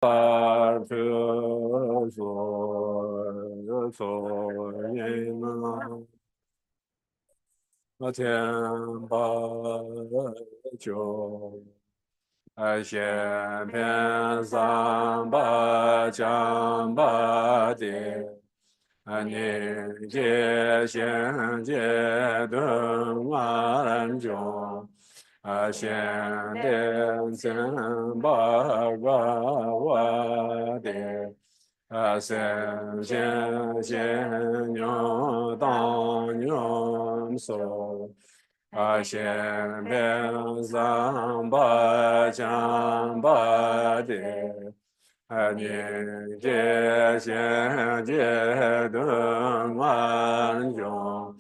天八九，先偏三八将八地，你界先界顿万种，先天三八个我的。先先牛当牛手，先边上把将把的，你这先这顿万种，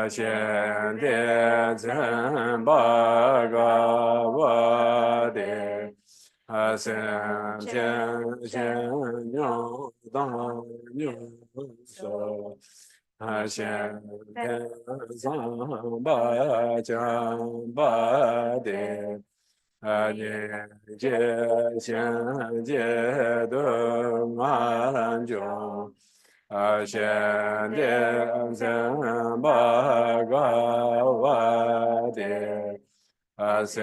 先的真把个我的。先牛当牛手，先天上把将把的，你这先界的满中，先天真把个我的。先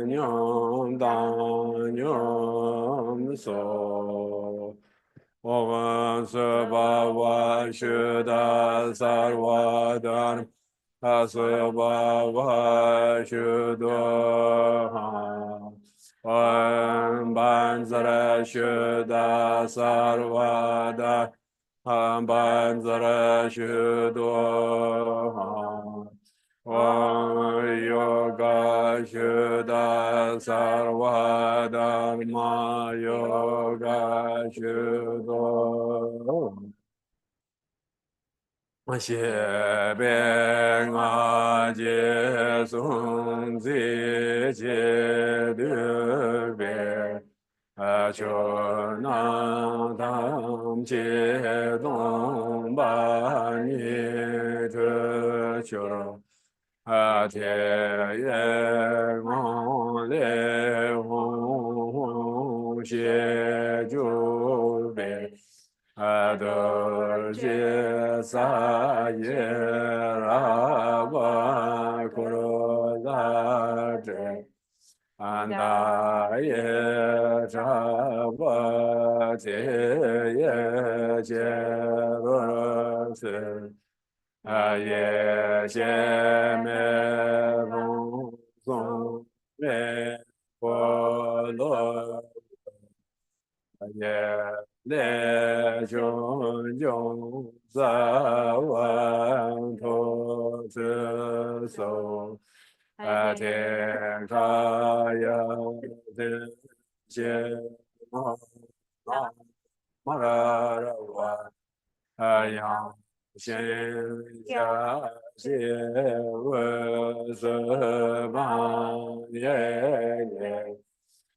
牛当牛手，我们是把我学的萨瓦的，是把我学的哈，我班子来学的萨瓦的，班子来学的哈。Yoga Shuddha Sarvada Ma Yoga Shuddha 谢边阿杰松子杰德别，求那当杰东巴尼特求。天也望来红谢就别。德萨耶拉巴库罗拉哲，达耶扎巴提耶杰罗斯，耶谢梅隆松梅波罗。耶列穷穷萨万陀智手，天卡呀天谢玛玛拉拉瓦，扬先迦谢文殊曼耶耶。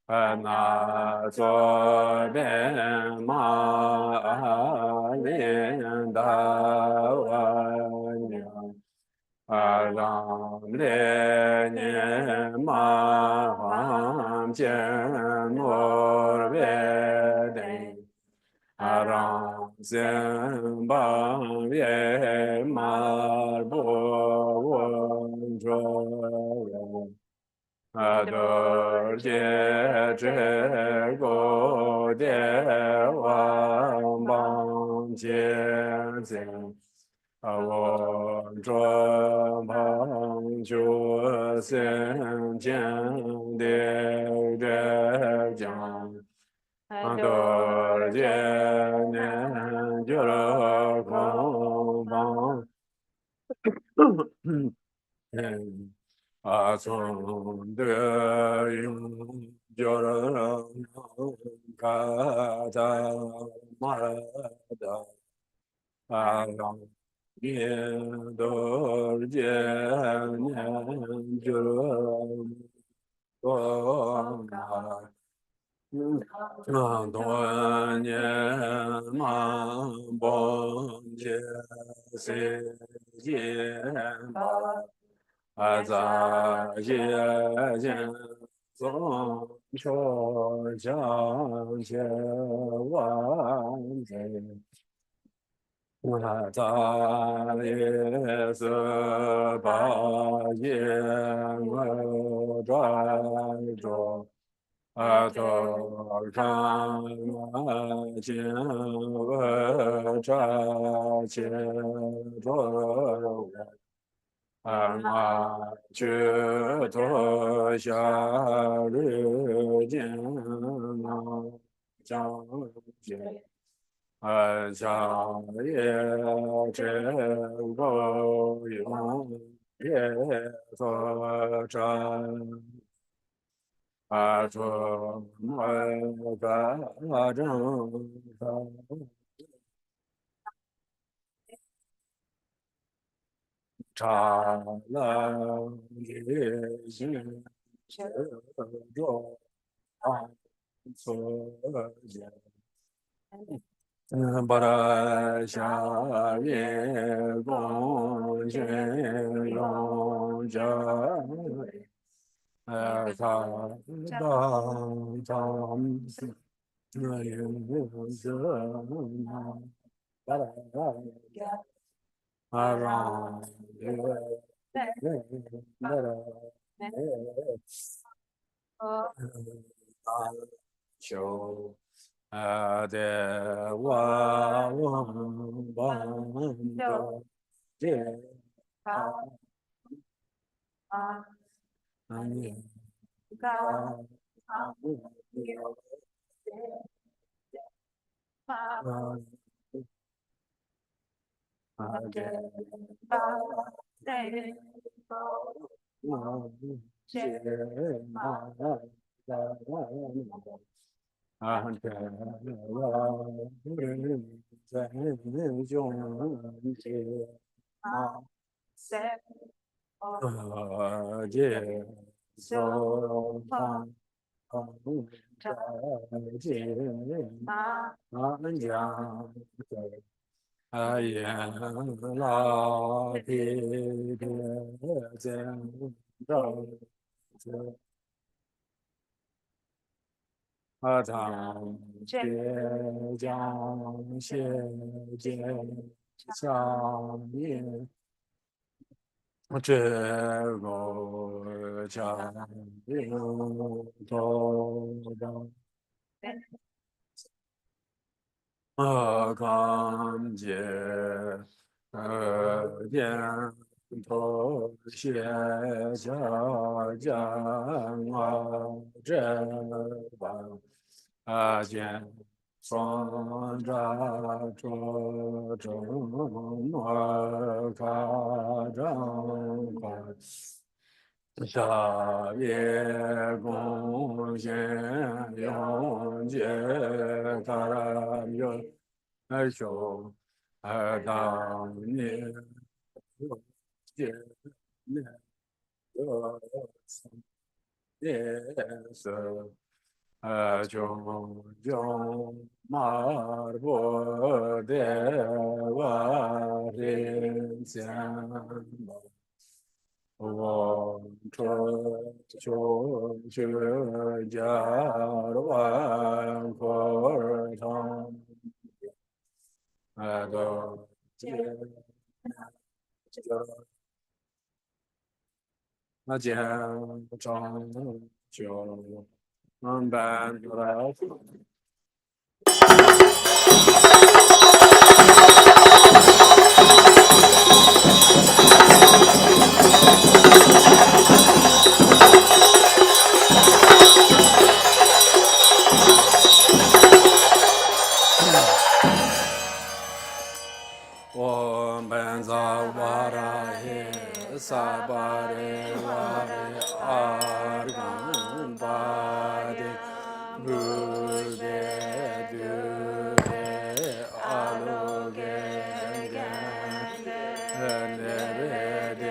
那左边马林达万娘，让列年马黄见莫别定，让先帮别马波文着。多杰这个的王邦杰杰，我这旁就先见的这讲，多杰年就空邦。从得用叫人卡达玛达让念多见念就多玛。多年嘛，帮助世界吧，咱也见。总说将解万劫，我大耶色巴耶我专着。阿多干嘛见我扎切着阿玛觉多夏日见嘛将见夏夜真够用夜所占。说我个正查了一心着啊，所见。巴拉夏夜光线永照，他当那有色那巴拉阿让巴拉修。的哇嗡嗡的这安嘎这巴这嘛这在中间啊，这所方见安家。阿耶拉毗毗僧正觉阿藏觉将现见相应这个将应多刚杰点头谢下降这见双扎摩卡张观。夏夜公献永劫达拉哟修当年劫灭夜色炯马波德瓦林香。我学家万佛堂，都那见长久，班来。我们在瓦拉耶萨巴雷瓦雷阿干巴的布德杜的阿鲁格根内贝的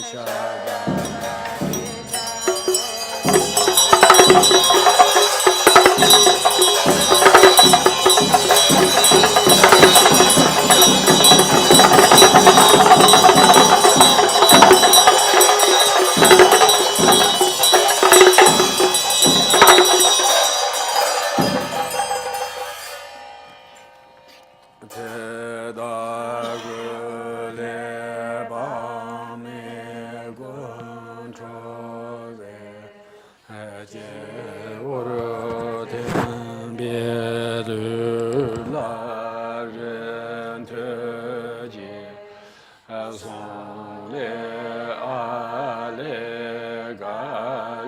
夏达。我天别的拉人特急，送来阿来嘎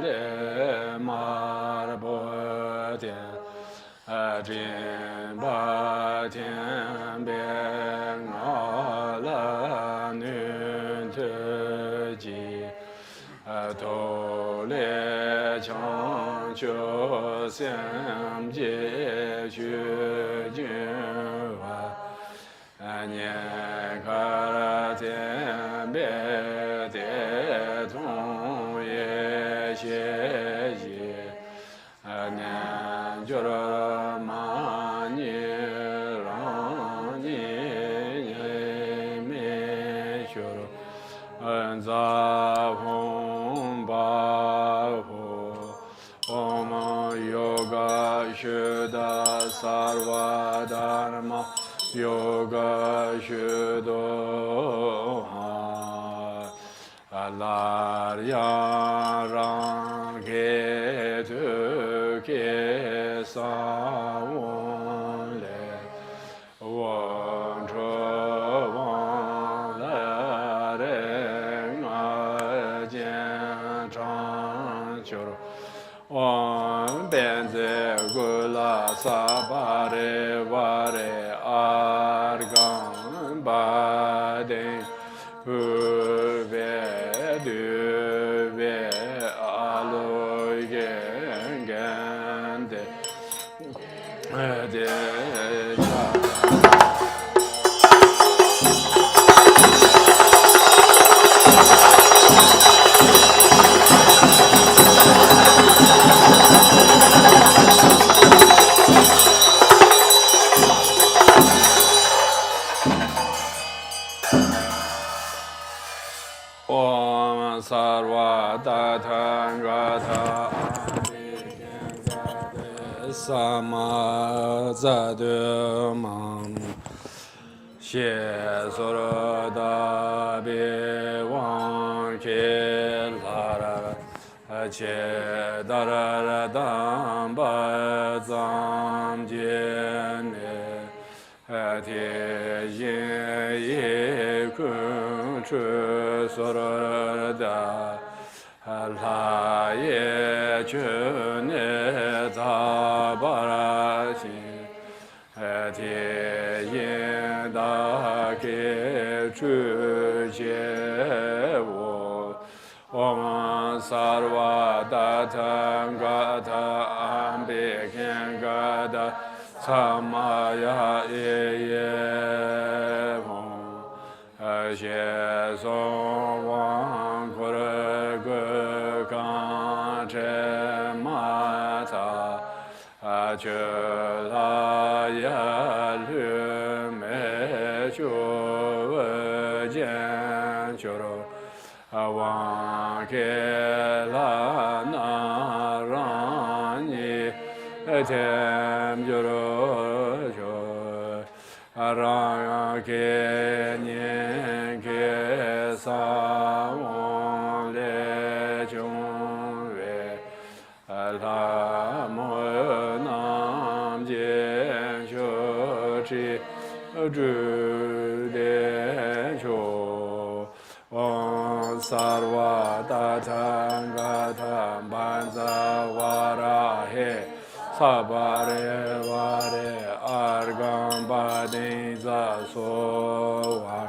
来马尔波天，真把天边阿拉女特急。头来强求相结去君华，年看天别的同也谢谢，年觉得马你让你没学恩杂红巴呼，我们yoga学的萨瓦达玛yoga学的拉呀让给tu给萨翁来，王车王来人啊见长久，王边在古拉萨巴的瓦的阿冈巴的。Sama zade mam she soro da be wang ke la che da ra dam ba zam je ne te ye ye kun chu soro da la ye chu ne da ba ra xin te ye da ke chu je wo om sarva da tang ga ta am be ken ga da sama ya ye mo she so wang ko ge kan che ma ta che la ya lu me chu jian chu ro wang ke la na ran ni tem ju ro chu ran ke ni ke sa won le chung ve la mo nam jian shu chi zhu de chu sarva da tang ga tham ban za wa ra he sa ba re wa re ar gam ba de za so wa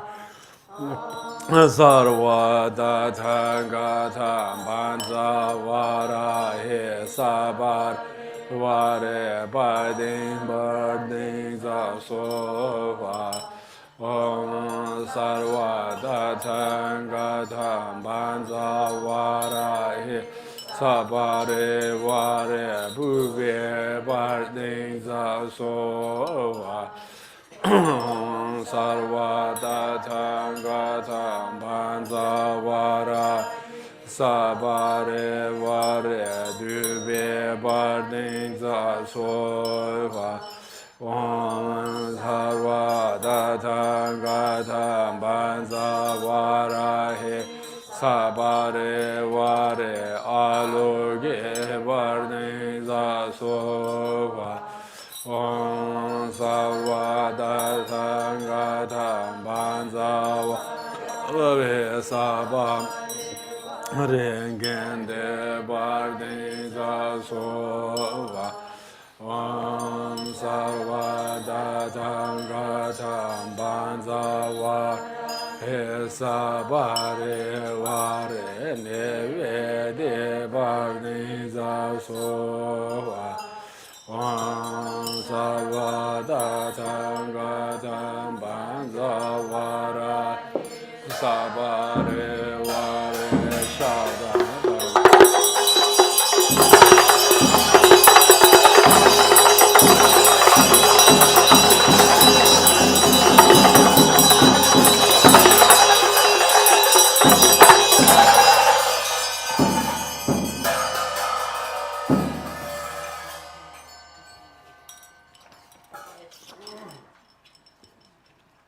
sarva da tang ga tham ban za wa ra he sa ba wa re ba de za so wa Om sarva da tang ga tham ban za wa ra he sa ba re wa re bu ve ba de za so wa Om sarva da tang ga tham ban za wa ra sa ba re wa re du ve ba de za so wa Om sarva da tang ga tham ban za wa ra he sa ba re wa re a lo ge ba de za so va om sa va da sa ga ta ban za va ve sa ba re gen de bar de za so va om sa va da sa ga ta ban za va he sa ba re wa re ne ve de bar de za so va om sa va da sa ga ta ban za va ra sa ba re wa re sha da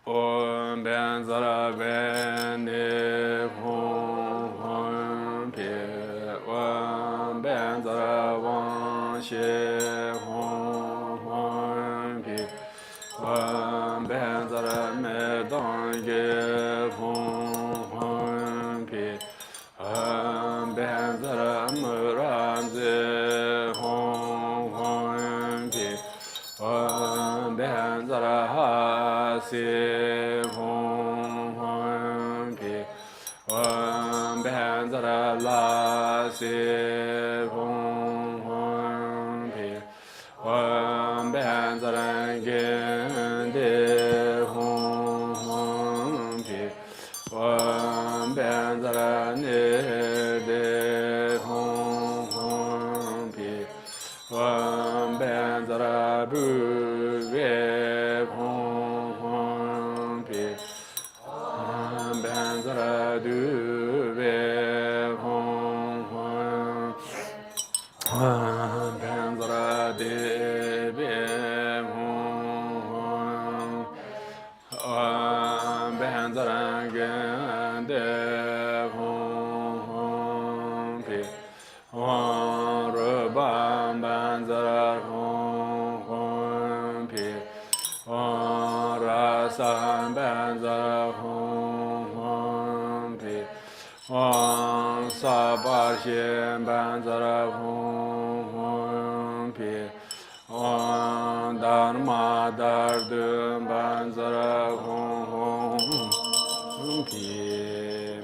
om ben zara ben ne hong hong pie om ben zara wang xie hong hong pie om ben zara me dong ge hong hong pie om ben zara mu ran ze hong hong pie om ben zara ha si hong hong pie om ben zara la si hong hong pie om ben zara gen de hong hong pie om ben zara ne de hong hong pie om ben zara bu ve hong hong pie om ben zara du ve hong hong om ben zara de ve hong hong om ben zara gen de hong hong pie om ru ban ben zara hong hong pie om ra san ben zara hong hong pie om sa ba xian ben zara hong hong pie om dar ma dar de ben zara hong hong pie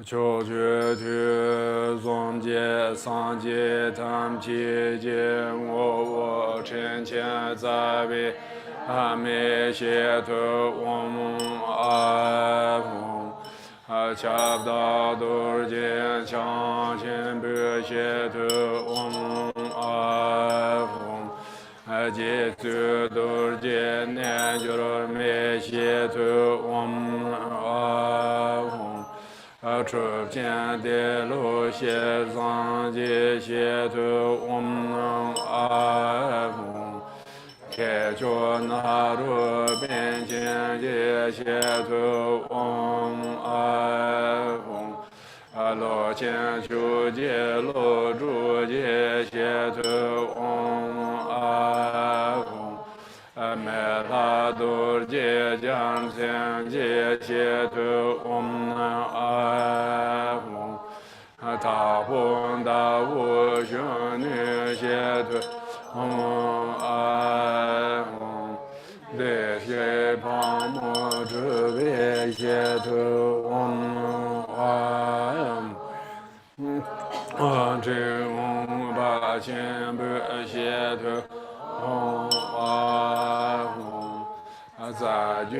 求觉觉总结三界tam界界我尘前在为阿弥谢陀阿唵阿恰达多见强千不谢陀阿唵阿杰苏多见念觉罗弥谢陀阿唵 出见的路谢藏界谢陀阿唵，开觉那罗边见界谢陀阿唵，罗见求界罗住界谢陀阿唵。梅拉多杰将天界谢陀阿唵，他吽达无兄女谢陀阿唵，德谢旁摩之位谢陀阿唵，智唵巴千不谢陀。 阿唵，在居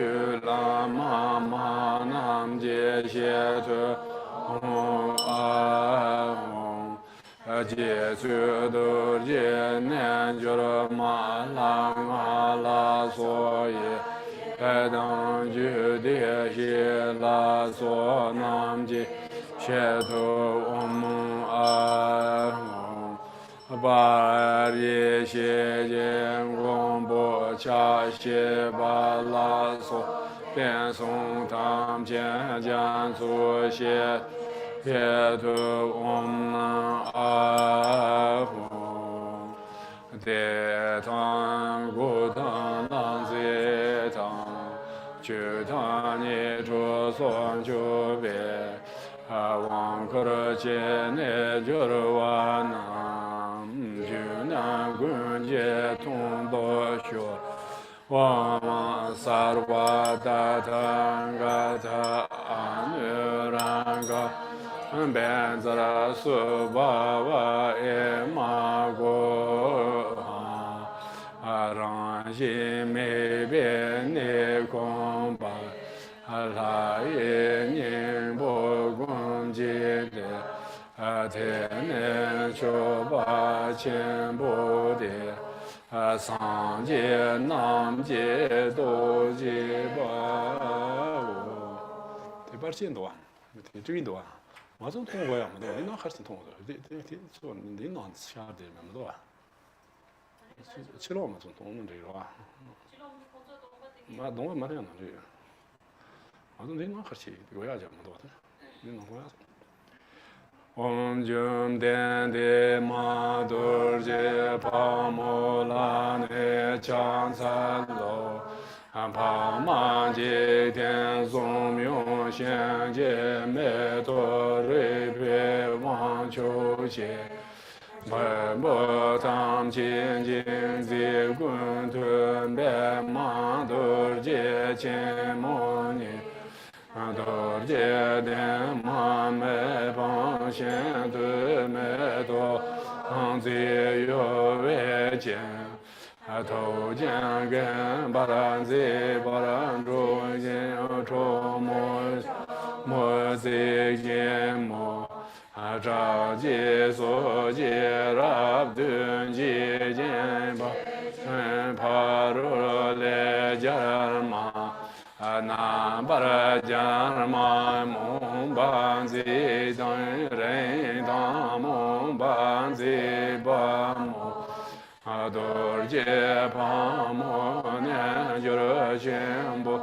拉玛玛南揭谢陀阿唵，揭苏多揭念觉罗玛拉阿拉梭耶，当居地谢拉梭南揭谢陀阿唵。 巴耶谢见光波恰谢巴拉梭，遍颂他们见将作谢耶陀阿 Hum De Tang Gu Tang Lang Zi Tang Chu Tang Ni Chu Son Chu Be Wang Kar Che Ne Jur Wa Nam Ju Nam Gun Je Tong Do Shu Wang Sarva Da Tang Ga Ta Anu Ranga Ben Zara Su Ba Wa E Ma Go Rang Ji Me Be Ne Kong Ba La Ye Ning Bo Gong Ji De Te Ne Cho Ba Qian Bo De Sang Jie Nam Jie Do Jie Ba Wo这边进度啊，这运动啊，我总通过呀，没多，领导还是通过的，这说领导下的没多啊，去了嘛，总通这个吧，嘛东没这样这个，我总领导还是国家讲没多的，领导国家。Om Jum Den De Ma Dur Je Pa Mo La Ne Chang San Lo Pa Ma Ji Tian Song Myung Xian Jie Me To Rui Pei Wang Qiu Xie Pai Bo Tam Qin Jing Zi Gun Tun Be Ma Dur Je Qin Mo Ni Dur Je Den Ma Me Pang Xian Du Me Do Hang Zi Yu Wei Jian Tou Jian Gen Baran Zi Baran Zhu Yin Chu Mo Zi Yin Mo Zhao Ji Su Ji Rab Dun Ji Jin Ba Pa Ru Le Jar Ma Nam Bar Jar Ma Mong Ban Zi Dong Ren Dong Mong Ban Zi Ba Mo Dur Je Pa Mo Nian Jur Xian Bu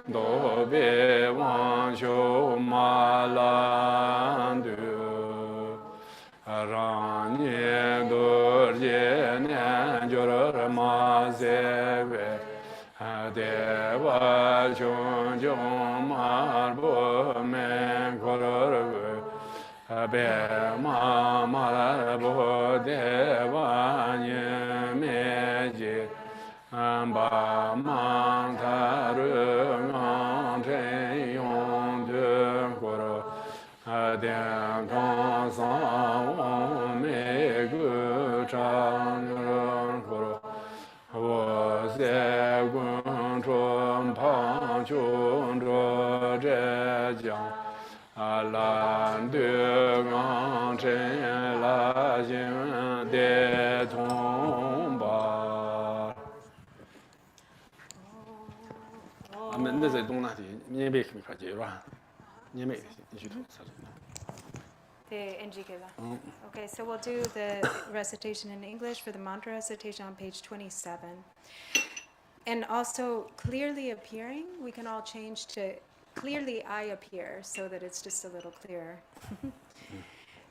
Do Be Wang Xiu Ma Lan Du Rang Ni Dur Je Nian Jur Ma Ze Wei De Wa Chung Chung Ma Bu Men Kor Wei Be Ma Ma Bu De Wa Ni Me Ji Ba Ma Ta Ru Ngang Chen Yong Du Kor Dian Tong San Wong Me Gu Chang Ren Kor Wo Se Gun Chun Pang Chun Zhe Zhe Jiang Lan Du Ngang Chen La Xin De Tong Ba 俺们那在东南地，你没看看是吧？你没，你去读。Okay, so we'll do the recitation in English for the mantra recitation on page 27. And also, clearly appearing, we can all change to clearly I appear so that it's just a little clearer.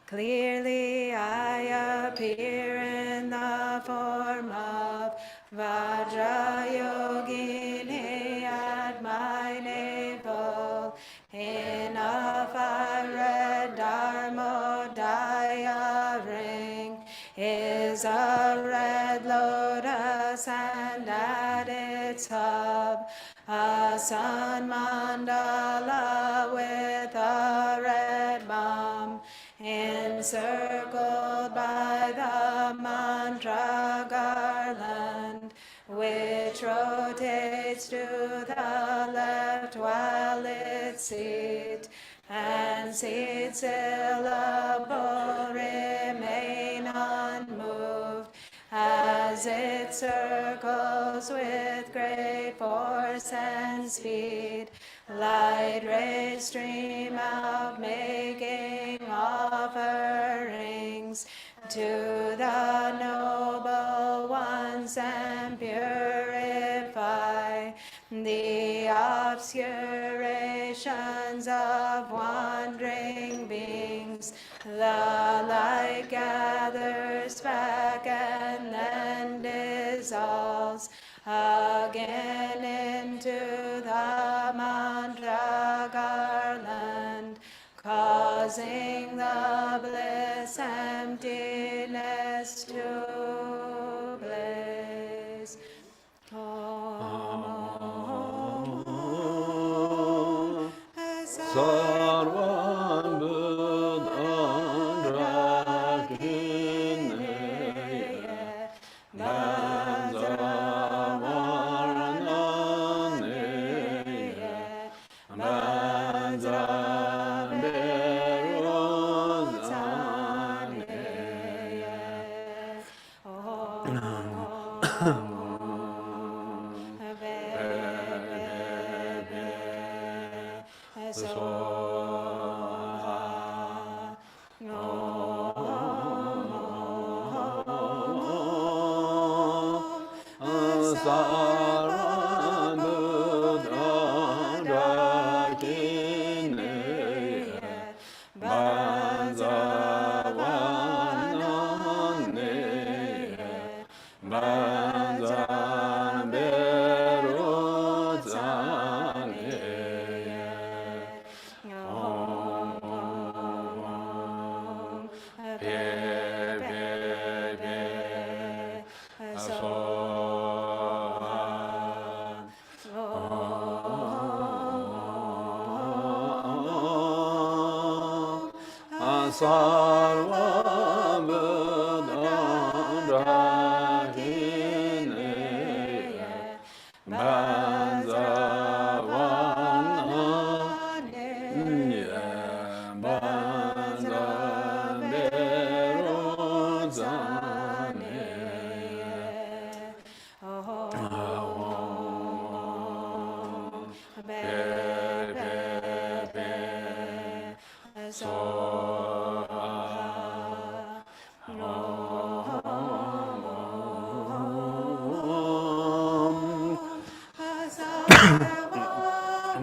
Clearly I appear in the form of Vajrayogini at my navel. Enough I read Dharmodaya ring is a red lotus, and at its hub a sun mandala with a red bomb encircled by the mantra garland, which rotates to the left while its seat and seed syllable remain unmoved as it circles with great force and speed. Light rays stream out, making offerings to the noble ones and purify the obscurations of wandering beings. The light back and then dissolves again into the mantra garland, causing the bliss emptiness to blaze. Sarvam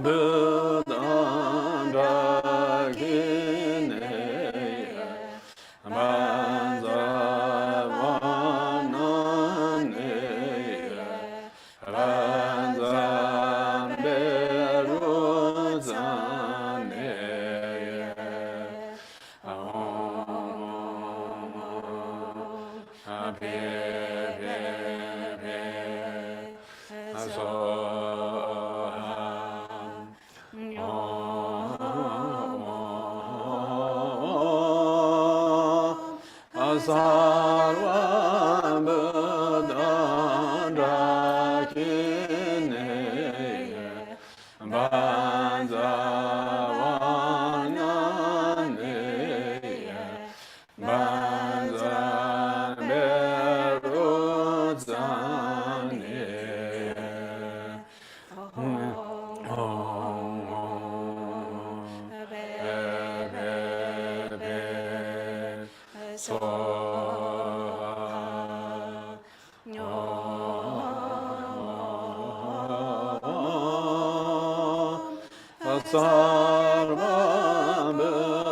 Buddha Sarvam Buddha Sarvam Buddha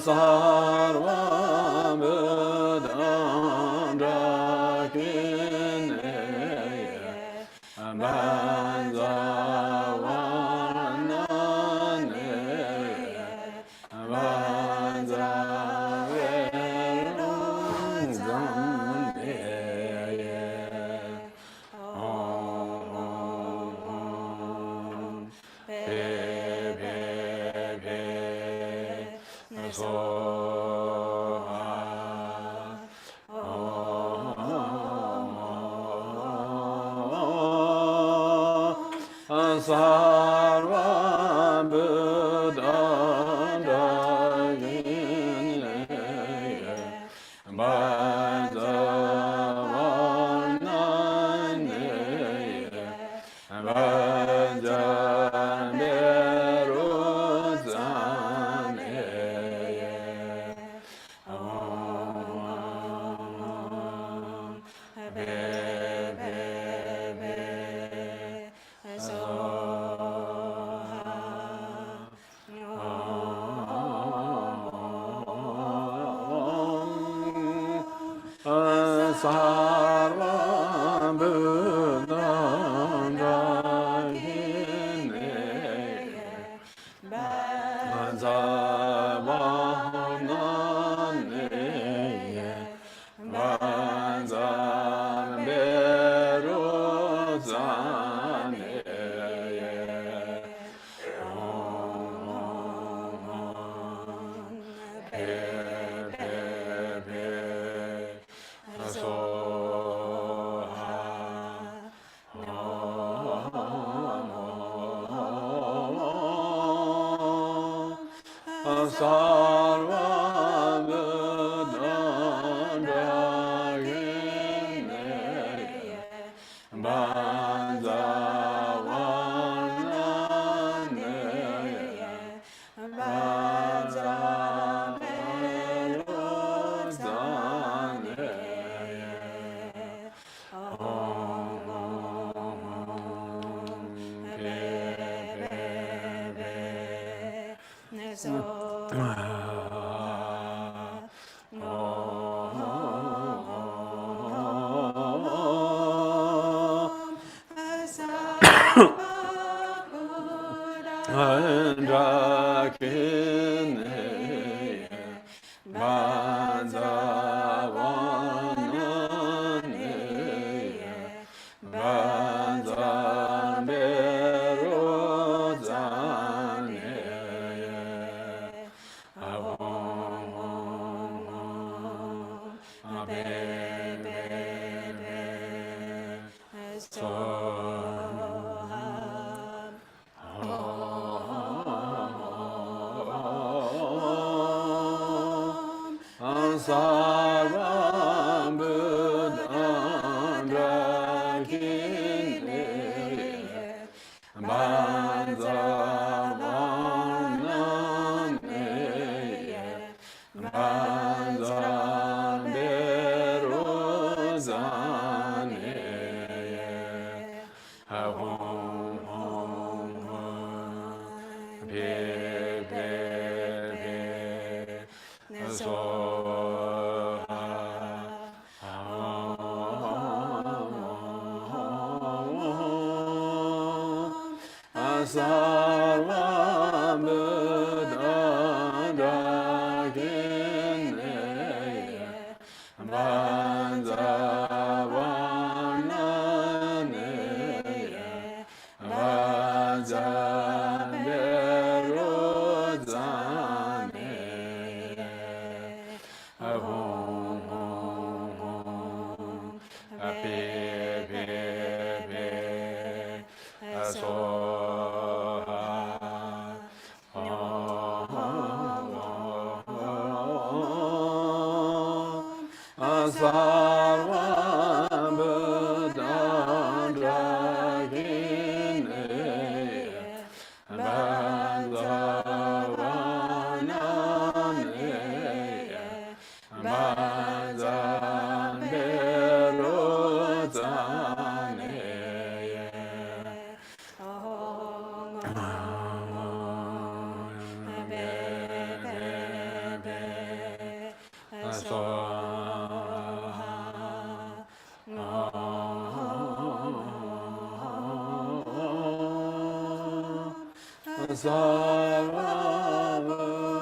Sarvam Buddha sarva buddha sarva buddha sarva buddha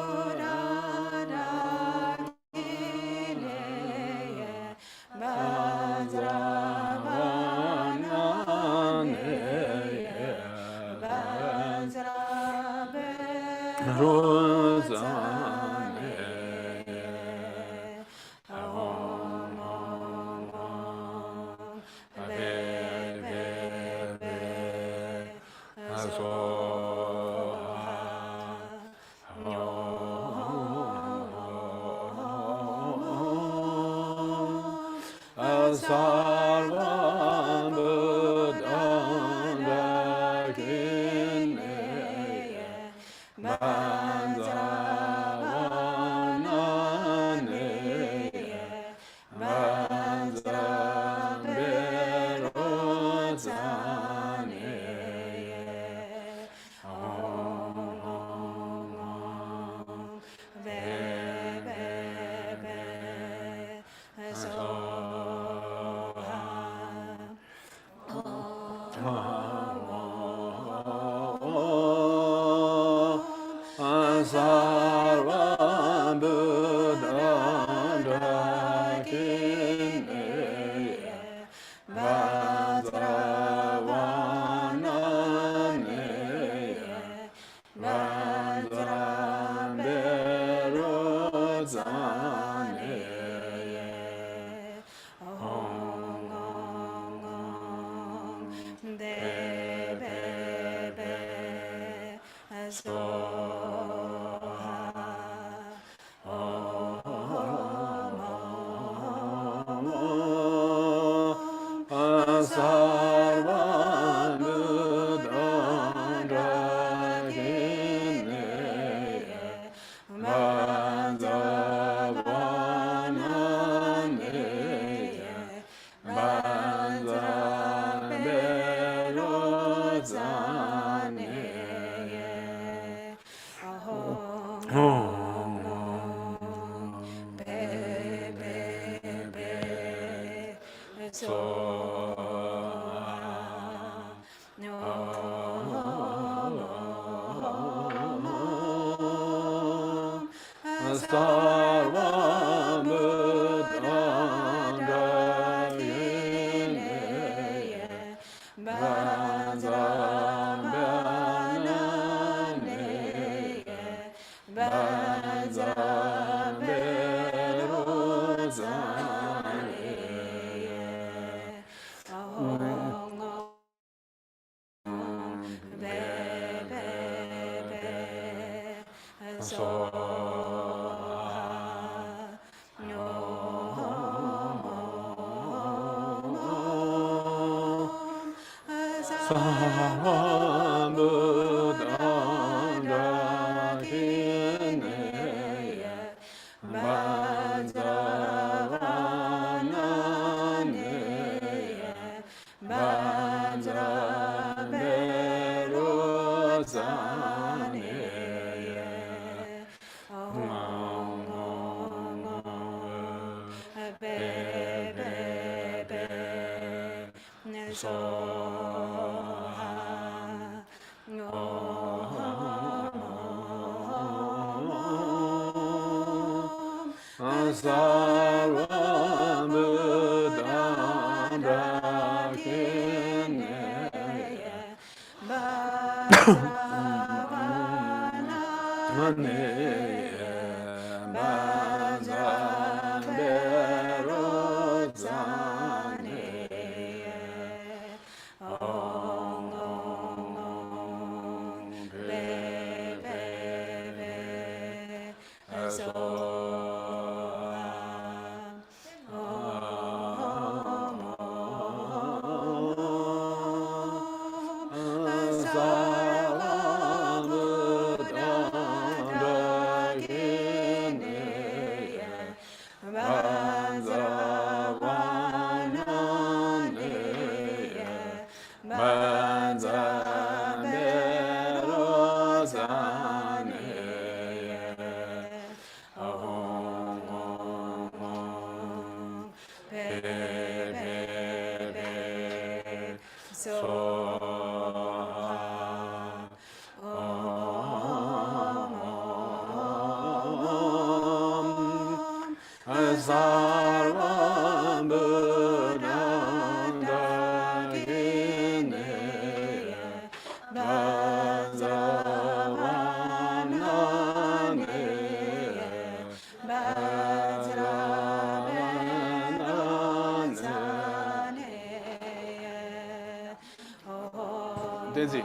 Dizzy,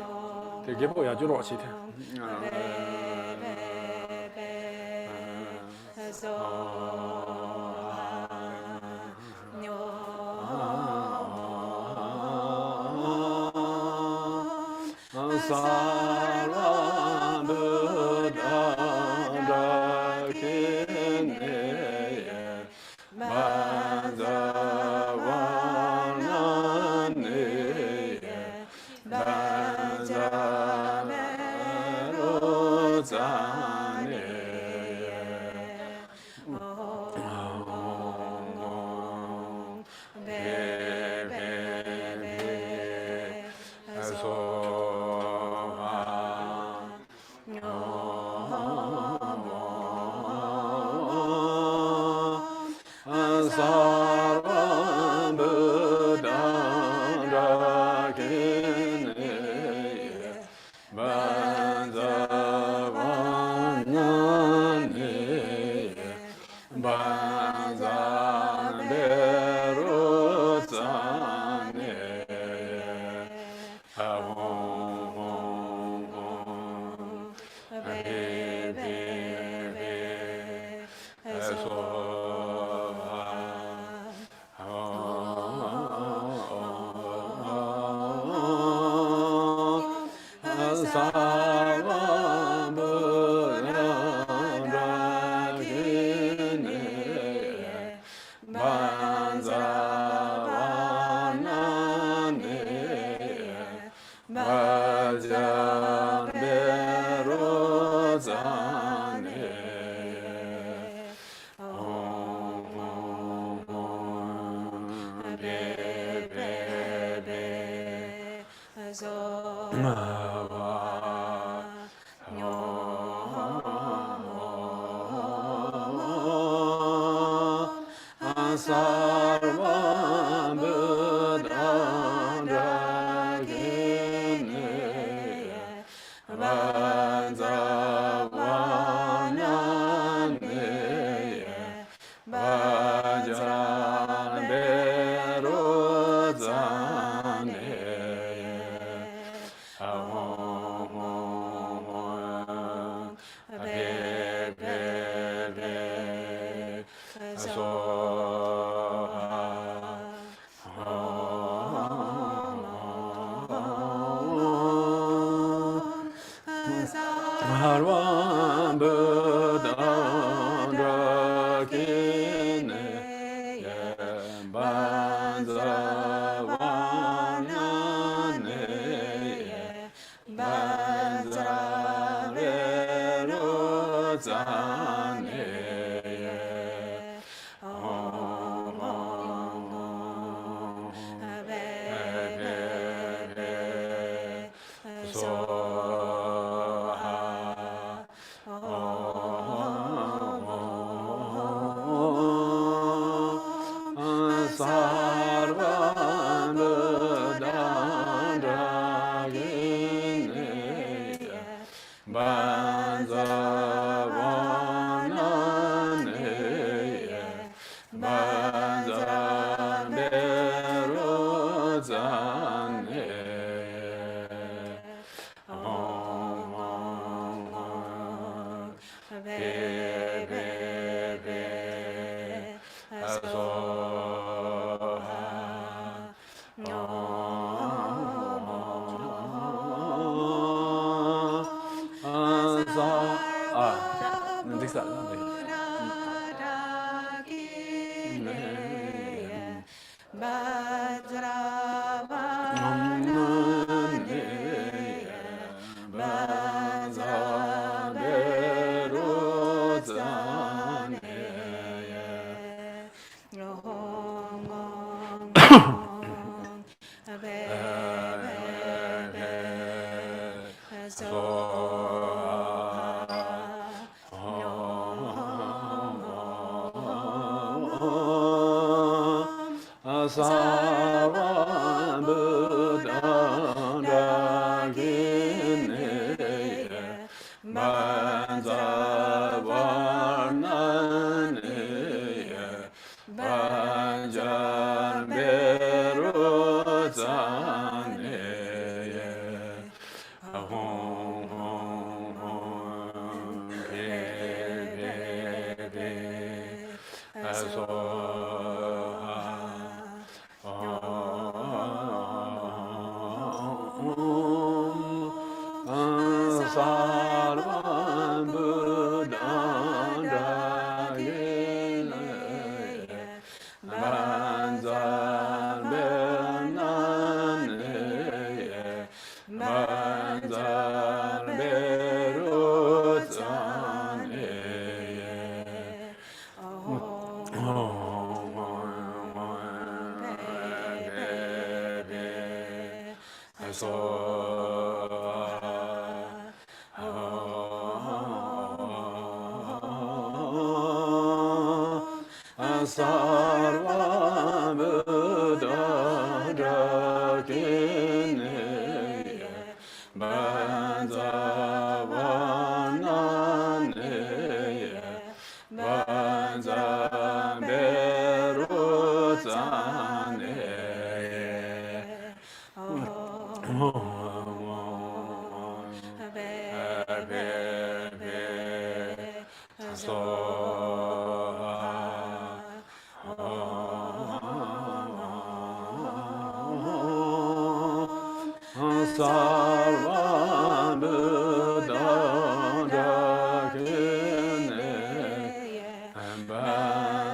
Thì ghép bộ cho rõ xí thế. sarvam buddhāgine banzan bernane banzan berutzane so sarvam buddhāgine banzavanane banzan berutzane sarvam buddhāgine banzavanane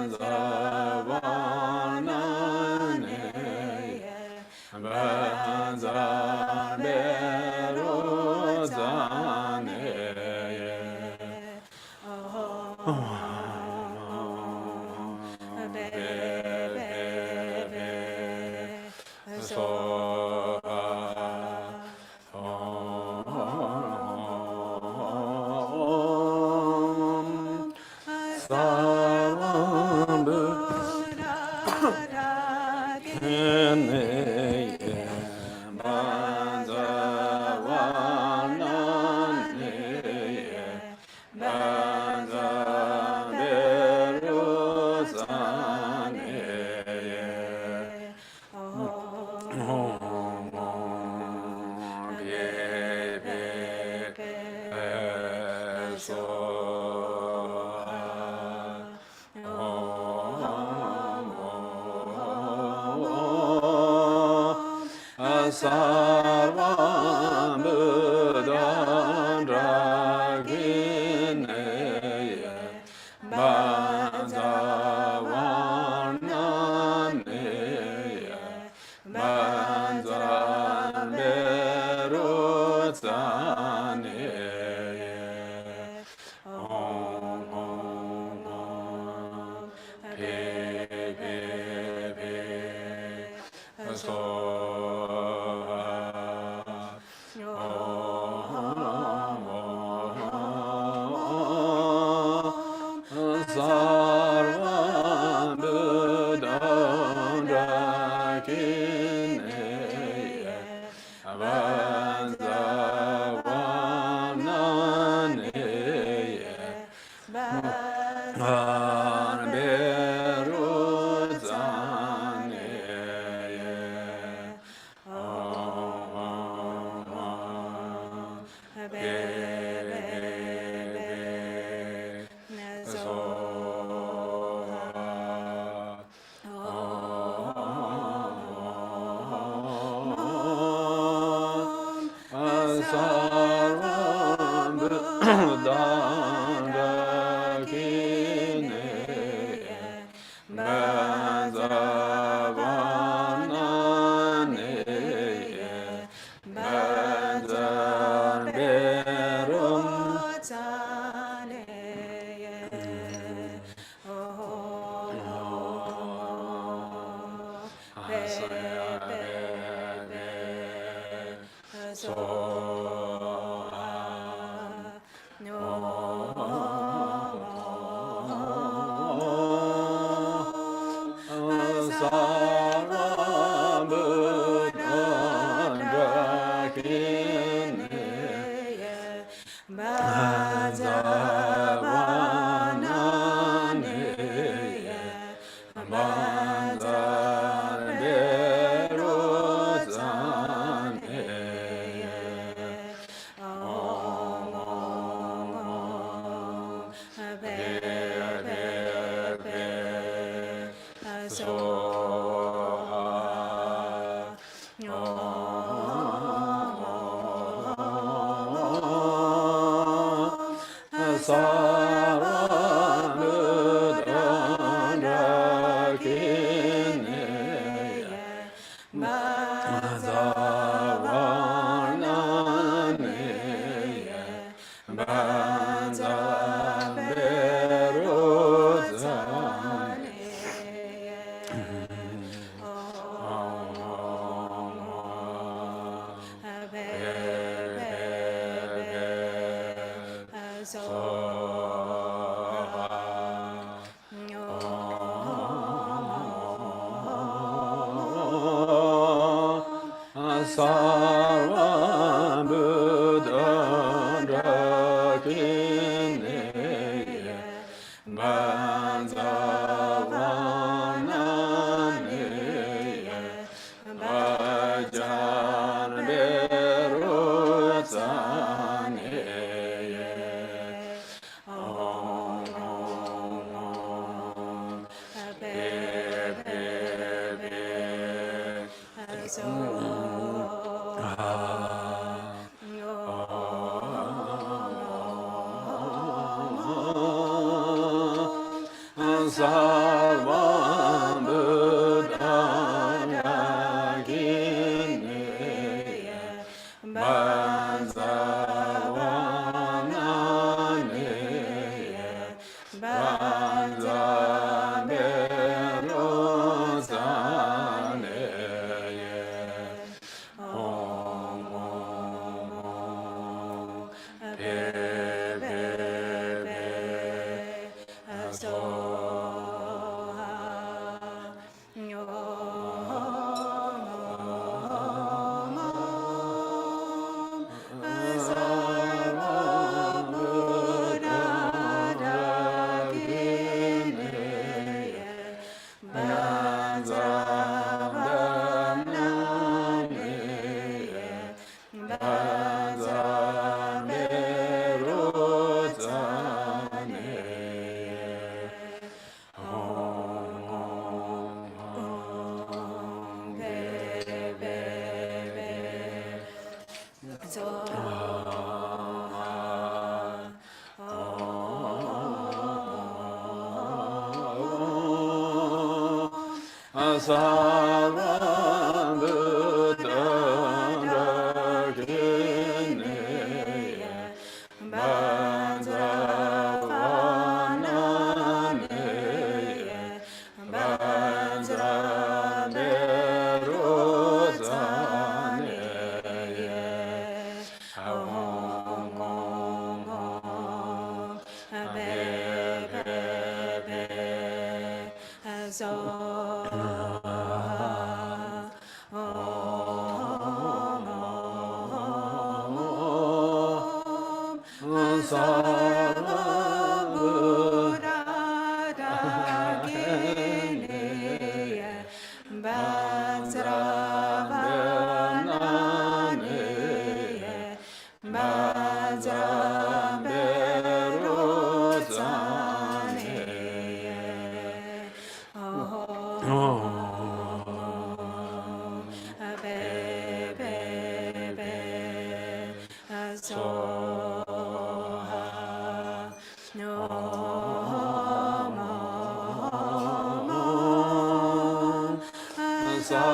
banzan berutzane sarvam buddhāgine banzavanane banzan berutzane sarvam buddhāgine banzavanane banzan berutzane sarvam buddhāgine banzavanane banzan berutzane sarvam buddhāgine banzavanane banzan berutzane sarvam buddhāgine banzavanane banzan berutzane Sarva Buddha Rakine Banzavanane Vajan Beruzane Om Be Be Be Sarvam Buddha Rakine Banzavanane Banzaberozane Om Be Be Be Sarvam Buddha Rakine Banzavanane Banzaberozane Om Be Be Be Sarvam Buddha Rakine Banzavanane Banzaberozane Be Be Be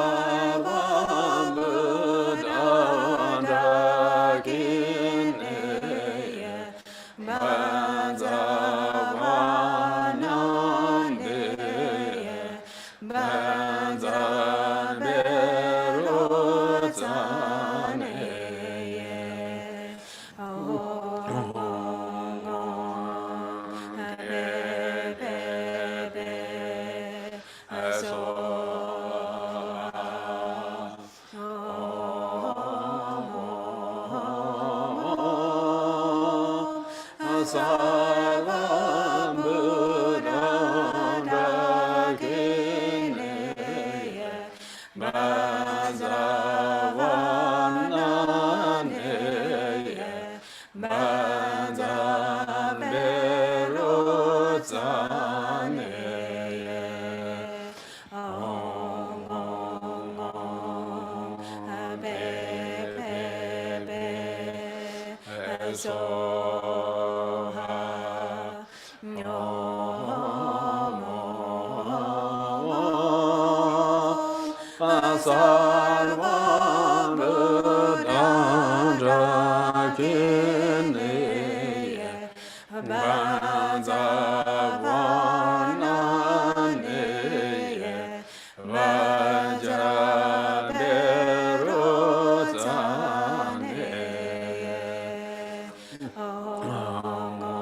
Sarvam Buddha Rakine Banzavanane Banzaberozane Sarvam Buddha Rakine Banzavanane Banzaberozane Om Be Be Be Sarvam Buddha Rakine Banzavanane Vajaberozane Om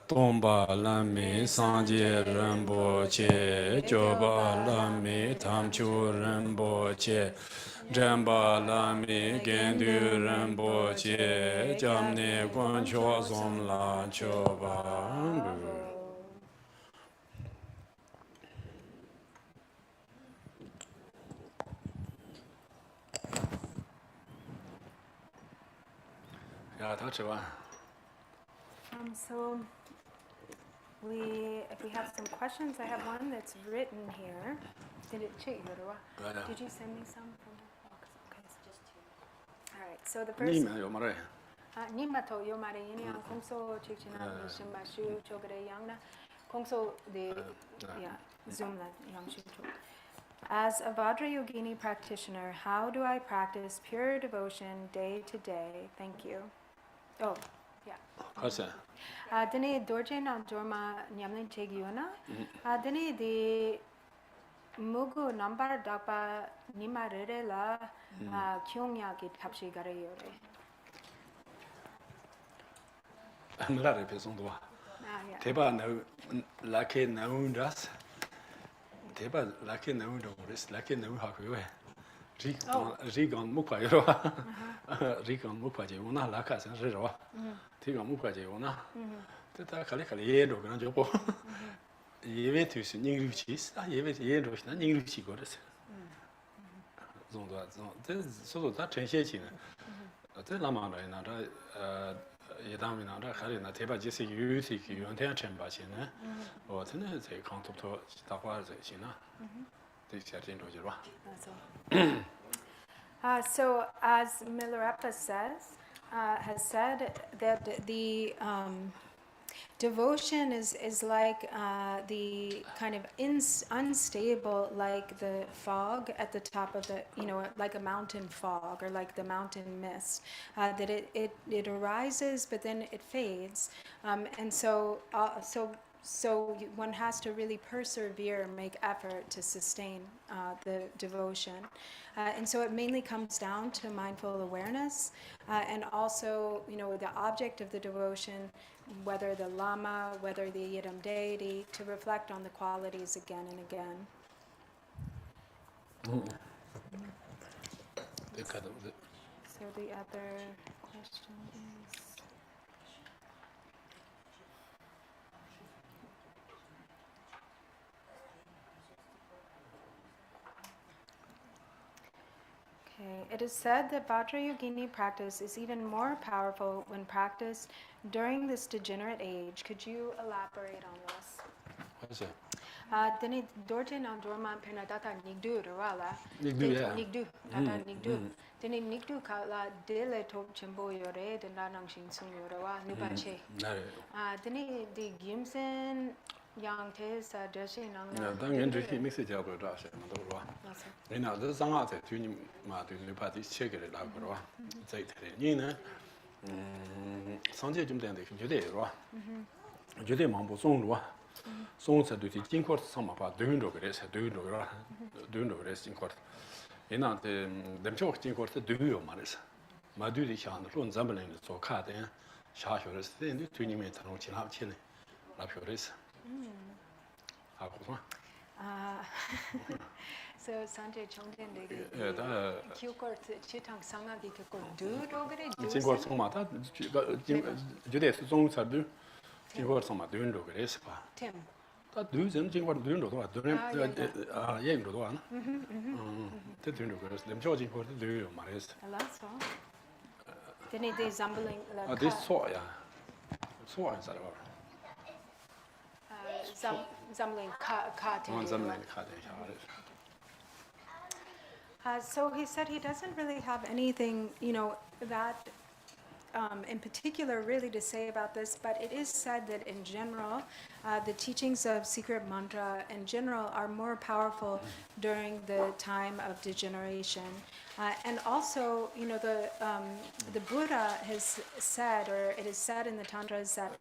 Tomba lami sanje rinpoche, joba lami tamchu rinpoche, jamba lami gendu rinpoche, jamne guancho somla choba. Yeah, that's one. So if we have some questions, I have one that's written here. Did you send me some from the box? Okay, it's just two. All right. So the first. Nima to yomare ini ang kongso chichina nishimba shu chogre yangna kongso de zoom la yang shu. As a Vajrayogini practitioner, how do I practice pure devotion day to day? Thank you. Oh, yeah. What's that? Dene dorje na dorma nyamlin chegiona. Dene de mugu nambar dapa nima rere la kyongya ki kapshi gare yore. I'm not a person. Teba no lucky no das. Teba lucky no doris, lucky no haku. Rigon Mupayo, Rigon Mupaji, una lacas and Rero, Tigon Mupaji, una, Tata Calicali, Granjopo, Yevetus in English, I have it here, and English goddess. So that changing. The Lama and Yadamina, Harina, Teba Jesse, you think you and their chambers, or then they come to Tapas, So, as Milarepa has said that the devotion is like the kind of unstable, like the fog at the top of the, like a mountain fog or like the mountain mist, that it arises but then it fades, and so one has to really persevere, make effort to sustain the devotion. And so it mainly comes down to mindful awareness, and also, the object of the devotion, whether the Lama, whether the Yidam deity, to reflect on the qualities again and again. So the other question is... Okay. It is said that Vajrayogini practice is even more powerful when practiced during this degenerate age. Could you elaborate on this? What is it? Dene dorje na dorma pena data nigdu rawala. Nigdu, yeah. Nigdu, data nigdu. Dene nigdu kala dele top chembo yore dena nangshin sung yorewa nubache. Dene the gimsen yang te sa deshe nang. No, don't get mix it up with us. You know, the song out to you, Martin, party check it out. Say, Sanjay Jim Dandy, Jude, Jude Mambo Song, songs that do the King Court, some about doing the rest, doing the rest in court. You know, the joke in court, do your matters. My duty can run Zamberlin, so cut and charge your rest, then 20 minutes and watching out chilling. Love your race. So Sanjay Chongden de Q-Court Chitang Sanga di Kiko do dogre do. It's got some matter. Jude songs are do. You got some doing the race. Tim. That do something what doing the young to one. The doing the race. Them charging for the do my race. Alas, then it is zumbling. This saw, yeah. Saw inside of Zamling ka So he said he doesn't really have anything, that in particular really to say about this, but it is said that in general, the teachings of secret mantra in general are more powerful during the time of degeneration. And also, the Buddha has said, or it is said in the Tantras that,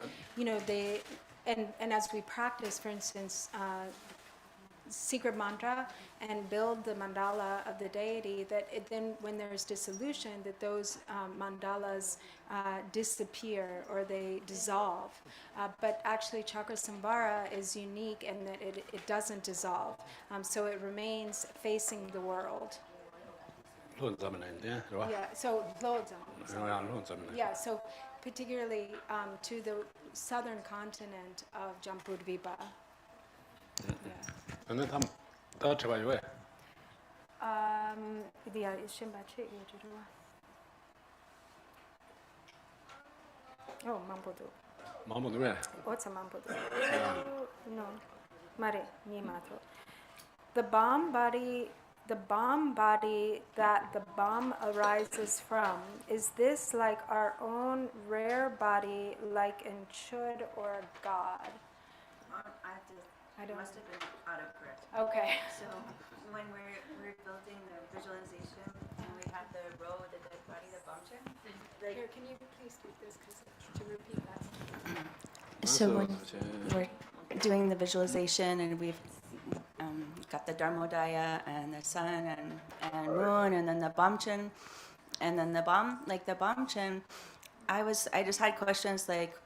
they, and as we practice, for instance, secret mantra and build the mandala of the deity, that then when there's dissolution, that those mandalas disappear or they dissolve. But actually Chakrasamvara is unique in that it doesn't dissolve. So it remains facing the world. Yeah, so so particularly to the southern continent of Jampudvipa. And then the Oh, Mampudu. Mampudu. What's a Mampudu? No, Mare, Nimato. The bomb body that the bomb arises from, is this like our own rare body, like in Chud or God? I must have been autocorrect. Okay. So when we're building the visualization and we have the row, the dead body, the bamchen. Here, can you please do this to repeat that? So when we're doing the visualization and we've got the Dharmodaya and the sun and moon and then the bamchen and then the bomb, like the bamchen, I just had questions like,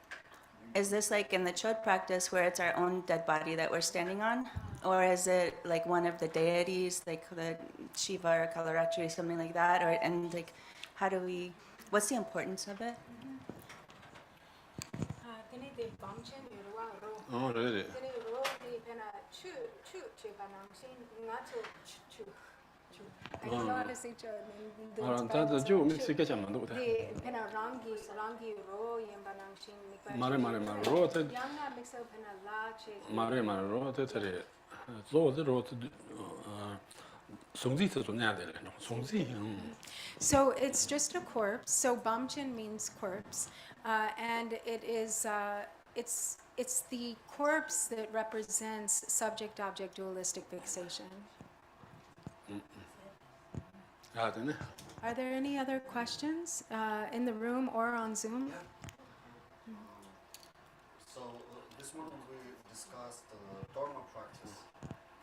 is this like in the Chod practice where it's our own dead body that we're standing on? Or is it like one of the deities, like the Shiva or Kalaratri, something like that? And like, what's the importance of it? Oh, really? So it's just a corpse. So Bamchen means corpse, and it is it's the corpse that represents subject-object dualistic fixation. Are there any other questions in the room or on Zoom? So this morning we discussed Dharma practice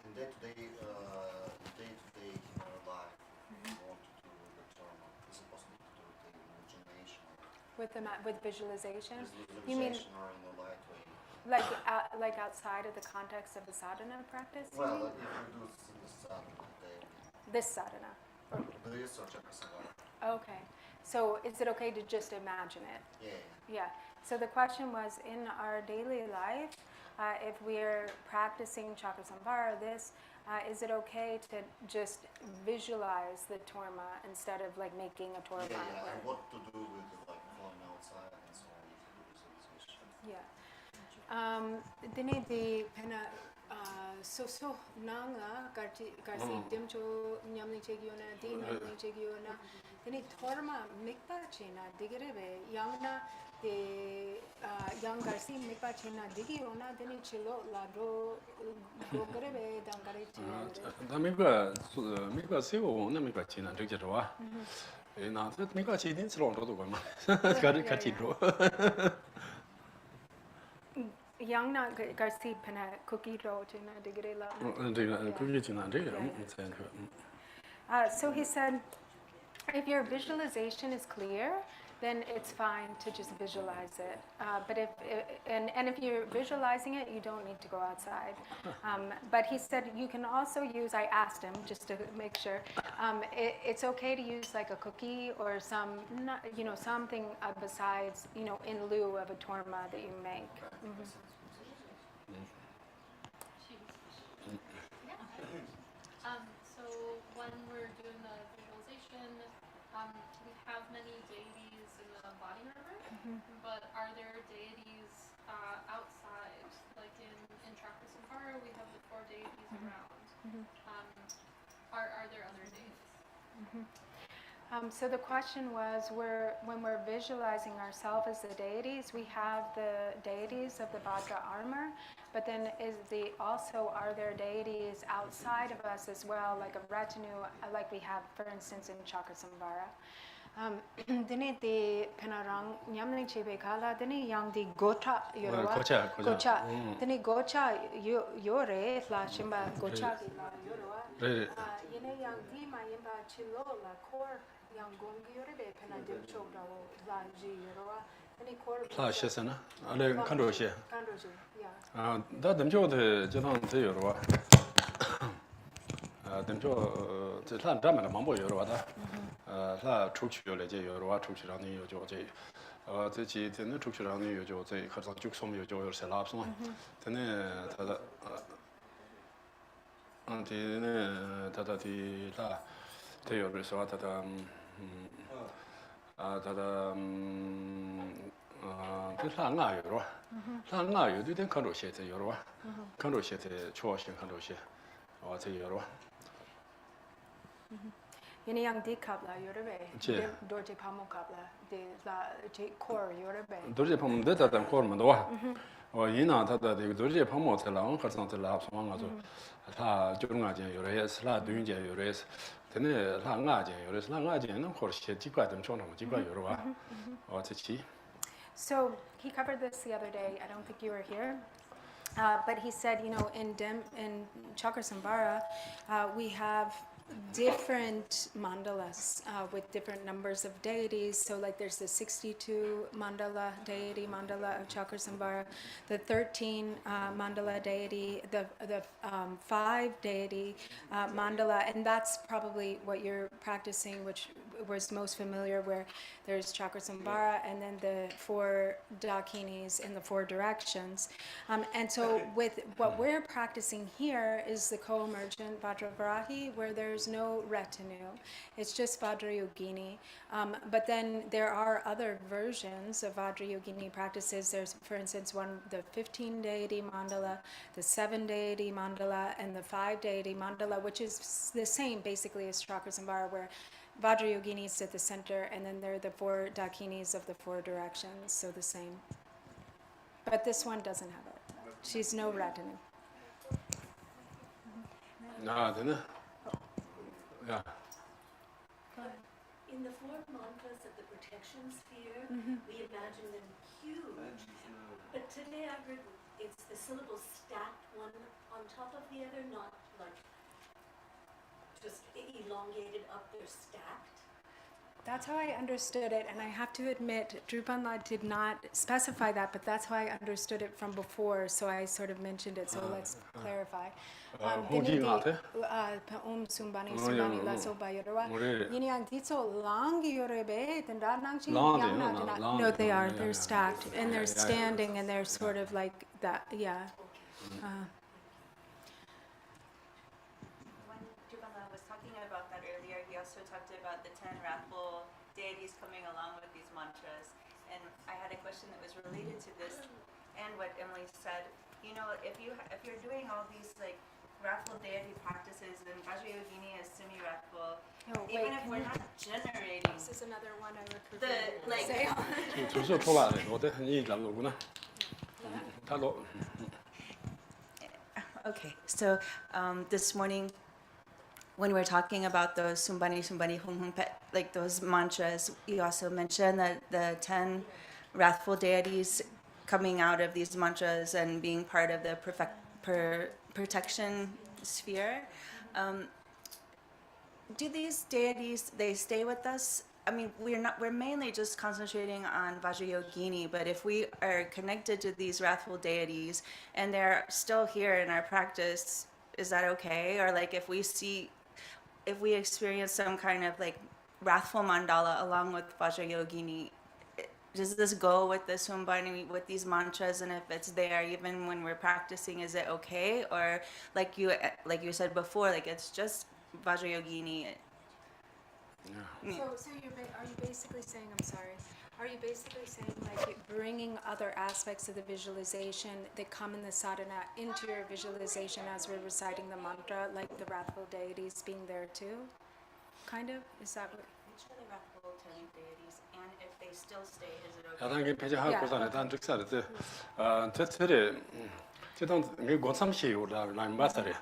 in day-to-day life. We want to do the Dharma. Is it possible to do it in imagination? With visualization? Visualization, You mean or in a light way? like outside of the context of the sadhana practice? Well, if we do this in the sadhana day. This sadhana. This or Chakrasamvara. Okay. So is it okay to just imagine it? Yeah. Yeah. So the question was, in our daily life, if we're practicing Chakrasamvara, is it okay to just visualize the torma instead of like making a torma? Yeah. And what to do with like going outside and so on if you do visualization? Yeah. Dine the pena so nanga karsi dimcho nyamni chegiona di nyamni chegiona dine torma mikpa chena digrebe yangna the yang karsi mikpa chena digiona dine chilo ladro gogrebe dangare chena. Mikpa sigo na mikpa china rigjawa. Na mikpa chini slong to ko ma. Ka Yang na garsi pena cookie ro chena digre la. Cookie china So he said, if your visualization is clear, then it's fine to just visualize it. But if you're visualizing it, you don't need to go outside. But he said you can also use. I asked him just to make sure. It's okay to use like a cookie or something besides in lieu of a torma that you make. So when we're doing the visualization, we have many deities in the body river, but are there deities outside, like in in Chakrasamvara we have the 4 deities around. Mhm. Are there other days? So the question was, when we're visualizing ourselves as the deities, we have the deities of the Vajra armor, but then are there deities outside of us as well, like a retinue, like we have, for instance, in Chakrasamvara? Dini di penarang nyamning chibe kala dini yang di gocha yorwa gocha dini gocha yore la shimba gocha di la yorwa yene yang di ma yimba chilo la kor yang gong yore be penadim chokda la ji yorwa dini kor 라 시세나 알레 칸로시 kanroji yeah 아 다듬조데 저런 되요로 아 듬조 저산 담에 망보 요로다 라 출출요래 제 요로와 출출하는 요조제这真的出去让你有就这可是就说没有就有些拉不上，真的他的这呢他的他他有的时候他的他的这啥有了，啥有的点看着些这有了，看着些这确实看着些，这有了。yene yang di kabla yore be dorje pamo kabla de la je kor yore be dorje pamo de ta kor ma do yina ta da de dorje pamo ta la on kar san ta la so nga zo ta ju nga jian yore yes la dun jian yore yes tene la nga jian yore la nga jian no kor she ji kwa dem chong na ji kwa yore wa ce chi. So he covered this the other day. I don't think you were here. But he said, in Chakrasamvara, we have different mandalas with different numbers of deities. So like there's the 62 mandala deity mandala of Chakrasamvara, the 13 mandala deity, the 5 deity mandala, and that's probably what you're practicing, which was most familiar, where there's Chakrasamvara and then the 4 dakinis in the 4 directions. And so with what we're practicing here is the co-emergent Vajravarahi, where there's no retinue. It's just Vajrayogini. But then there are other versions of Vajrayogini practices. There's, for instance, the 15 deity mandala, the 7 deity mandala, and the 5 deity mandala, which is the same basically as Chakrasamvara, where Vajrayogini is at the center, and then there are the 4 dakinis of the 4 directions, so the same. But this one doesn't have it. She's no retinue. 아, 되네. 야. In the 4 mantras of the protection sphere, we imagine them huge. But today I heard it's the syllables stacked one on top of the other, not like just elongated up, they're stacked. That's how I understood it, and I have to admit, Drupala did not specify that, but that's how I understood it from before, so I sort of mentioned it, so let's clarify. Sumbani la soba yorwa. Yini ang ditso lang yorebe, tenda nang chi yang na. No, they are. They're stacked, and they're standing, and they're sort of like that. Yeah. When Drupala was talking about that earlier, he also talked about the 10 wrathful deities coming along with these mantras. And I had a question that was related to this and what Emily said. If you're doing all these like wrathful deity practices, then Vajrayogini is semi-wrathful. Even if we're not generating This is another one I would prefer the to like. say. 주소 토라래. 어때? 이 남로구나. 다로. Okay, so this morning, when we're talking about those Sumbani, Hung Hung Pet, like those mantras, you also mentioned that the 10 wrathful deities coming out of these mantras and being part of the protection sphere. Do these deities, they stay with us? I mean, we're mainly just concentrating on Vajrayogini, but if we are connected to these wrathful deities and they're still here in our practice, is that okay? Or like if we experience some kind of like wrathful mandala along with Vajrayogini, does this go with the Sumbani, with these mantras, and if it's there even when we're practicing, is it okay? Or like you said before, like it's just Vajrayogini. So are you basically saying, I'm sorry, Are you basically saying like bringing other aspects of the visualization that come in the sadhana into your visualization as we're reciting the mantra, like the wrathful deities being there too? Kind of? Is that what? Which are the wrathful deities, and if they still stay, is it okay? 야당이 배제하고 Yeah, 산에 okay. 단 즉사르데 저들이 저동 그 고삼시 요라 라임바사레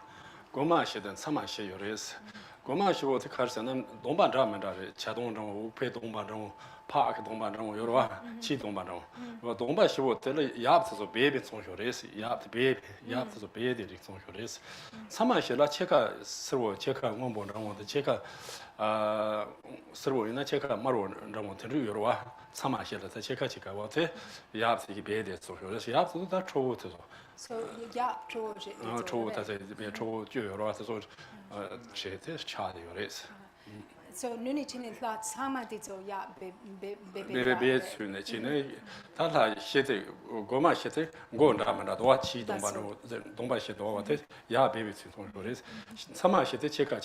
고마시든 사마시 요레스 고마시고 특하서는 동반자면다레 자동정 우페 동반정 파악 동반정 요라 치 동반정 뭐 동반시고 때 야브서 베베 총쇼레스 야브 베 야브서 베데리 총쇼레스 사마시라 체가 서로 체가 원본정 체가 서로 이나 체가 마로 정도 들이 요라 사마시라 체가 체가 와테 야브서 베데 총쇼레스 야브서 다 초우트서 So yeah, George. 초우 다세 비 초우 쥐요라 그래서 제때 차데 요레스 So nuni chini la sama di zo ya be. 베베 수네 지네 다다 시대 고마 시대 고나마나 도와 치 동반로 동바 시대 와테 야 베베 치 동쇼레스 사마 시대 체가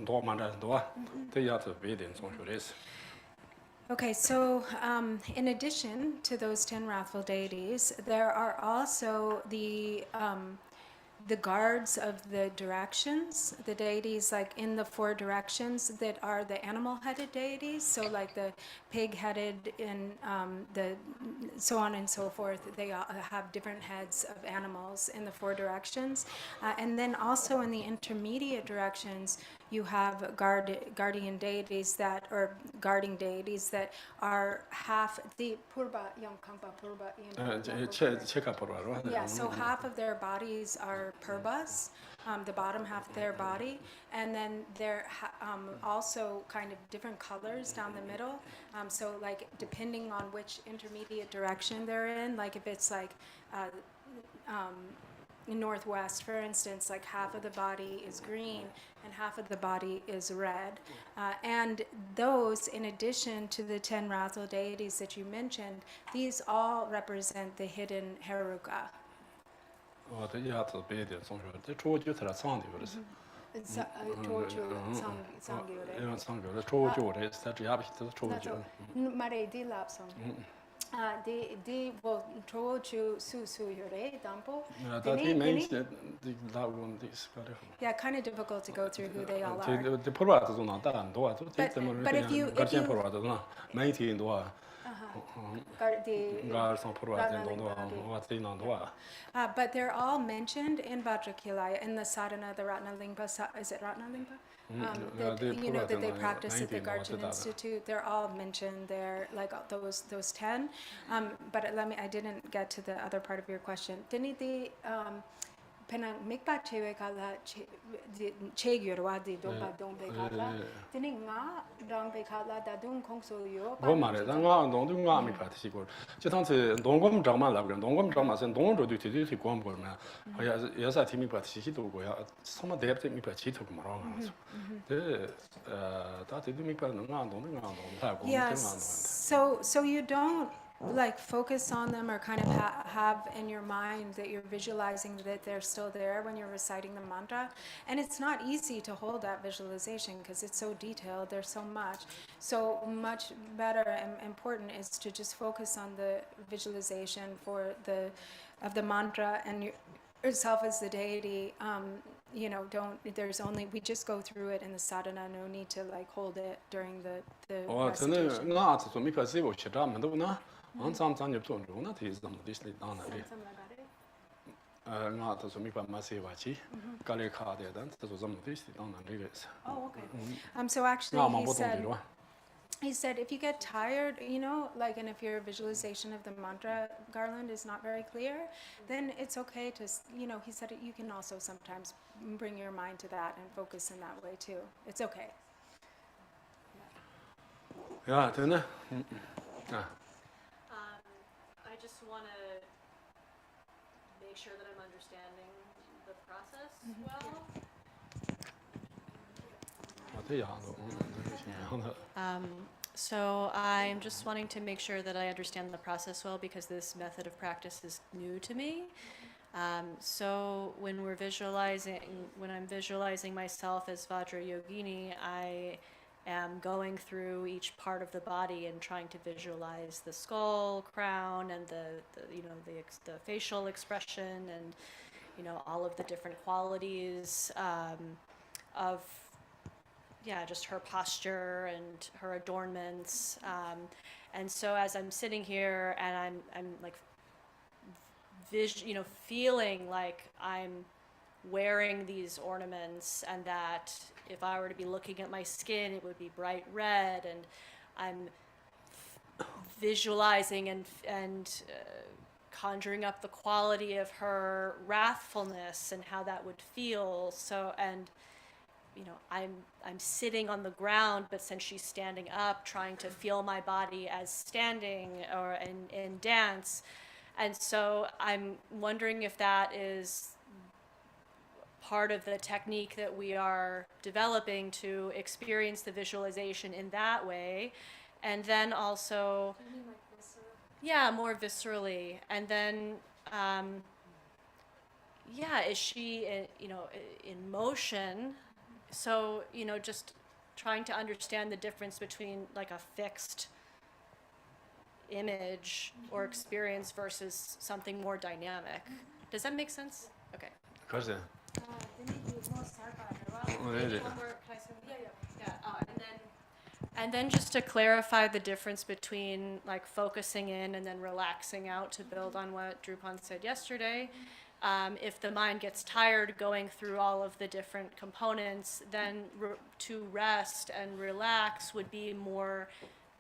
도마나 도와 대야도 베덴 동쇼레스. Okay, so in addition to those 10 wrathful deities, there are also the guards of the directions, the deities like in the 4 directions that are the animal-headed deities. So like the pig-headed and the so on and so forth. They all have different heads of animals in the 4 directions, and then also in the intermediate directions, you have guardian deities that, or guarding deities that are half the purba, yamkangpa purba. 체가 보러로. Yeah, so half of their bodies are purbas, the bottom half of their body, and then they're also kind of different colors down the middle. So like depending on which intermediate direction they're in, like if it's like northwest, for instance, like half of the body is green and half of the body is red. And those, in addition to the 10 wrathful deities that you mentioned, these all represent the hidden Heruka. 대야도 베데 동쇼레 초우주트라 상데 요레스. 이런 상교를 초우주레 스타트 야비도 초우주. Mare di lapsong. Di will trochu su yore dampo. That means that that one this Yeah, kind of difficult to go through who they all are. the purwa도 좀 나다 안 도와 또 But if you purwa도 많이 도와 the 가서 purwa도 도와 와티 난 도와. But they're all mentioned in Vajrayogini in the sadhana, the Ratnalingpa. Is it Ratnalingpa? That, you know, that they practice at the Garjan Institute. They're all mentioned there, like those 10. But I didn't get to the other part of your question. Didn't the penang mikpa chewe kala chegyurwa di domba dombe kala. Didn't nga dombe kala da dung kongso yo. 뭐 말해? 내가 농동가 미 파티시고. 저 당시 농검 장만 라고 농검 장만선 농원도 되게 고안 보면 여사 팀이 파티시도 고야. 소마 대합 미 파티도 말아. 네. 다들 미 파는 거 농동가 농하고 So you don't like focus on them or kind of have in your mind that you're visualizing that they're still there when you're reciting the mantra, and it's not easy to hold that visualization because it's so detailed. There's so much better and important is to just focus on the visualization of the mantra and yourself as the deity. You know, we just go through it in the sadhana. No need to like hold it during the recitation. Oh, okay. So actually he said if you get tired, you know, like, and if your visualization of the mantra garland is not very clear, then it's okay to, you know, he said you can also sometimes bring your mind to that and focus in that way too. It's okay. Yeah, then I just want to make sure that I'm understanding the process well. So I'm just wanting to make sure that I understand the process well because this method of practice is new to me. So when I'm visualizing myself as Vajrayogini, I am going through each part of the body and trying to visualize the skull, crown, and the facial expression, and all of the different qualities of just her posture and her adornments. And so as I'm sitting here and I'm like feeling like I'm wearing these ornaments, and that if I were to be looking at my skin, it would be bright red, and I'm visualizing and conjuring up the quality of her wrathfulness and how that would feel. So, and I'm sitting on the ground, but since she's standing up, trying to feel my body as standing or in dance. And so I'm wondering if that is part of the technique that we are developing to experience the visualization in that way. And then also, more viscerally. And then, is she, in motion? So, just trying to understand the difference between like a fixed image or experience versus something more dynamic. Does that make sense? Okay. 그렇지. And then just to clarify the difference between like focusing in and then relaxing out, to build on what Drupal said yesterday. If the mind gets tired going through all of the different components, then to rest and relax would be more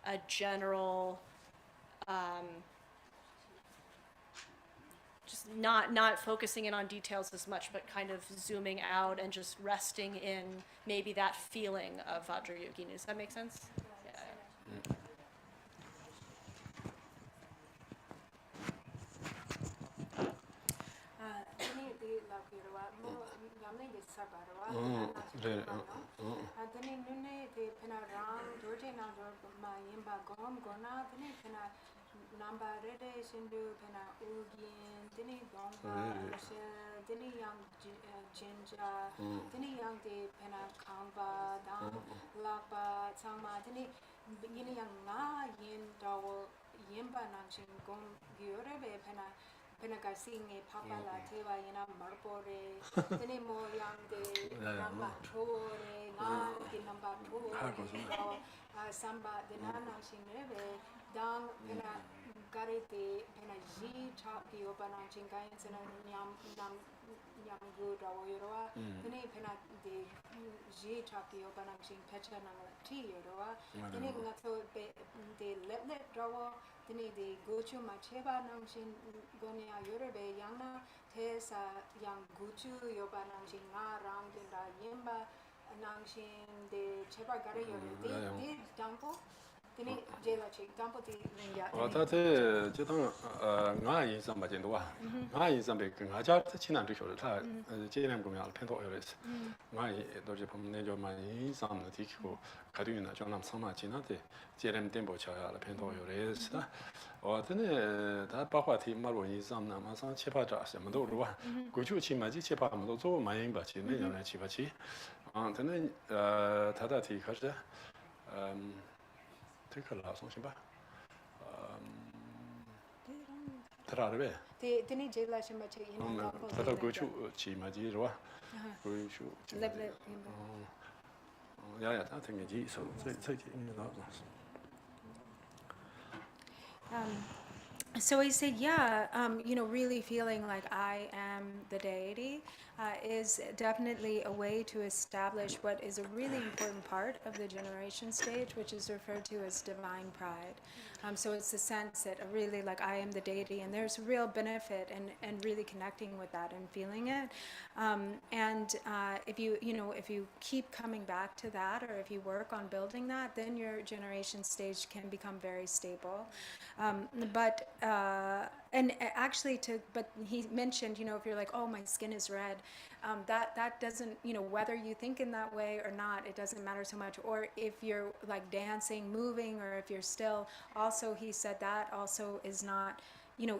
a general, just not focusing in on details as much, but kind of zooming out and just resting in maybe that feeling of Vajrayogini. Does that make sense? Yeah. 어따데 지당 nga yin sam ba jin do nga yin sam be nga ja chi nan de shu ta ji len gu mya pen to yo le nga yi do ji pom ne jo ma yin sam de ti ko ka du na jo nam sam ma ji na de ji len den bo cha ya le pen to yo le是的真的他包括提马路yin sam na ma sang 7、8扎什么都是吧过去起码这7、8么都做嘛yin吧起那样来7、8起真的他的提可是这个老送行吧Trarve. Tini jela shima che ina ka. Tata gochu chi ma ji ro. Gochu. Ya ta tengi ji so sai ji ina na. So I say, really feeling like I am the deity is definitely a way to establish what is a really important part of the generation stage, which is referred to as divine pride. So it's the sense that really like I am the deity, and there's real benefit in really connecting with that and feeling it. If you keep coming back to that, or if you work on building that, then your generation stage can become very stable. But he mentioned, if you're like, oh, my skin is red, that doesn't, whether you think in that way or not, it doesn't matter so much. Or if you're like dancing, moving, or if you're still, also he said that also is not,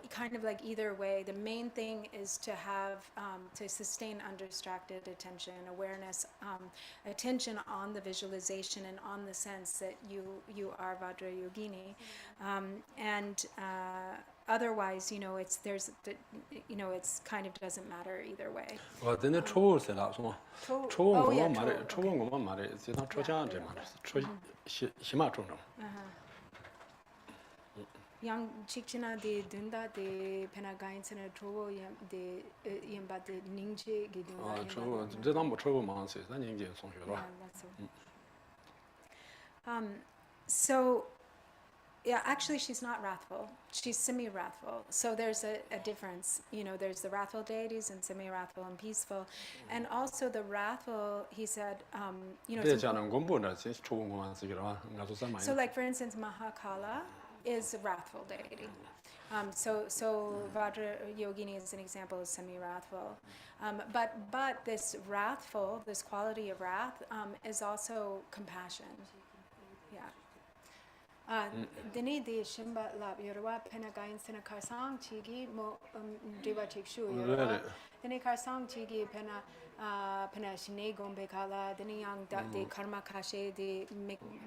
kind of like either way, the main thing is to have, to sustain undistracted attention, awareness, attention on the visualization and on the sense that you are Vajrayogini. And otherwise, it's kind of doesn't matter either way. 근데 초월세라 소. 초원 Oh, yeah, 거만 말해. okay. 초원 거만 말해. 지금 초장제 말해. 초 심화 정도. Yang chikchina de dunda de penagaintsana trovo de yamba de ningche gidunda. 초 제가 뭐 초원 많았어. 난 이제 송学了. So, yeah, actually she's not wrathful. She's semi-wrathful. So there's a difference. There's the wrathful deities and semi-wrathful and peaceful. And also the wrathful, he said, it's 저는 공부는 진짜 초원 거만 쓰기로 가서 살 많이. so like for instance, Mahakala is a wrathful deity. So Vajrayogini is an example of semi-wrathful. But this wrathful, this quality of wrath, is also compassion. Yeah. Dini de shimba lab yorwa penagain sena karsang chigi mo diva chikshu yorwa. Dini karsang chigi pena shine gombe kala dini yang de karma kashe de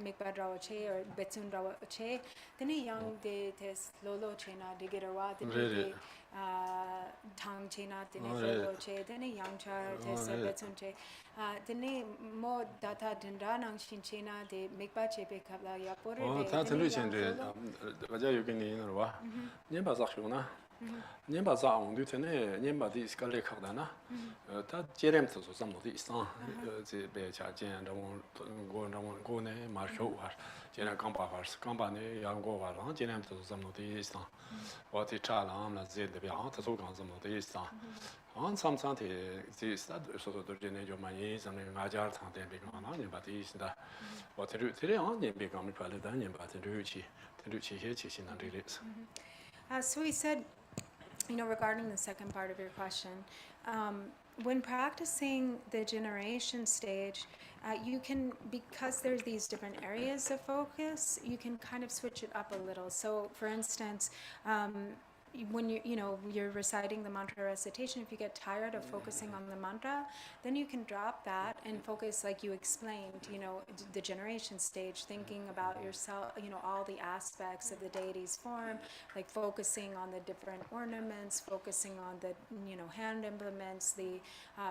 mikbadrawa che or betsundrawa che dini yang de tes lolo chena de girwa dini de tang chena dini lolo che dini yang char tes betsun che dini mo data dindra nang shin chena de mikba che be kabla yapore de 다 들으신데 Vajrayogini 와. 님바 작쇼나. 님바 자옹도 되네. 님바 디스칼레 카다나. 다 제렘도 소삼도 있어. 제 배자젠 고네 마쇼와. 제나 강바바스 강바네 양고와랑 제렘도 소삼도 있어. 어디 차랑 제데 비앙 다소 강점도 있어. 안 삼산테 지스다 소소도 제네 좀 많이 전에 가자 상대 비가나 님바 디스다. 어디 들에 안 님비 감이 팔다 님바 들으치 해치신한 리레스. So he said, regarding the second part of your question, when practicing the generation stage, you can, because there's these different areas of focus, you can kind of switch it up a little. So, for instance, when you're reciting the mantra recitation, if you get tired of focusing on the mantra, then you can drop that and focus, like you explained, the generation stage, thinking about yourself, all the aspects of the deity's form, like focusing on the different ornaments, focusing on the, hand implements, the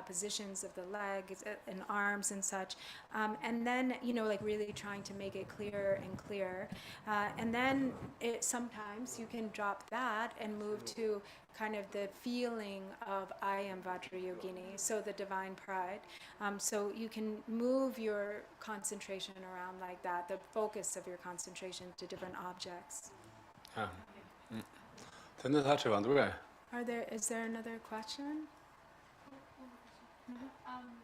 positions of the legs and arms and such. And then, like really trying to make it clearer and clearer. And then sometimes you can drop that and move to kind of the feeling of I am Vajrayogini, so the divine pride. So you can move your concentration around like that, the focus of your concentration to different objects. 근데 다 제가 누가? Is there another question? Is there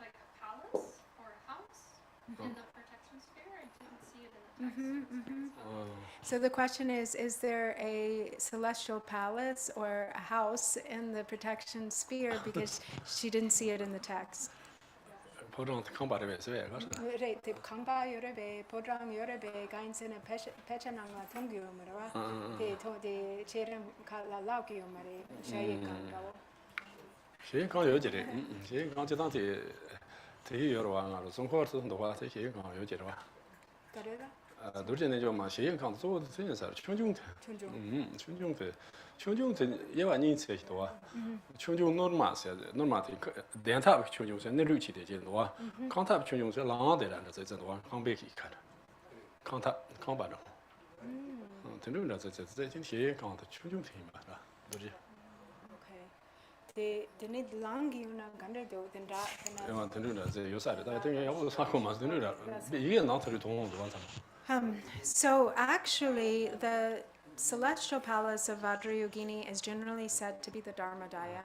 a palace or a house in the protection sphere? I didn't see it in the text. So the question is there a celestial palace or a house in the protection sphere? Because she didn't see it in the text. 보통 컴바르 베스에 가서. Right, the kangba yorebe, podram yorebe, gainsena pechananga tungyumara, the cherem kala laukiumare, shayikangao. 시행 강 여지래. 시행 강 지단티 되게 여러 왕아로 송코르스도 와 시행 강 여지래 와. 그래가? 노제네 좀 시행 강做的真是충중대. 충중대. 충중대 예완 인체도 와. 충중 노르마스 노르마티 덴탑 충중세 내루치 되지도 와. 강탑 충중세 라데란데这와 강백이看. 강탑 강바로. 등등다这今天강的충중대嘛是吧？노제. The need langi una ganderdo then that. 야, 등등다 제 요사를 다 등에 야고 사고만 등등다. 이게 나한테 동원도 많잖아. So actually, the celestial palace of Vajrayogini is generally said to be the Dharmadaya.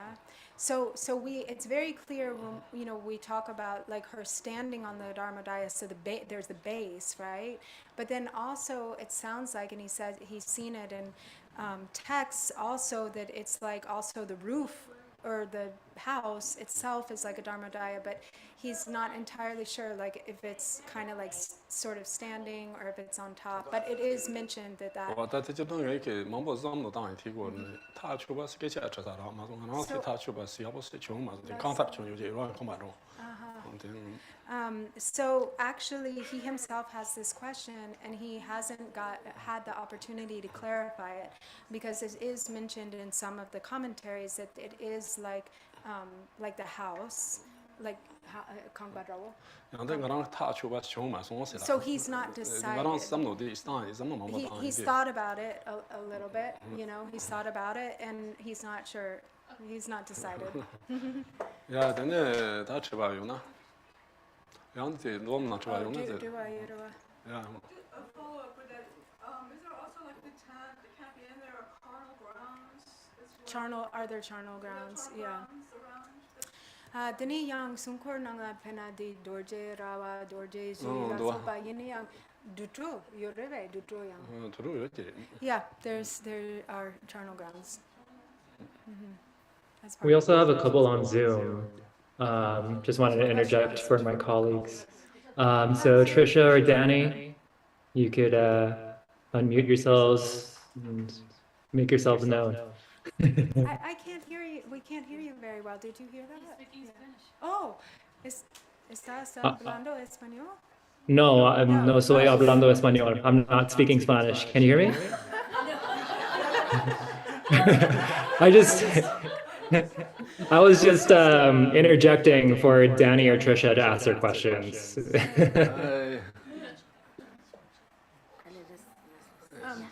So it's very clear when we talk about like her standing on the Dharmadaya. So there's the base, right? But then also it sounds like, and he says he's seen it in texts also, that it's like also the roof or the house itself is like a Dharmadaya, but he's not entirely sure like if it's kind of like sort of standing or if it's on top. But it is mentioned that 我在这就等于给芒波zamno当然提过呢，他去把是给钱吃啥了嘛，从那他去把是要不是穷嘛，这刚才穷有这乱空白中，So actually, he himself has this question, and he hasn't had the opportunity to clarify it, because it is mentioned in some of the commentaries that it is like the house, like Kangbadrawo. 然后那个他去把穷嘛，从我谁了？ So he's not 那个 decided. zamno的当怎么芒波 He's thought about it a little bit, you know. He's thought about it, and he's not sure. He's not decided. 呀，真的他吃吧用呢，然后这我们那吃吧用呢这， Do I? 呀。 A follow-up with that, is there also like the camping in there are carnal grounds as well? Are there charnel grounds? Carnal Yeah. grounds around? Dini yang sungkor nanga pena di dorje rawa dorje ji Oh, la dua. sopa yini yang dutro yorebe dutro yang. 들어 이렇게. Yeah, there are charnel grounds. That's part We of also it. have a couple on Zoom. Just wanted to interject for my colleagues. So Trisha or Danny, you could unmute yourselves and make yourselves known. I can't hear you. We can't hear you very well. Did you hear that? Speaking Spanish. Oh, ¿estás hablando español? No, no soy hablando español. I'm not speaking Spanish. Can you hear me? I was just interjecting for Danny or Trisha to ask their questions.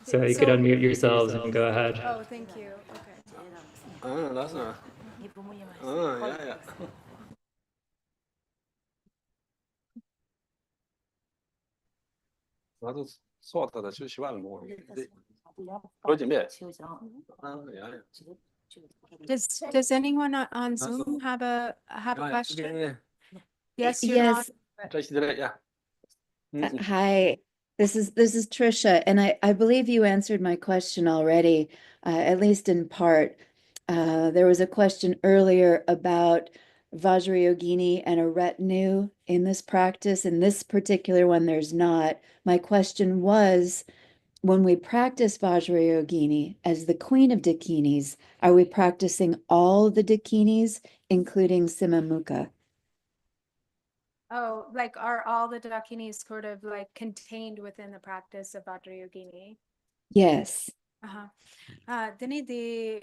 So you could unmute yourselves and go ahead. Oh, thank you. Okay. that's not. Yeah. 나도 수업하다 저 시간을 뭐. 그러지 매. 야. Does anyone on Zoom have a question? Yes, you're Yes. not. 자식들의 야. Hi, this is Trisha, and I believe you answered my question already, at least in part. There was a question earlier about Vajrayogini and a retinue in this practice. In this particular one, there's not. My question was, when we practice Vajrayogini as the queen of dakinis, are we practicing all the dakinis, including Simamukha? Oh, like are all the dakinis sort of like contained within the practice of Vajrayogini? Yes. Dini di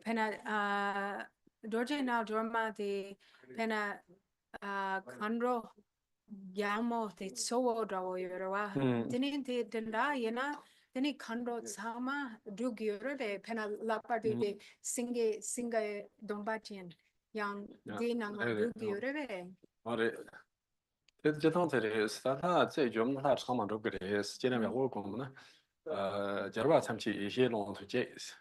pena dorje na dorma di pena kandro yamo di sowo drawo yorwa. Dini di denda yena dini kandro sama dug yorbe pena lapar di singa dombatien yang di nang dug yorbe. 말에这趟这里是他这节目他常嘛都给的是今天要我讲呢，假如参起一些龙头节是，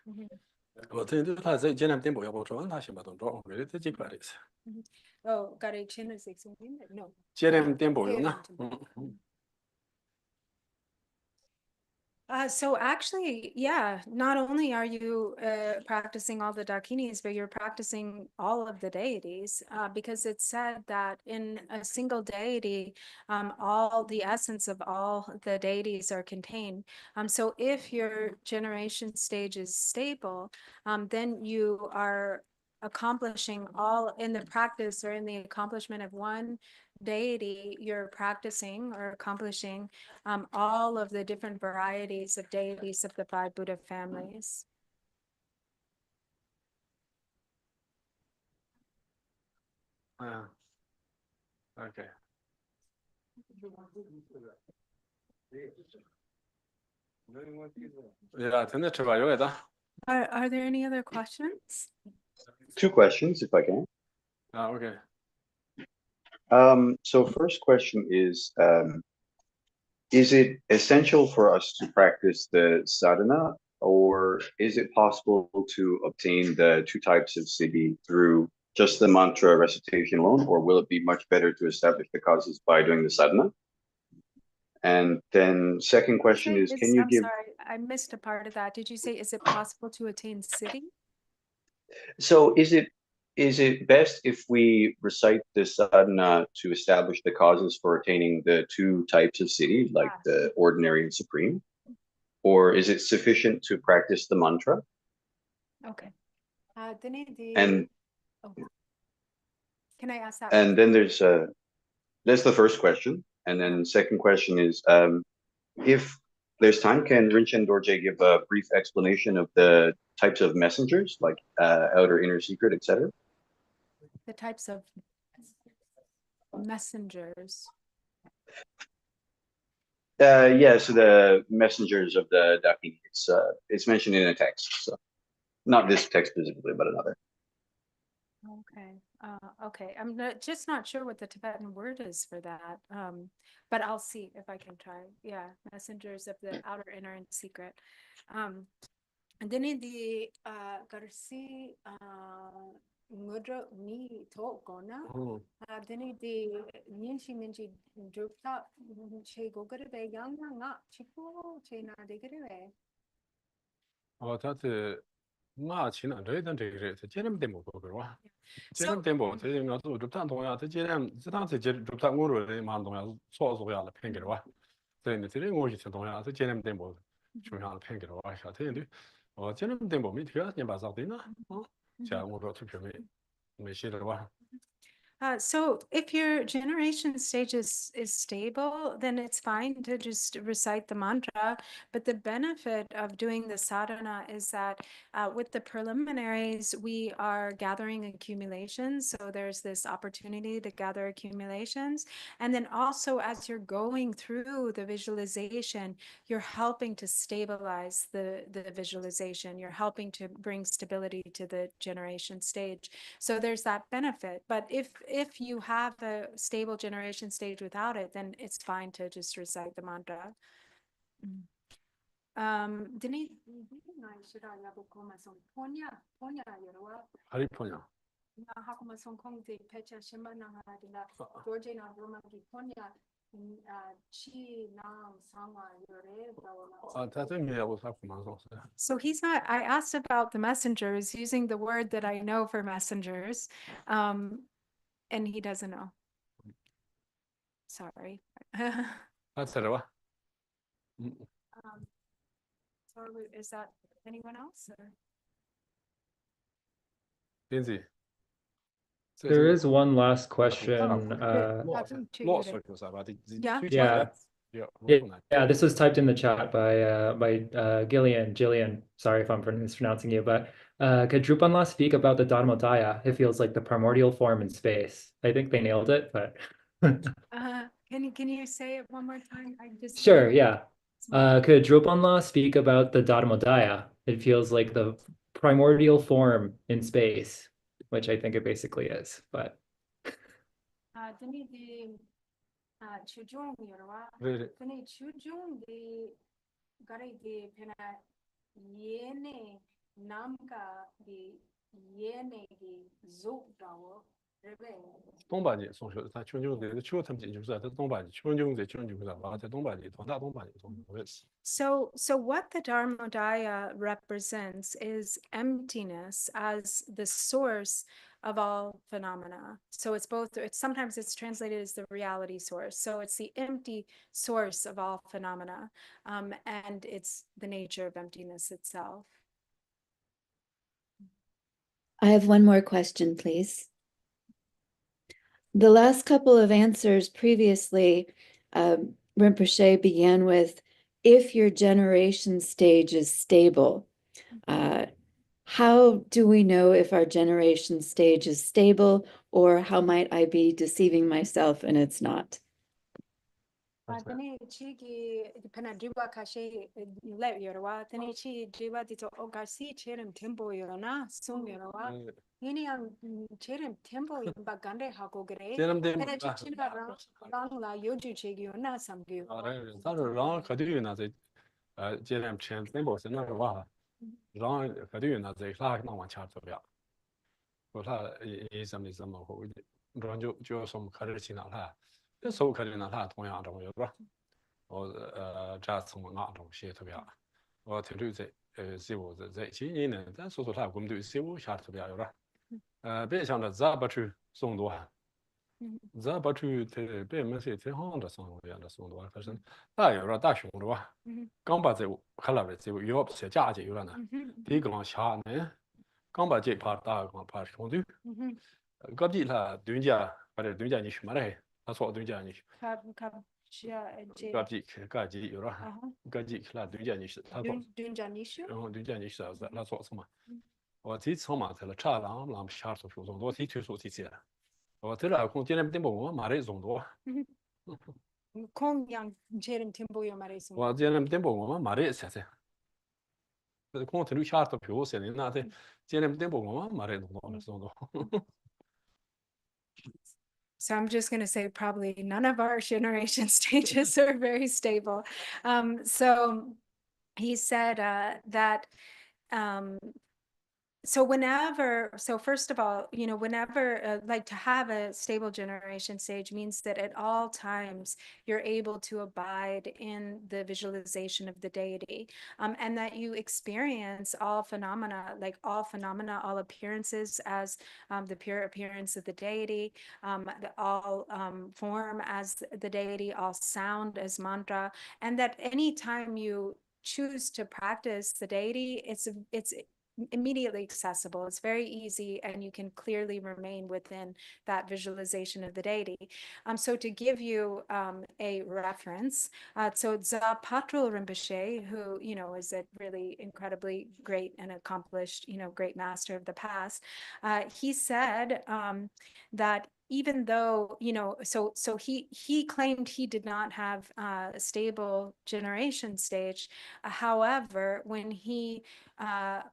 我这都他这今天点播要不说他先把动作，我这几块的是， Oh, got a chin is something? No. 今天点播用呢， So actually, yeah, not only are you practicing all the dakinis, but you're practicing all of the deities, because it's said that in a single deity, all the essence of all the deities are contained. So if your generation stage is stable, then you are accomplishing all in the practice or in the accomplishment of one deity, you're practicing or accomplishing all of the different varieties of deities of the five Buddha families. Okay. Yeah, 真的吃吧，有点大。 Are there any other questions? Two questions, if I can. Okay. So first question is it essential for us to practice the sadhana, or is it possible to obtain the two types of siddhi through just the mantra recitation alone, or will it be much better to establish the causes by doing the sadhana? And then second question is, can you give... Sorry, I missed a part of that. Did you say, is it possible to attain siddhi? So is it is it best if we recite the sadhana to establish the causes for attaining the two types of siddhi, like the ordinary and supreme? Or is it sufficient to practice the mantra? Okay. Then And can I ask that? and then that's the first question. And then second question is, if there's time, can Rinchen Dorje give a brief explanation of the types of messengers, like outer, inner, secret, etc.? The types of messengers. Yeah, so the messengers of the Dakini, it's mentioned in a text, so not this text specifically, but another. Okay. Okay. I'm just not sure what the Tibetan word is for that. But I'll see if I can try. Yeah, messengers of the outer, inner, and secret. And then in the Garci Ngudra ni Tokona. Then in the Ninshi Minji Drupta Che Gogare Yang Nga Chipo Chena Degre. that's nga china re dan re re jenem demo ko ro jenem demo te nga zo rup tan dong ya te jenem zidang te rup tan ngo ro le man dong ya so so ya le pen ge ro te ne te ngo ji dong ya te jenem demo chu ya le pen ge ro sha te ne jenem demo mi te ya ni ba za de na ja ngo ro tu pyo me shi de wa. So if your generation stage is stable, then it's fine to just recite the mantra. But the benefit of doing the sadhana is that with the preliminaries, we are gathering accumulations. So there's this opportunity to gather accumulations. And then also as you're going through the visualization, you're helping to stabilize the visualization. You're helping to bring stability to the generation stage. So there's that benefit. But if you have a stable generation stage without it, then it's fine to just recite the mantra. Dini Hari ponya so he's not, I asked about the messengers using the word that I know for messengers, and he doesn't know. Sorry. that's it wa So is that anyone else? Or? Lindsay. There is one last question. Yeah. Yeah, this was typed in the chat by Gillian. Sorry if I'm mispronouncing you, but could Drupanla speak about the Dharmodaya? It feels like the primordial form in space. I think they nailed it, but Can you say it one more time? I just sure, yeah. Could Drupanla speak about the Dharmodaya? It feels like the primordial form in space, which I think it basically is, but 동반이 송쇼 다 춘중제 추어 탐지 주사 다 동반이 춘중제 춘중자 와 동반이 동다 동반이 So what the Dharmodaya represents is emptiness as the source of all phenomena. So it's both, sometimes it's translated as the reality source. So it's the empty source of all phenomena, and it's the nature of emptiness itself. I have one more question, please. The last couple of answers previously, Rinpoche began with, if your generation stage is stable. How do we know if our generation stage is stable, or how might I be deceiving myself and it's not? 别想着咋不去送多，嗯咋不去这别没事，挺好的送样的送多，可是大有了大熊的吧，嗯刚把这看了呗，这有些价值有了呢，嗯第一个往下呢，刚把这怕大个怕熊的，嗯隔壁他对家把这对家你去嘛嘞，他说对家你去，隔壁隔壁有了，隔壁他对家你去，他说，然后对家你去他说什么？我这次嘛，在了查让下手手中多提推出提起来，我这了空今天不我买了中多，空yang jerim timbo yo mare sum. 我今天我买了些些，这空提下手票些那的，今天我买了中多中多。So I'm just going to say probably none of our generation stages are very stable. So he said that so first of all, whenever like to have a stable generation stage means that at all times you're able to abide in the visualization of the deity, and that you experience all phenomena, all appearances as the pure appearance of the deity, all form as the deity, all sound as mantra, and that anytime you choose to practice the deity, it's immediately accessible. It's very easy, and you can clearly remain within that visualization of the deity. So to give you a reference, so Patrul Rinpoche, who is a really incredibly great and accomplished, great master of the past, he said that even though so he claimed he did not have a stable generation stage, however, when he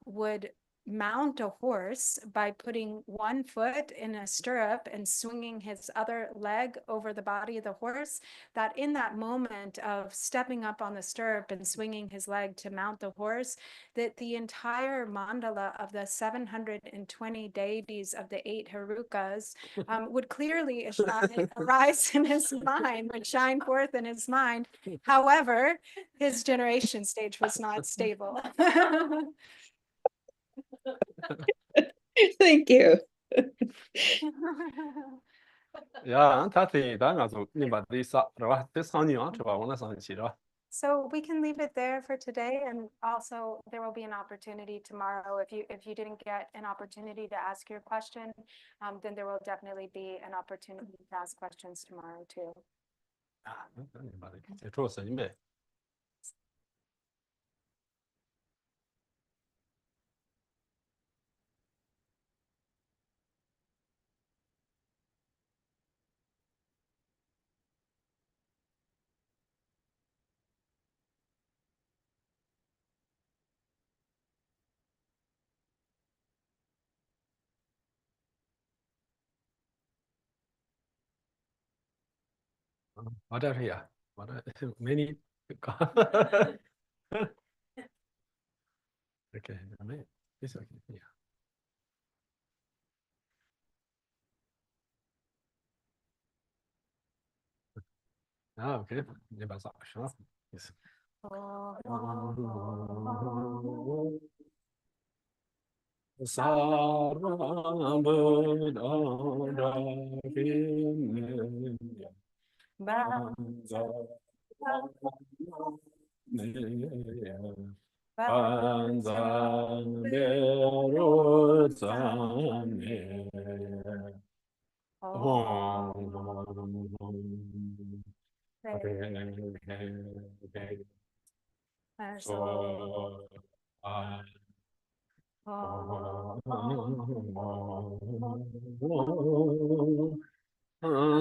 would mount a horse by putting one foot in a stirrup and swinging his other leg over the body of the horse, that in that moment of stepping up on the stirrup and swinging his leg to mount the horse, that the entire mandala of the 720 deities of the 8 Harukas would clearly arise in his mind, would shine forth in his mind. However, his generation stage was not stable. Thank you.呀，他这当然就你把这啥是吧？这上年是吧？我那上去了。So we can leave it there for today, and also there will be an opportunity tomorrow. If you didn't get an opportunity to ask your question, then there will definitely be an opportunity to ask questions tomorrow too. 啊，那你把这做神呗。我这是呀，我这没你搞。OK，没，没事呀。啊，OK，你把啥行了？意思。Sarvam Buddha Banza Banza Beruzane So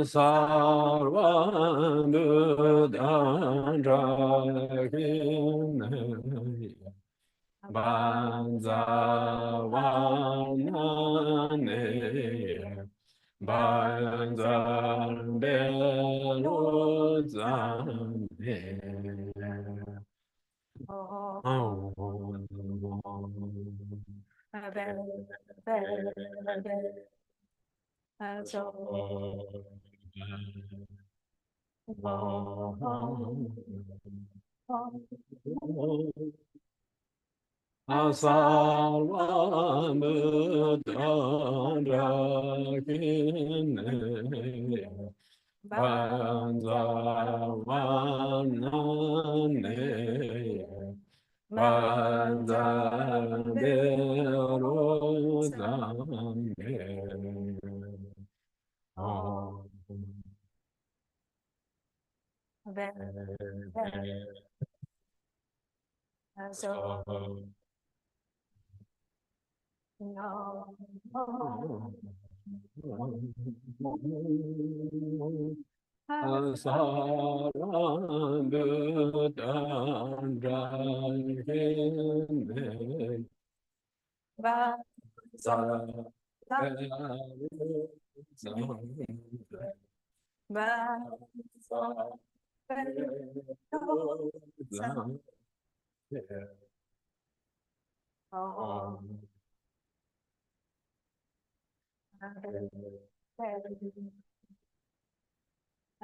Sarvam Buddha Banzawane Banzambelozane Oh Asarvamudandrakine Vanzavanane Vanzaberozane Om.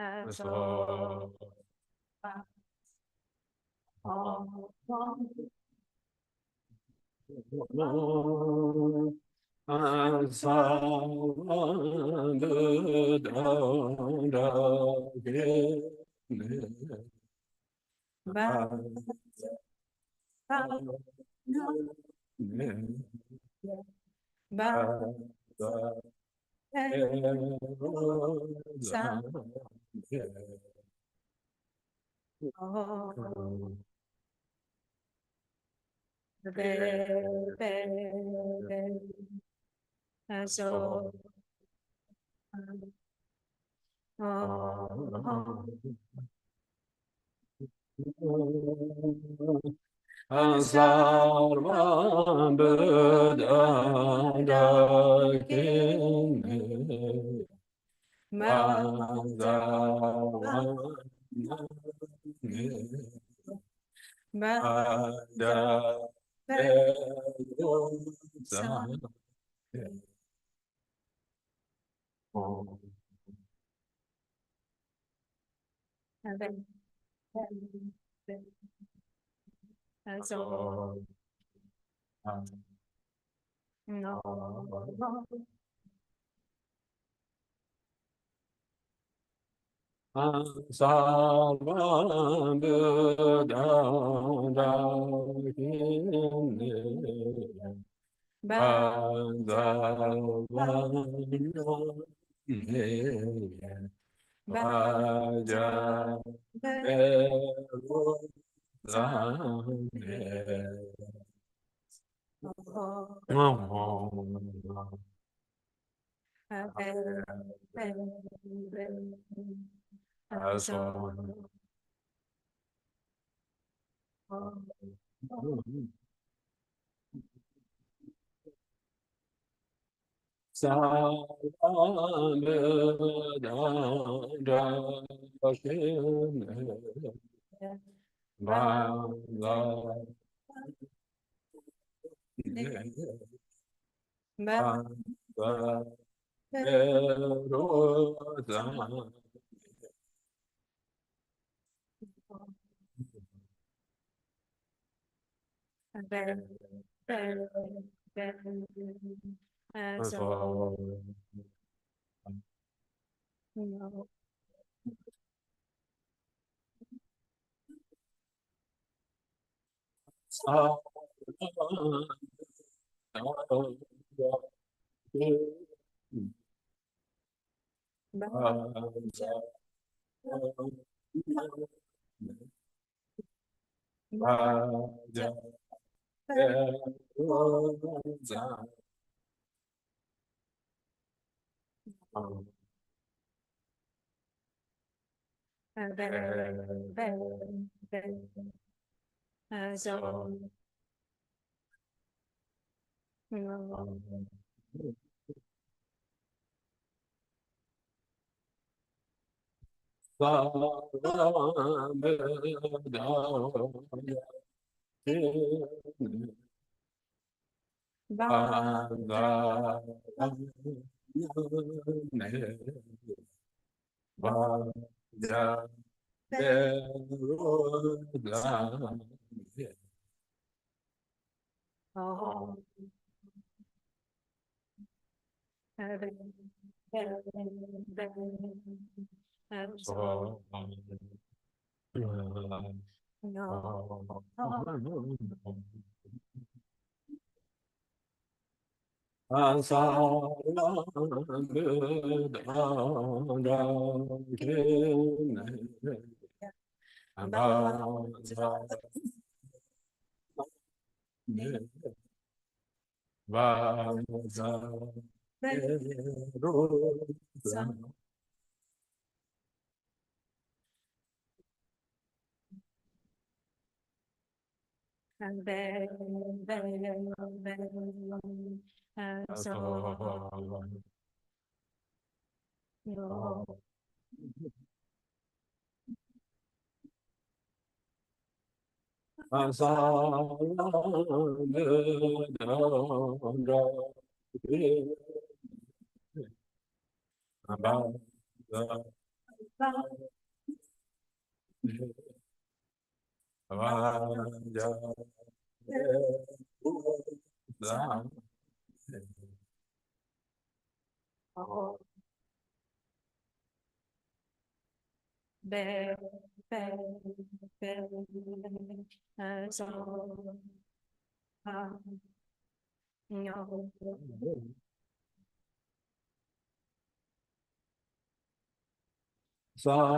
So, Asarvamudandrakine Sarvambudandrakine Vanzavanane Vajrayogini Drupchö. Oh. So,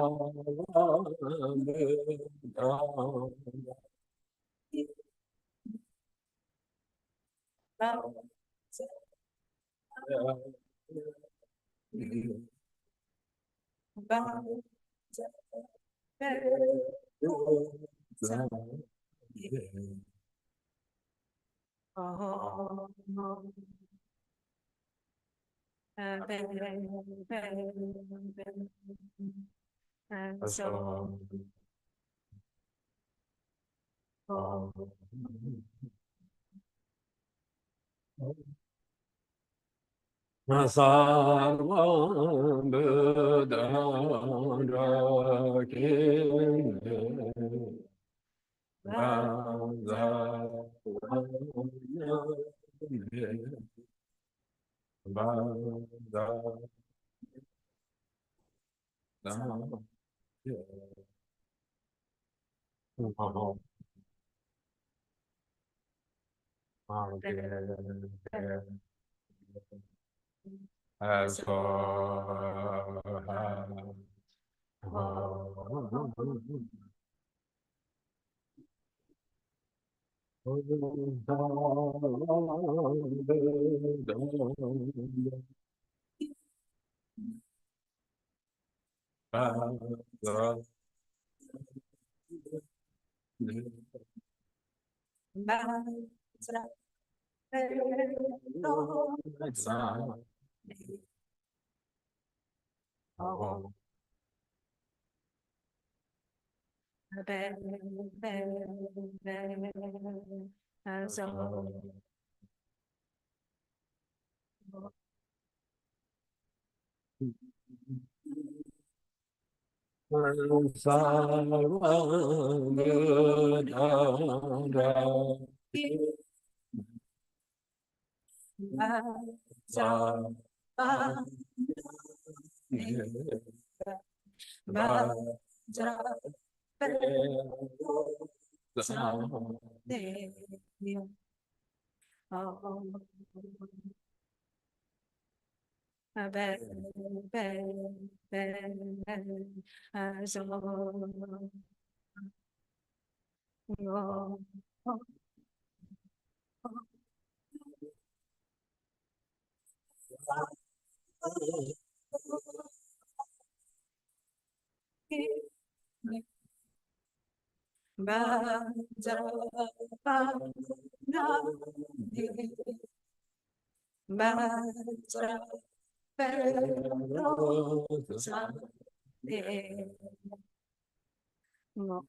No.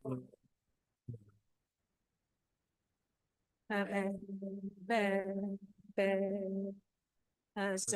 Sarvam as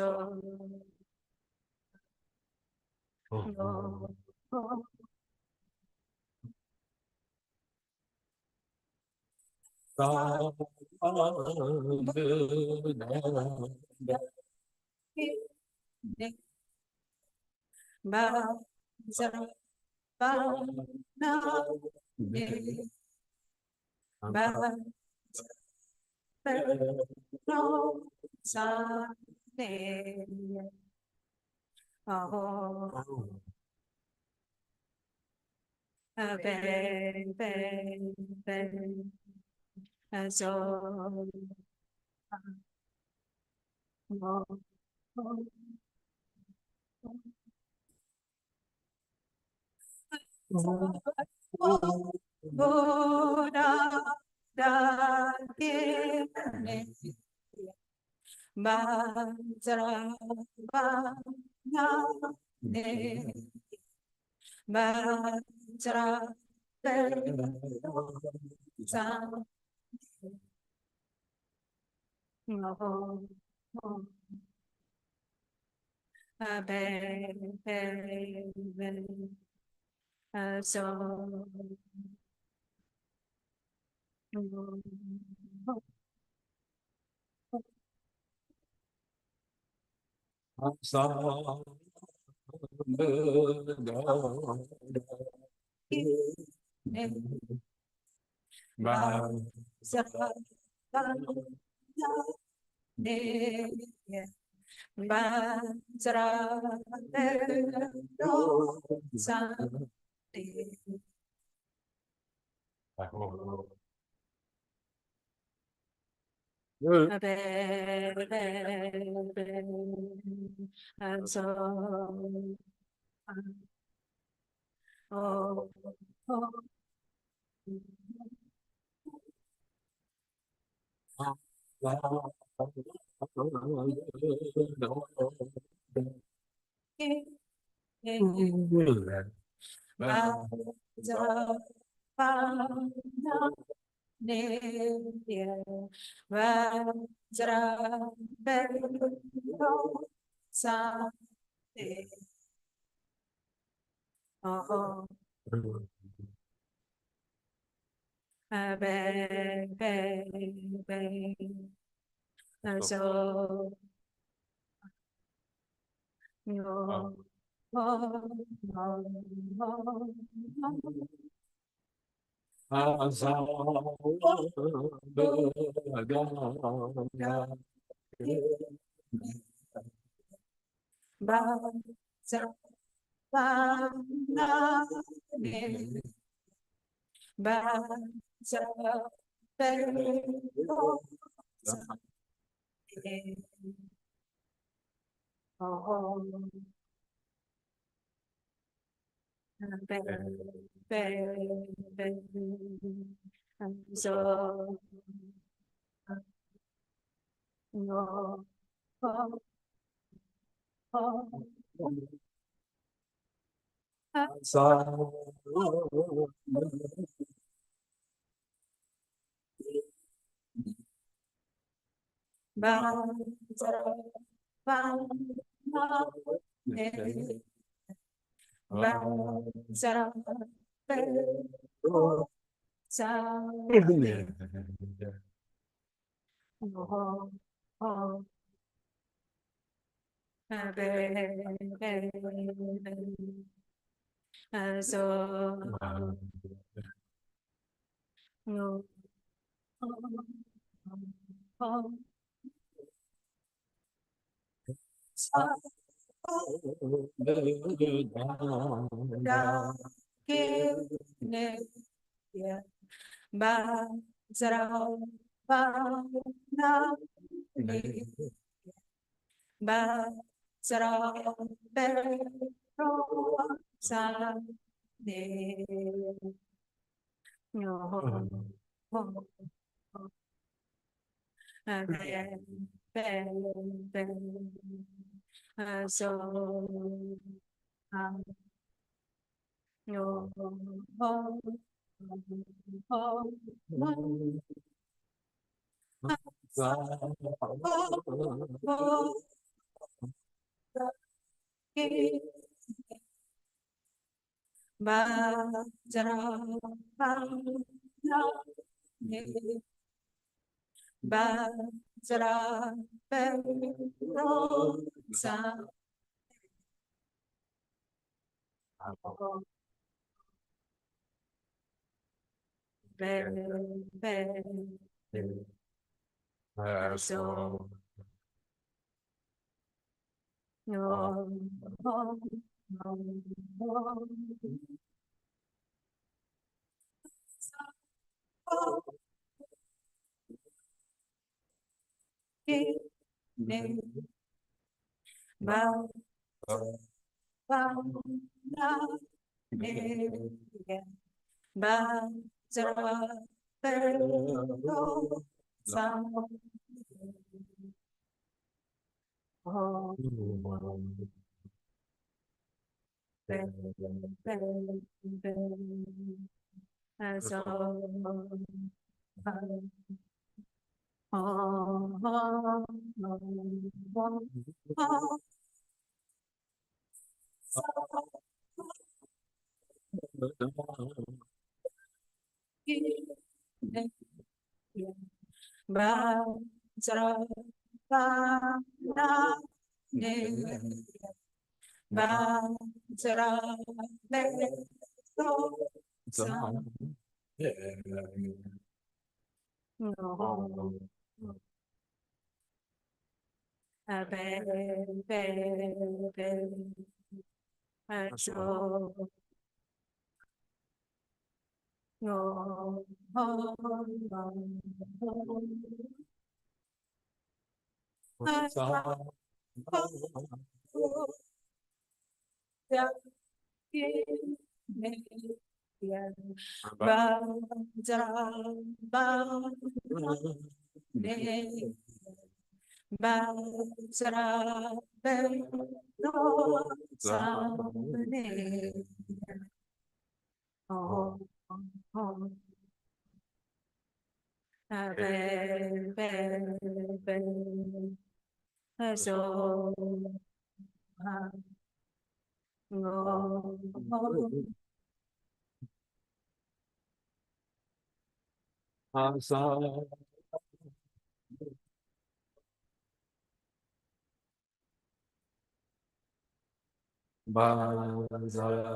Vajrayogini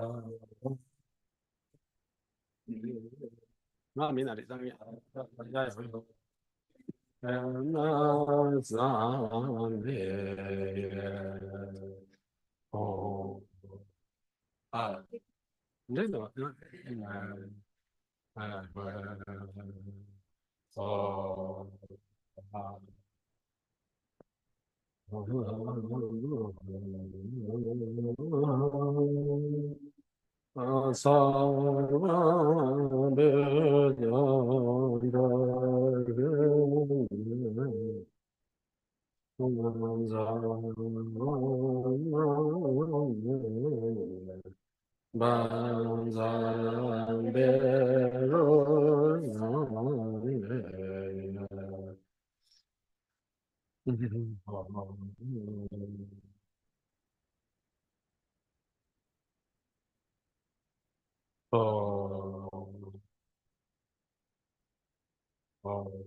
No, mi nari, mi. Oh, ah, no, oh, Oh, oh,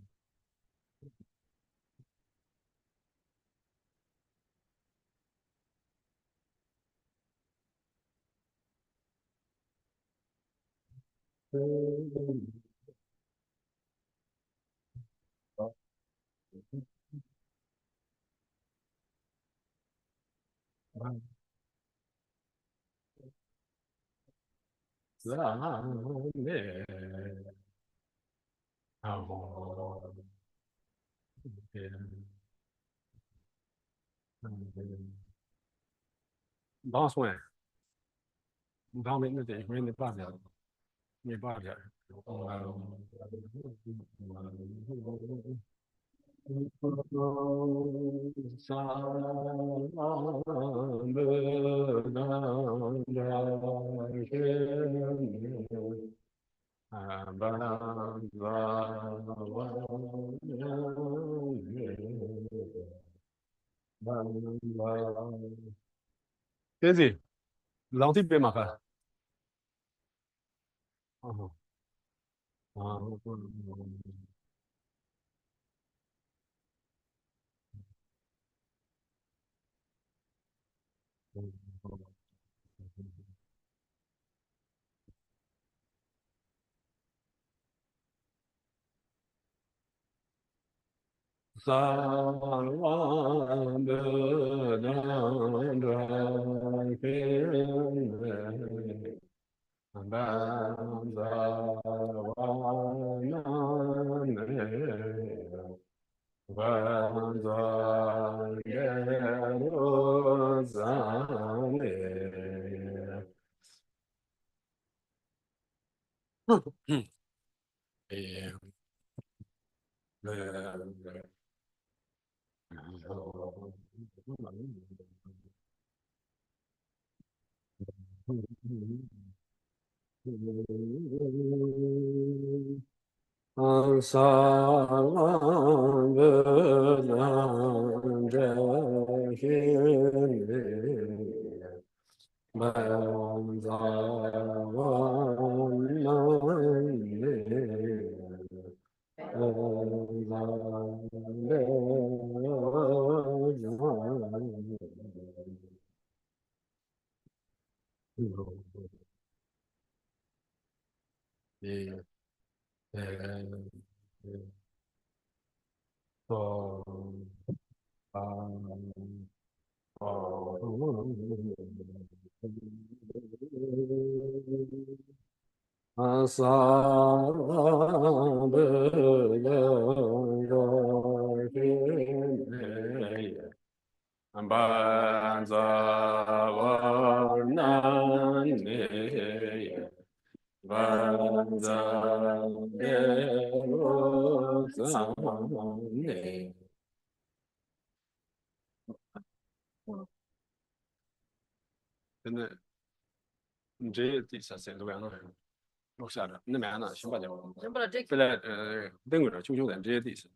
Prends soin. Prends maintenant, je n'ai pas bien. Je n'ai pas bien. Cái gì? Lóng thích bề mặt à? Ờ. Ờ. 근데 이제 디사세 도양은 녹사라 내면은 신바죠.本来等会儿就在这些地方。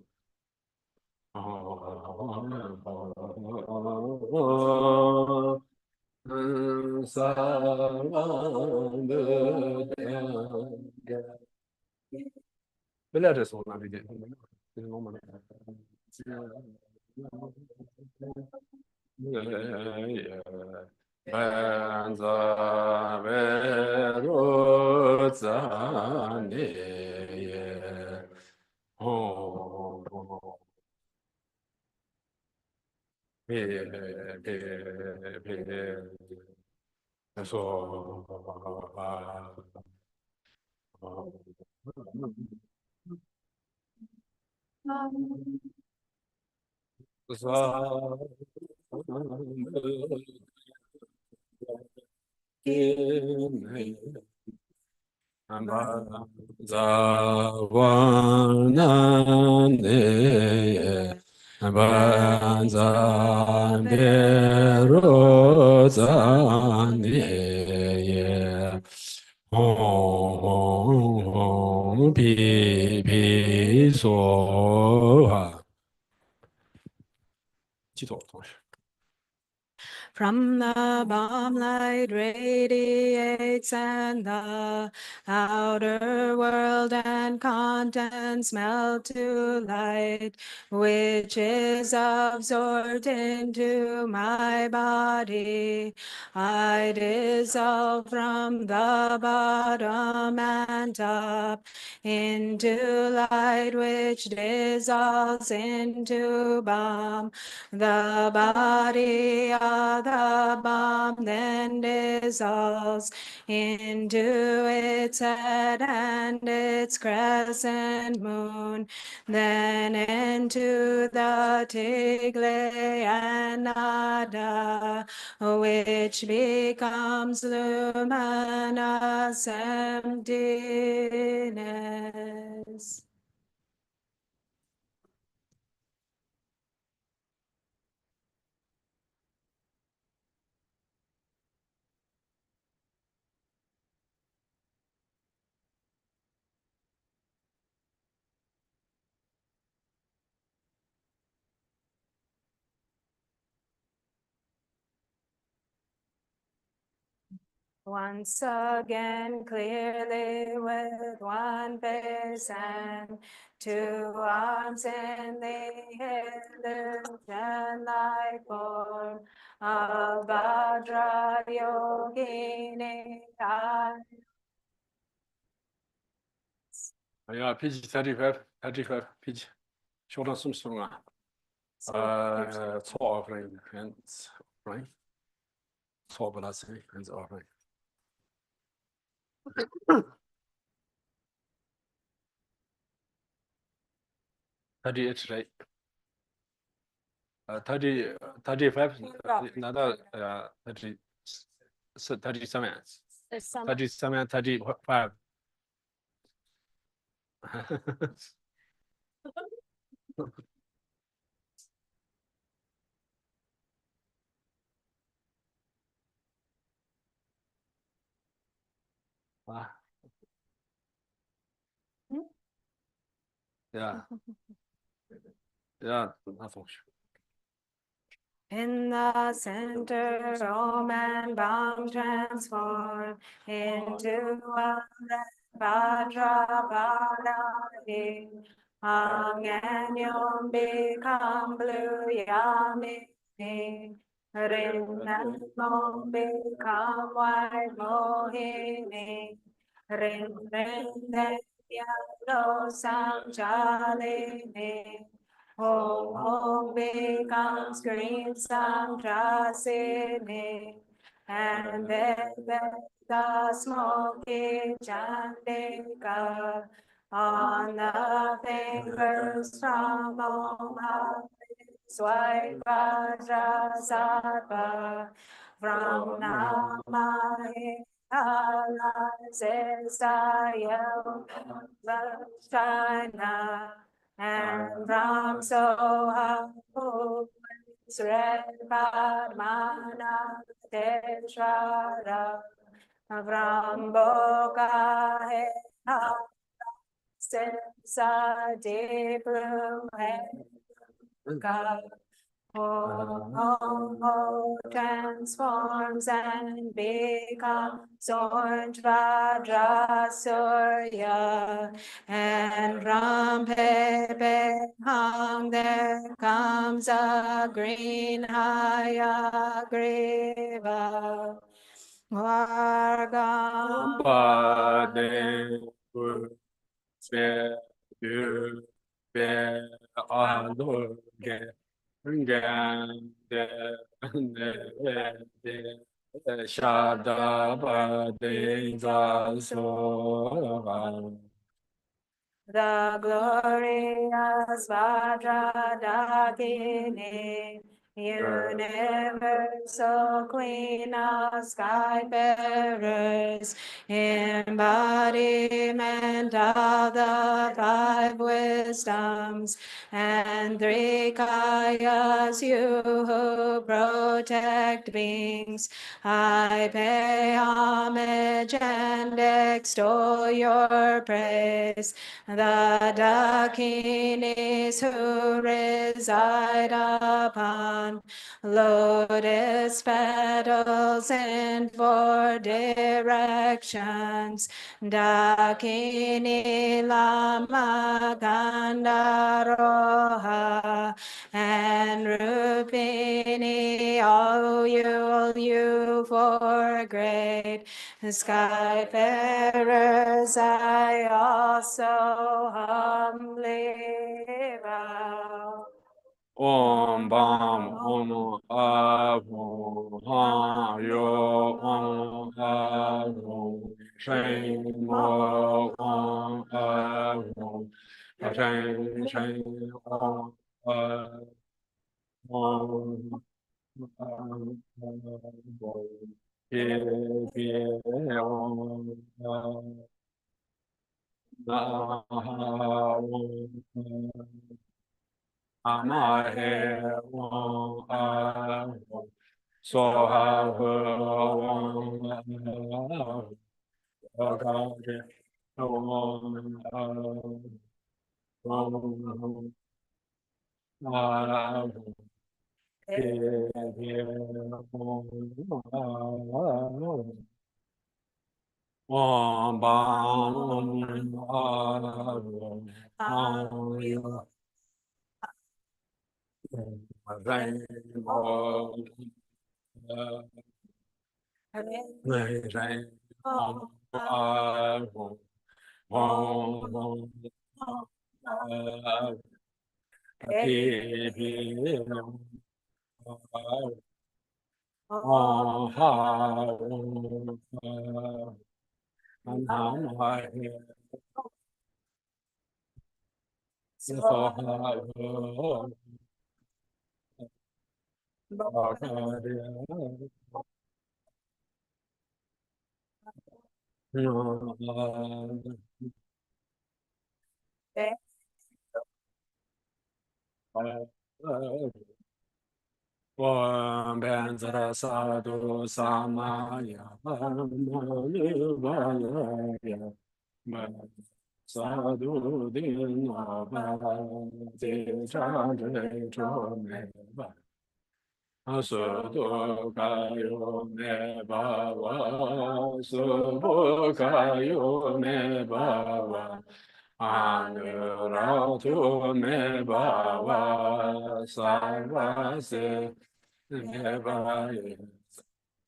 本来这时候那里的，就是我们。万杂为如咱也，哦，别别说说。자원하네 반자베로자네 비비소화 기도 동시 From the bomb light radiates and the outer world and contents melt to light, which is absorbed into my body. I dissolve from the bottom and up into light, which dissolves into bomb. The body of the bomb then dissolves into its head and its crescent moon, then into the Tigle and Nada, which becomes luminous emptiness. Once again, clearly with one face and two arms in the illusion-like form of Vajrayogini. Yeah, page 35, 35, page. Short and some song. Soul offering, hands offering. Soul blessing, hands offering. Right? 35 拿到30 37 37 35 啊 yeah yeah 那同学 In the center, Om and Bam transform into a Vajrayogini. Ang and Yom become blue Yamini. Rin and Mom become white Mohini. Rin Yellow Samjalini. Home becomes green Samdrasini, and then the smoky Chandika on the fingers from Om Swai Vajrasattva from Namahe Alasesayam Vajrayana and from Soha Sred Padmana Teshvara from Boga Sensa de transforms and becomes orange Vajrasurya, and from Pepe Hong there comes a green Hayagriva. Vargam Be du be alurge de shada de zaso the glorious Vajradagini, universal queen of skyfarers, embodiment of the five wisdoms and three kayas, you who protect beings. I pay homage and extol your praise. The Dakinis who reside upon lotus petals in four directions. Dakini Lama Gandaroha and Rupini, all you for great skyfarers, I also humbly bow. Om Bam Om Avu Ha Yo Om Avu Shen Mo Om Avu Shen Om Avu Amahe so have Om Bam Om Benzara Sadhu Samaya Manubaya Sadhu Dino Bhati Chandre Chome Asudo Kayo Me Bhava Subho Kayo Me Bhava Anuratu Me Bhava Sarvase Nevaye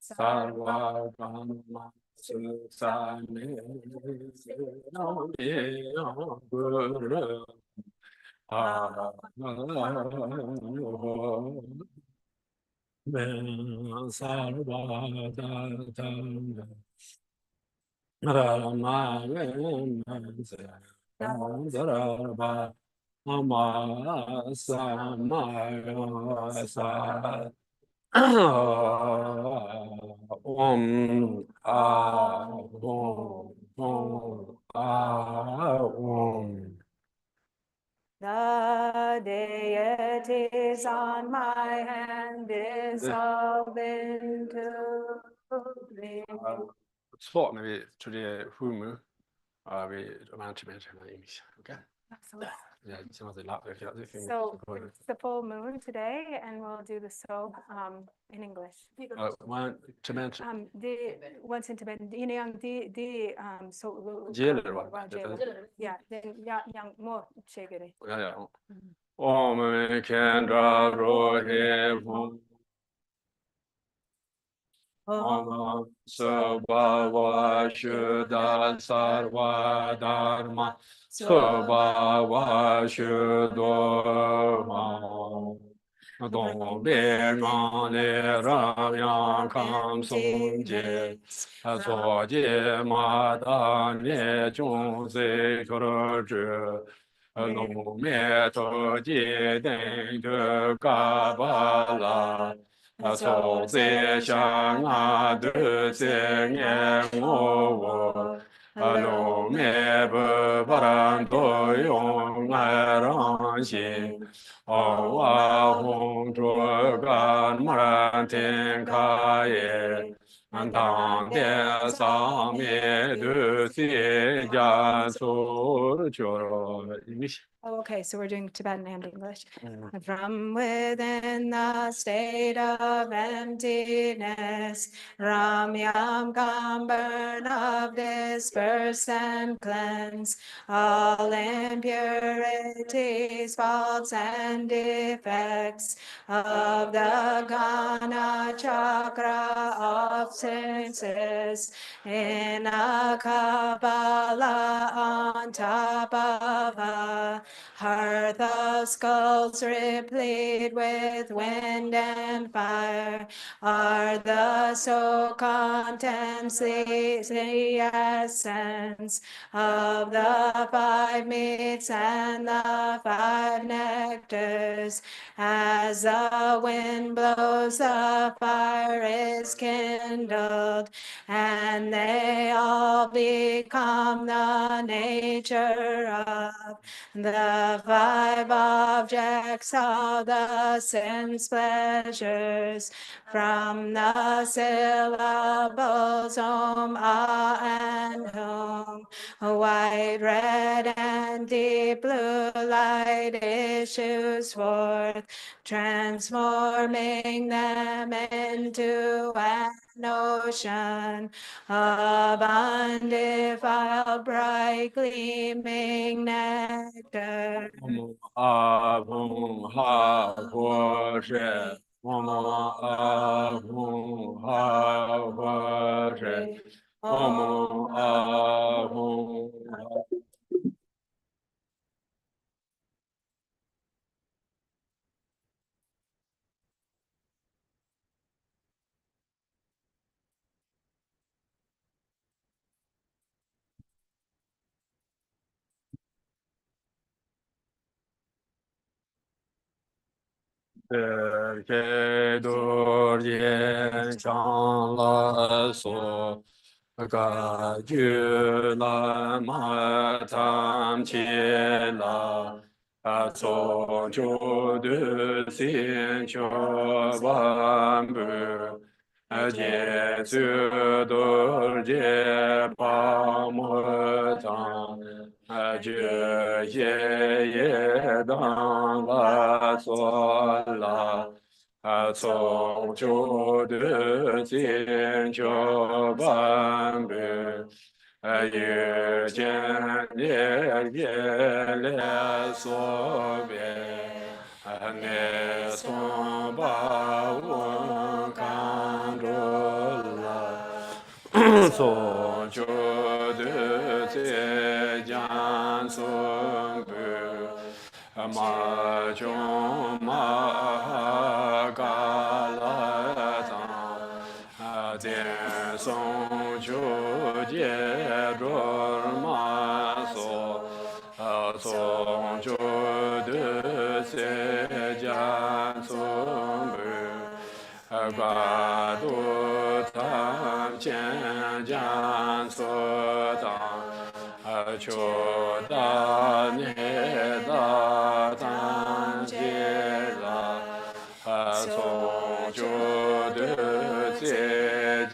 Sarva Brahma Susane Guru Sarva Rama Zaraba Ama Samaya Om Om. The deities on my hand dissolve into me. Svårt när vi tror det är humu. Vi management hela engelska. Okej? Absolutely. Ja, det känns lite lätt. So it's the full moon today, and we'll do the so in English. To mention. Once in Tibetan, so Gäller va? yeah, then yang mo chegere. Ja. Om Kendra Rohe Om Sabhava Shuddha Sarva Dharma Sabhava Shuddha Dong Be Ngang Le Ram Yang Kam Sung Je So Je Ma Da Ne Chung Se Kor Zhe Long Me To Ji Den De Ka Ba La So Se Shang A De Se Nye Ngo Wo Lo Me Bu Baran To Yong A Rang Xin Wa Hong Zhuo Gan Ma Ran Tian Ka Ye Tang De Sang Me Du Si Jia Su Jiu English. Oh, okay, so we're doing Tibetan and English. From within the state of emptiness, Ramyam can burn up, disperse and cleanse all impurities, faults and defects of the Gana chakra of senses in a Kabbalah on top of a hearth of skulls replete with wind and fire are the soul contents, the essence of the five meats and the five nectars. As the wind blows, the fire is kindled, and they all become the nature of the five objects of the sense pleasures. From the syllables Om, Ah, and Hum, white, red, and deep blue light issues forth, transforming them into an ocean of undefiled, bright, gleaming nectar. Ahum Ha Ho She Om Ahum Ha Ho She Om Ahum ke dur yen chang la so ga ju la ma tam chi la a so ju du xin cho ban bu a je su dur je pa mo tang a je ye dang la so la a song chu de jian jiu ban bu a yu jian ye le so bie a ne song ba wu kan zhu la song chu de jian song bu ma chong ma ga la zang jian song chu jie zhuo ma so song chu de xie jian song bu ga du tam jian jian su dang chu da ne da dan jie la song chu de jie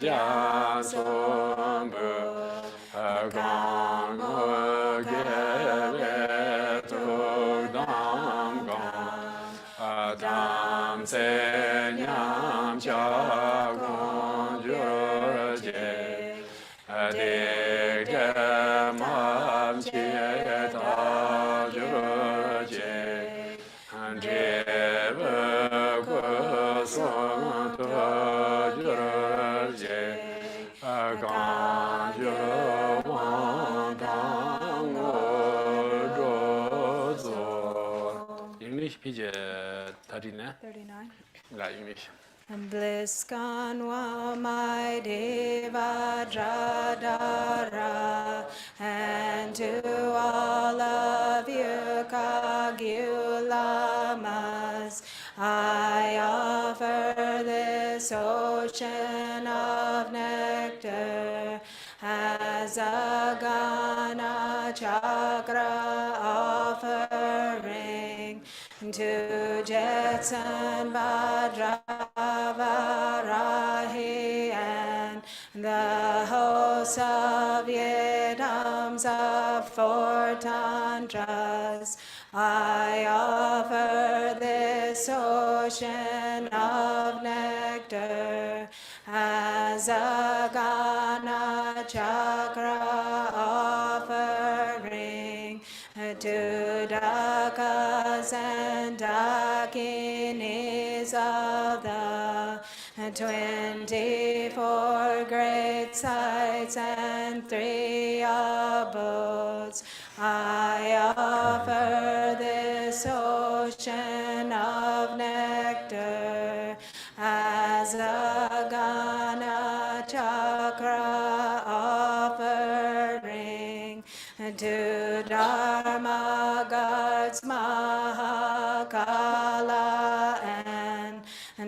jian song bu gang ge le tu dam gang dam se nyam cha gong ju jie de ge ma qie da ju jie jie bu gu song tu ju jie gang ju wang dang wo zhuo zuo. English page 39. 39. English. And bliss kanwa my deva jadara, and to all of you Kagyu lamas, I offer this ocean of nectar as a Gana Chakra offering to Jetson Vajrayogini and the hosts of Yedams of 4 tantras. I offer this ocean of nectar as a Gana Chakra offering to Dakas and Dakinis of the 24 great sites and 3 abodes. I offer this ocean of nectar as a Gana Chakra offering to Dharma gods Mahakala and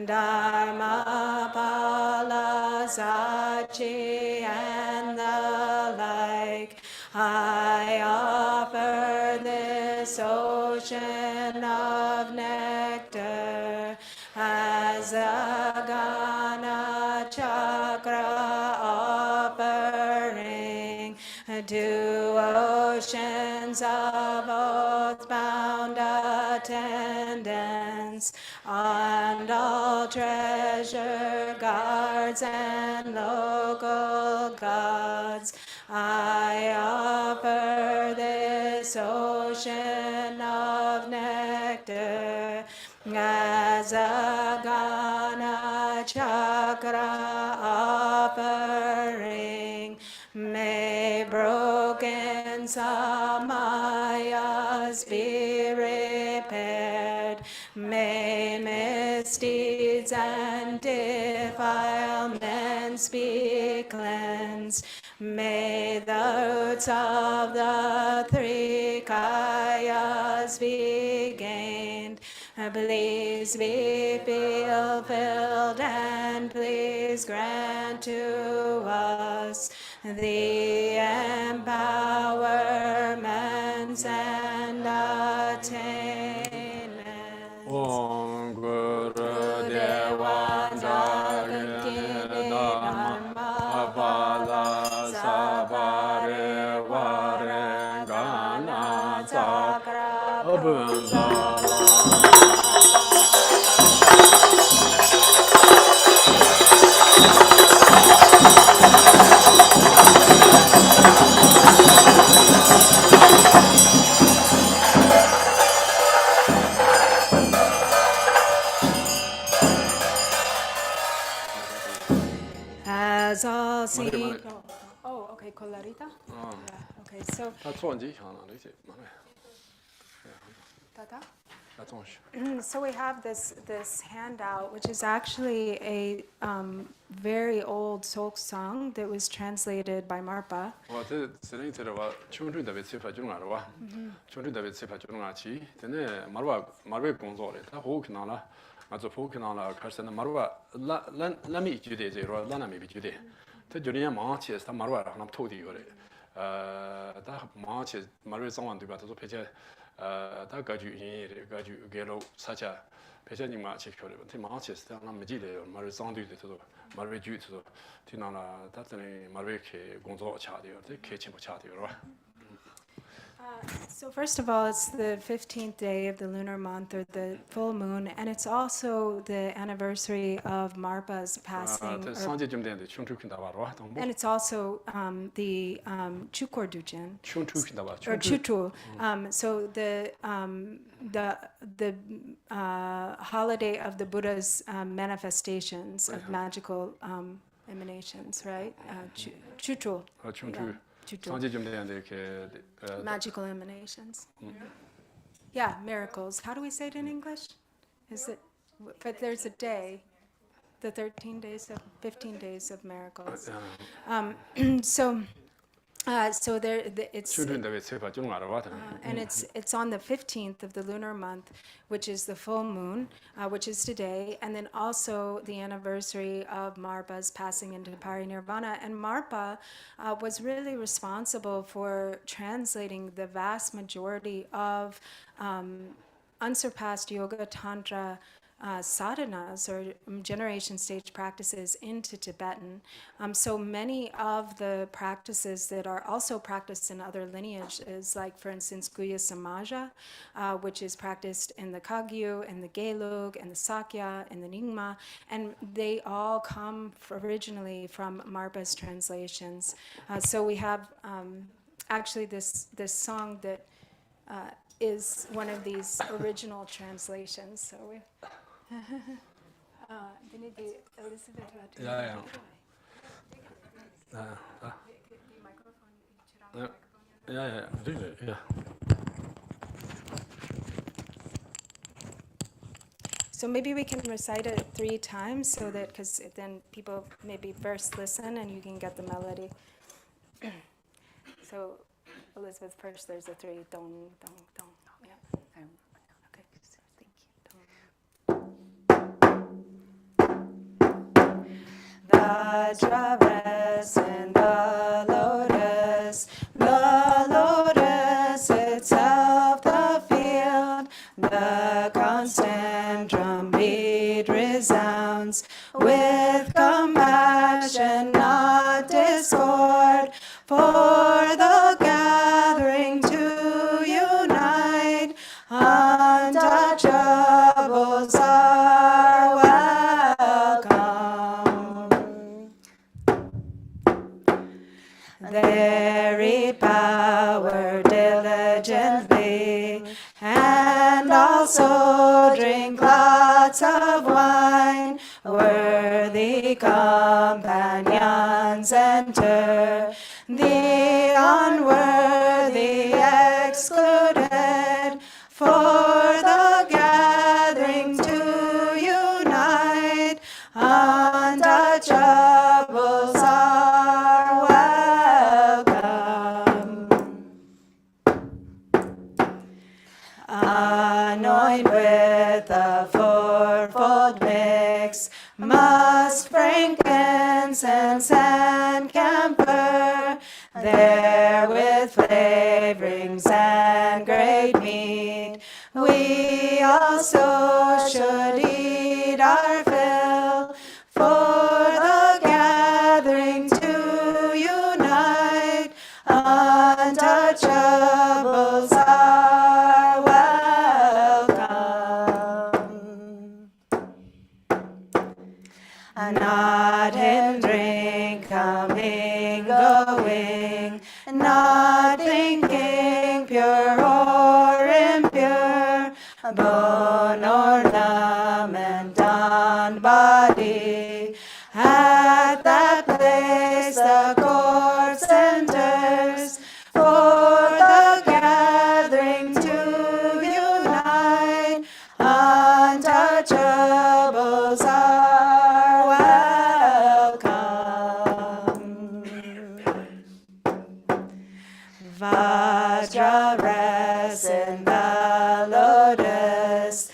Dharma Pala Sachi and the like. I offer this ocean of nectar as a Gana Chakra offering to oceans of oath-bound attendants and all treasure guards and local gods. I offer this ocean of nectar as a Gana Chakra offering. May broken samayas be repaired. May misdeeds and defilements be cleansed. May the roots of the 3 kayas be gained. Please be fulfilled and please grant to us the empowerments and attainments. Om Guru Deva Dharma Abala Sabare Vare Gana Sakra As all seen. Mare. Oh, okay, Colarita? Yeah, okay, so. 他撞击想了那些，妈的， Tata? 他撞击。 So we have this handout, which is actually a very old folk song that was translated by Marpa. 我这只能知道话，穷人特别吃法就那了哇，穷人特别吃法就那起，真的马路工作的，他好可能了，啊做好可能了，开始那马路拉没觉得这个，拉那没觉得，他就连忙起他马路那偷的有的，他忙起马路早晚对吧？他说陪着，他格局人格局给了啥家。 陪着你妈去漂亮，他忙起是那没记得，马路长队的他说，马路局他说，听到了，他这里马路开工作掐的，这开钱不掐的是吧？ So first of all, it's the 15th day of the lunar month, or the full moon, and it's also the anniversary of Marpa's passing. 这上节节目的穷出看到吧，是吧？ And it's also the Chukor Dujen. 穷出看到吧？ Or Chutu. So the holiday of the Buddha's manifestations of magical emanations, right? Chutu. 穷出， Chutu. 上节节目的开Magical emanations. Yeah, miracles. How do we say it in English? Is it? But there's a day, the 15 days of miracles. So there, it's. 穷人特别吃法就那了吧？ And it's on the 15th of the lunar month, which is the full moon, which is today, and then also the anniversary of Marpa's passing into parinirvana. And Marpa was really responsible for translating the vast majority of unsurpassed yoga tantra sadhanas, or generation stage practices, into Tibetan. So many of the practices that are also practiced in other lineages, like for instance Guhya Samaja, which is practiced in the Kagyu, and the Gelug, and the Sakya, and the Nyingma, and they all come originally from Marpa's translations. So we have actually this song that is one of these original translations. So we. Elizabeth. Ja. Ja, really, yeah. So maybe we can recite it 3 times, so that, because then people maybe first listen and you can get the melody. So Elizabeth, first there's a 3, dong, dong, dong. Yeah. Okay, thank you. Vajra in the lotus itself, the field, the constant drumbeat resounds with compassion, not discord, for the gathering to unite. Untouchables are welcome. Very power diligently, and also drink lots of wine. Worthy companions enter, the unworthy excluded, for the gathering to unite. Untouchables are welcome. Anoint with with the fourfold mix, musk, frankincense, and camphor, there with flavorings and great meat, we also should eat our fill, for the gathering to unite, untouchables are welcome. Not in drink, coming, going, not thinking pure or impure, bone ornament on body. At that place the court enters, for the gathering to unite, untouchables are welcome. Vajra rests in the lotus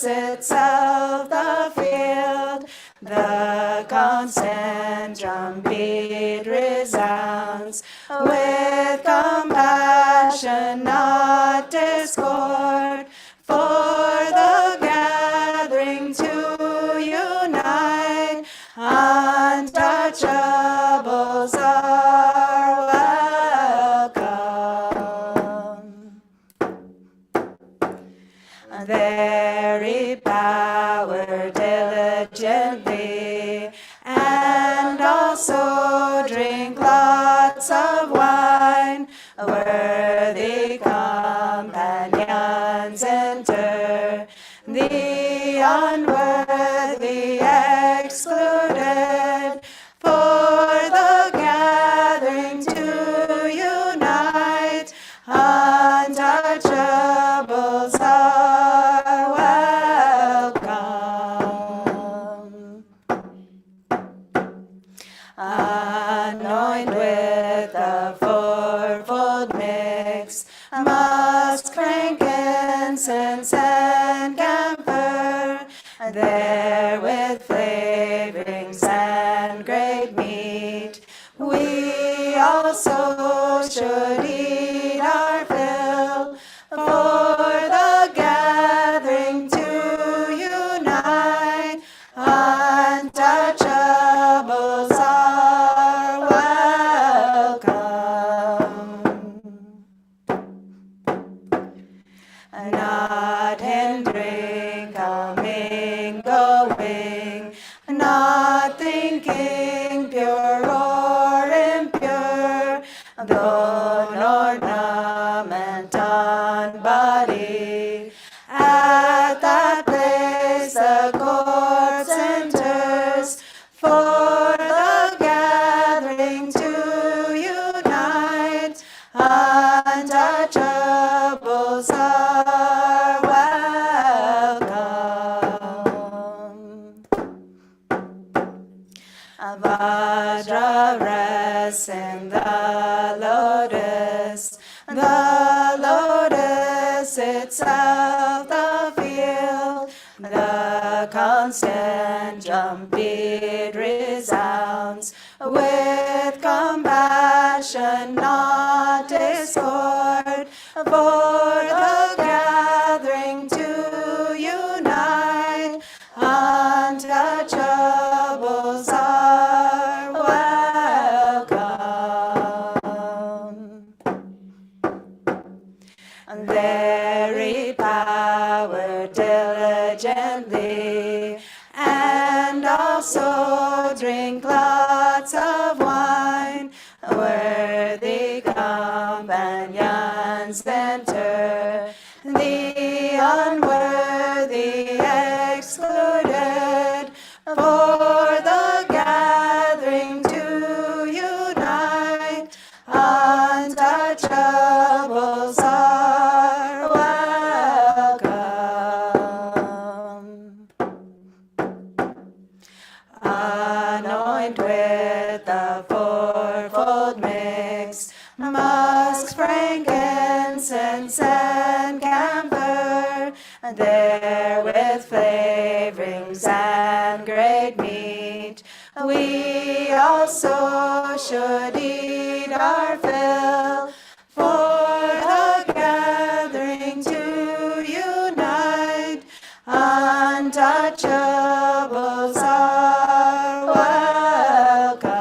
itself the field, the constant drumbeat resounds with compassion, not discord, for the gathering to unite, untouchables are welcome. Very power diligently, and also drink lots of wine, worthy companions enter, the unworthy excluded, for the gathering to unite, untouchables are welcome. Anoint with the fourfold mix, musk, frankincense, and camphor, there with flavorings and great meat, we also should eat our fill, for the gathering to unite, untouchables are welcome. Not in drink, coming, going, not thinking pure or impure, bone ornament on body. At that place the court enters, for the gathering to unite, untouchables are welcome. Vajra rests in the lotus itself the field, the constant drumbeat resounds with compassion, not discord, for the gathering to unite, untouchables are welcome. Very power diligently, and also drink lots of wine, worthy companions enter, the unworthy excluded, for the gathering to unite, untouchables are welcome. Anoint with the fourfold mix, musk, frankincense, and camphor, there with flavorings and great meat. We also should eat our fill, for the gathering to unite. Untouchables are welcome.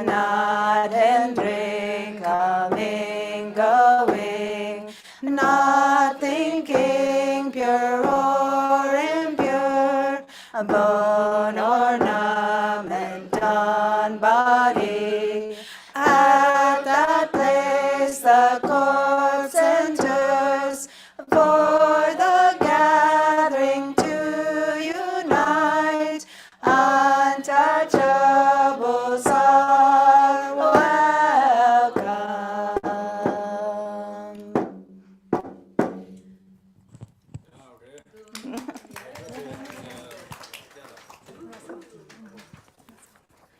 Not in drink, coming, going, not thinking pure or impure, bone ornament on body. At that place the court centers, for the gathering to unite. Untouchables are welcome.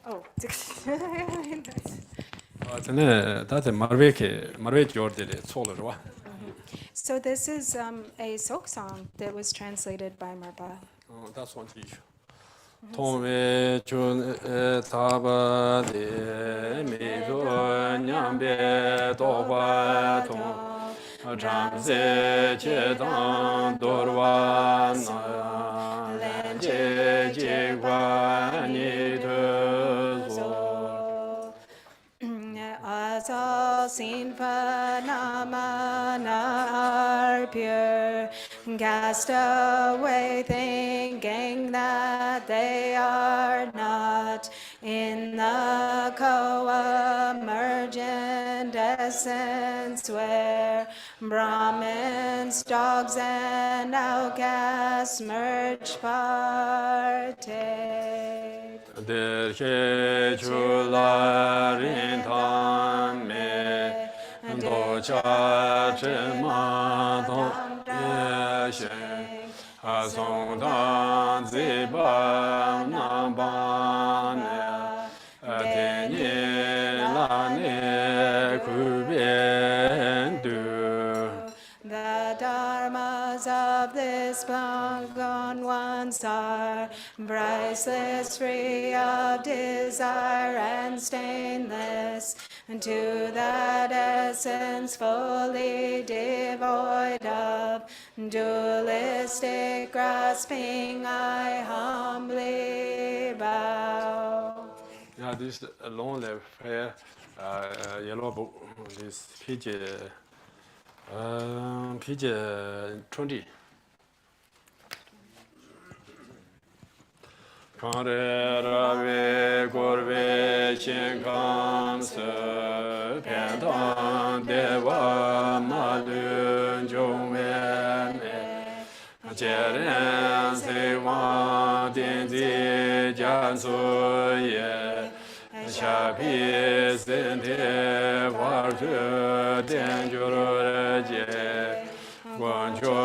Oh. So this is a folk song that was translated by Marpa. That's one issue. Tome chun taba de mi do nyambe do ba tong jam se che dang dorwa na len je je gua ni de zo. As all seen phenomena are pure, cast away thinking that they are not. In the co-emergent essence where Brahmins, dogs, and outcasts merge partake. Der he chula rin tan me do cha che ma do ye shen a song dan zi ba na ba ne a te ni la ne ku bien du. The dharmas of this bhagwan ones are priceless, free of desire and stainless, to that essence fully devoid of dualistic grasping, I humbly bow. Yeah, this long left here, yellow book, this page 20. Kare rave gorve shinkam se pentan deva malun jongwe me jeren se wan din zi jan su ye sha pi sen de war ju den ju re je guan chu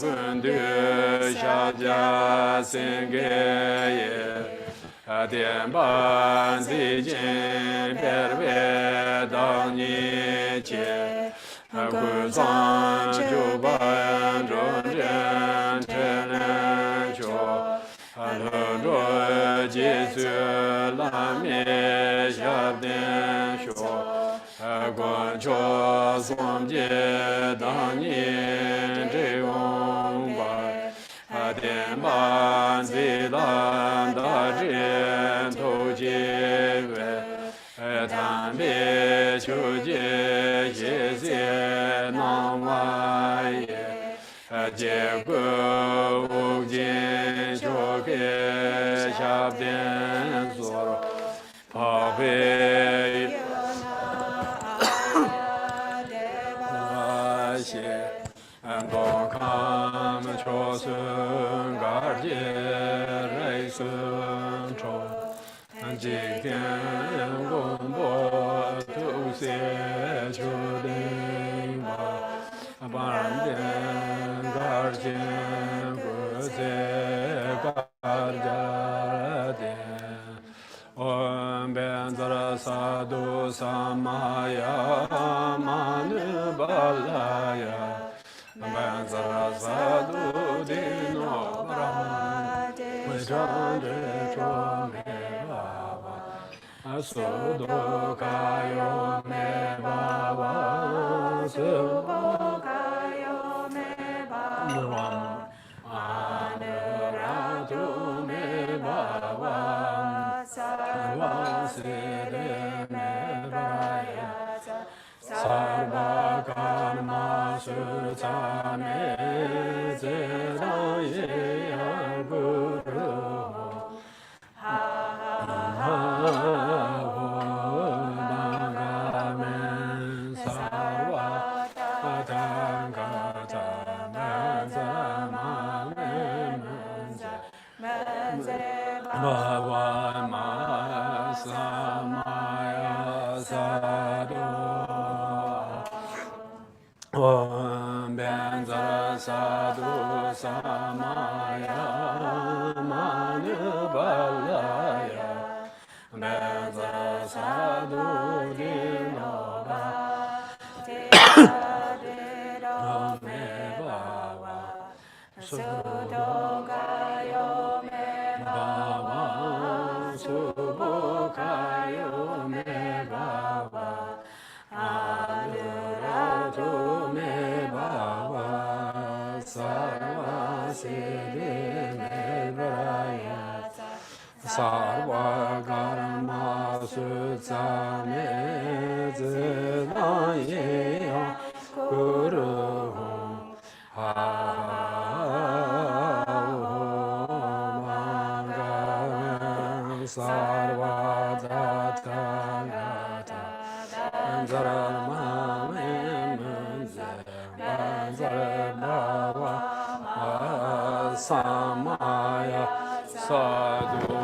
gun du sha jia sen ge ye dian ban zi jin per we dang ni jie gu zang ju ban zhong zhen chen ren ju le zhuo ji zu la mi xia dian shu guan chu song jie dang ni zhi wong bai dian ban zi lan da zhen tou ji wei tan bi qiu jie xie xie nang wai ye jie gu wu jin qiu ge xia dian zuo pa hui xie dong kam cho sun gar jie rei sun chou ji tian gong bo tu xie qiu ding ba ban dian gar jian gu zi gar jia dian om ben zara sa du sa ma ya ma nu Sudokayo me baba Subokayo me baba Anuradu me baba Sarvasire me brayasa Sarva karma sutame zedaya guru Bhagamen sarva atangata Bhava samaya sadhu Om Benzara Sadhu Samaya Manubalaya Benzara Sadhu Dinova Om Bhava Sudokayo me Bhava Subhokayo Me Bhava Anuratu Me Bhava Sarva Siddhi Me Vrayata Sarva Karma Sutsame Zidaye Guru Sarva Tatthagata Samaya Sadhu.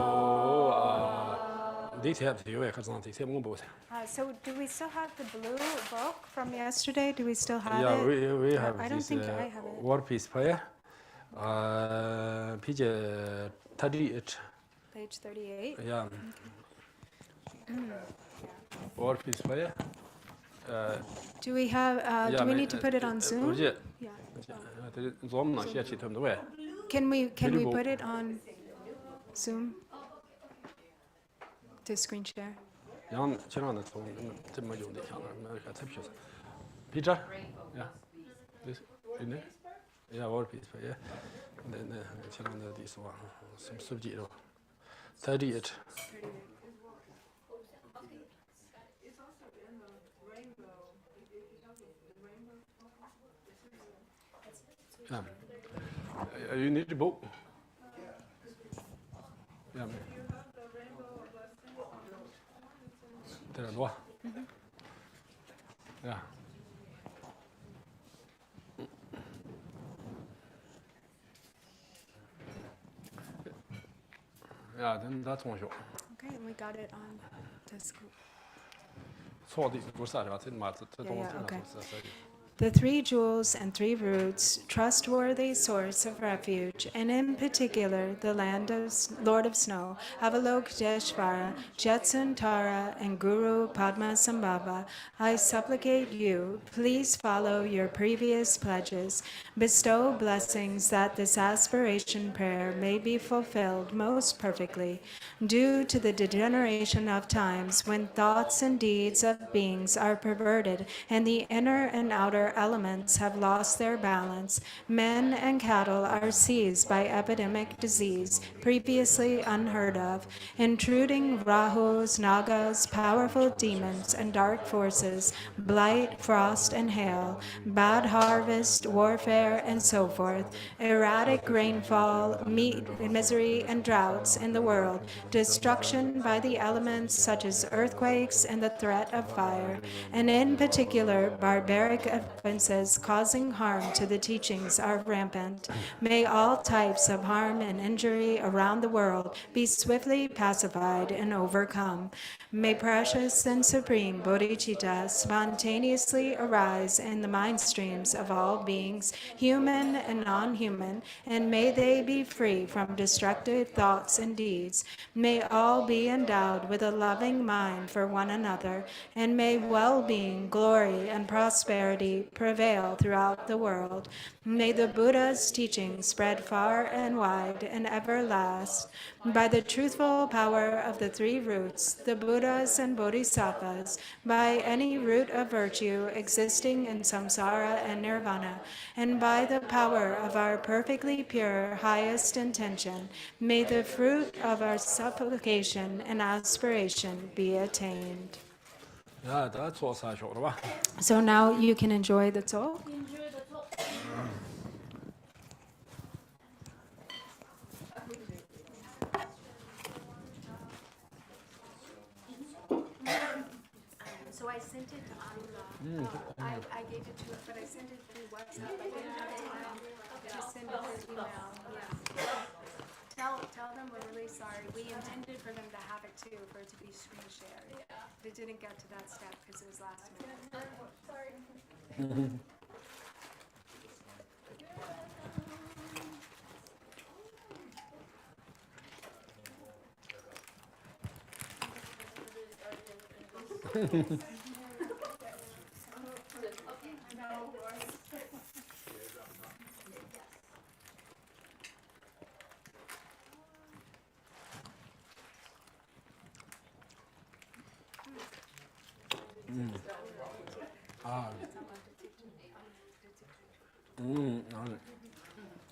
So do we still have the blue book from yesterday? Do we still have Yeah, it? we have I don't this think I have it. war piece prayer. Page 38. Page 38? Yeah. War piece prayer. Do we have, do we need to put it on Zoom? Yeah. Can we put it on Zoom? To screen share? Peter? Yeah. This in there? Yeah, war piece prayer. Then this one. Some subject. 38. Yeah. You need the book. Yeah. There are one. Yeah. Yeah, then that's one shot. Okay, and we got it on the screen. Så det går så här va till mat så Okay. The three jewels and three roots, trustworthy source of refuge, and in particular the Lord of Snow, Avalokiteshvara, Jetsun Tara, and Guru Padmasambhava, I supplicate you, please follow your previous pledges. Bestow blessings that this aspiration prayer may be fulfilled most perfectly. Due to the degeneration of times when thoughts and deeds of beings are perverted and the inner and outer elements have lost their balance, men and cattle are seized by epidemic disease previously unheard of, intruding Rahus, Nagas, powerful demons, and dark forces, blight, frost, and hail, bad harvest, warfare, and so forth, erratic rainfall, misery, and droughts in the world, destruction by the elements such as earthquakes and the threat of fire, and in particular barbaric offenses causing harm to the teachings are rampant. May all types of harm and injury around the world be swiftly pacified and overcome. May precious and supreme bodhicitta spontaneously arise in the mind streams of all beings, human and non-human, and may they be free from destructive thoughts and deeds. May all be endowed with a loving mind for one another, and may well-being, glory, and prosperity prevail throughout the world. May the Buddha's teachings spread far and wide and ever last. By the truthful power of the three roots, the Buddhas and Bodhisattvas, by any root of virtue existing in samsara and nirvana, and by the power of our perfectly pure highest intention, may the fruit of our supplication and aspiration be attained. 啊，这做啥学了吧？ So now you can enjoy the talk. So I sent it to Anula. I gave it to her, but I sent it through WhatsApp. I didn't have time to send it through email. Yeah. Tell them we're really sorry. We intended for them to have it too, for it to be screen shared. But it didn't get to that step because it was last minute. Sorry.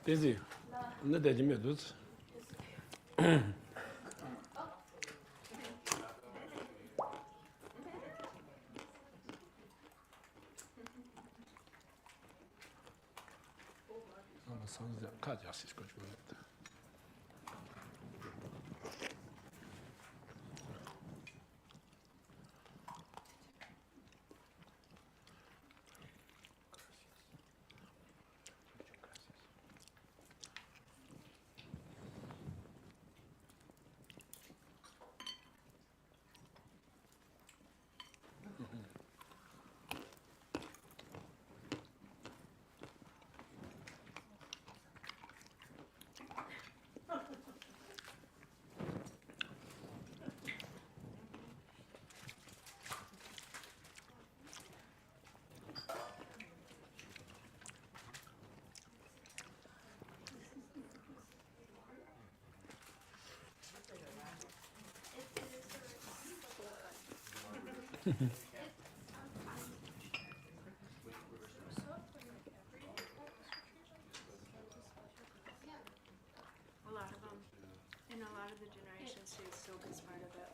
busy. Ne dedim ya düz. Ama sanırım kaç yaşlı çocuk öyle. A lot of them. In a lot of the generations, silk is part of it.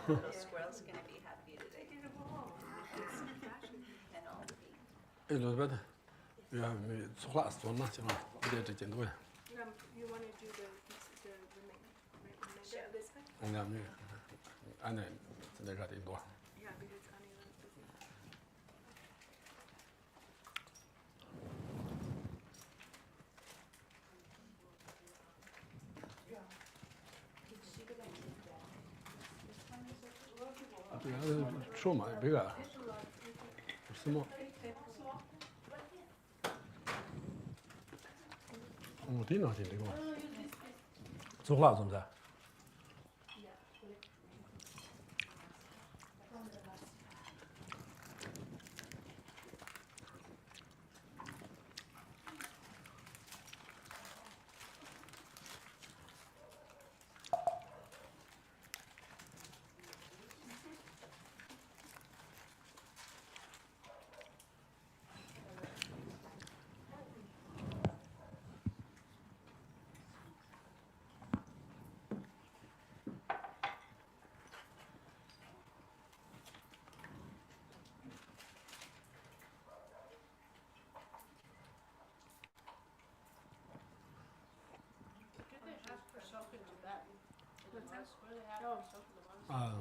The squirrel's gonna be happy today. And all the bees. 哎，罗伯特，要没出话说嘛，行吧？这这进度呀， You want to do the this way? 我们没，俺那那个进度。 Yeah, because Anila is busy.对啊，说嘛，别个，什么？我听到听这个嘛，说话是不是？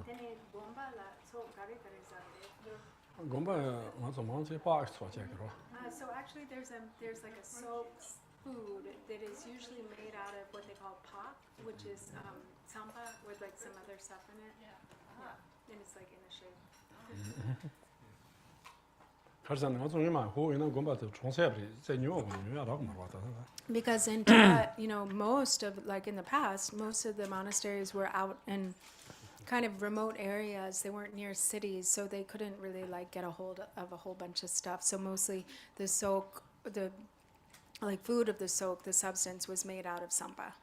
Tene bomba la so gari kare sa. So actually, there's like a soaked food that is usually made out of what they call pak, which is samba with like some other stuff in it. Yeah. And it's like in a shape. Because in Tibet, most of, like in the past, most of the monasteries were out in kind of remote areas. They weren't near cities, so they couldn't really like get a hold of a whole bunch of stuff. So mostly the soak, the like food of the soak, the substance was made out of samba.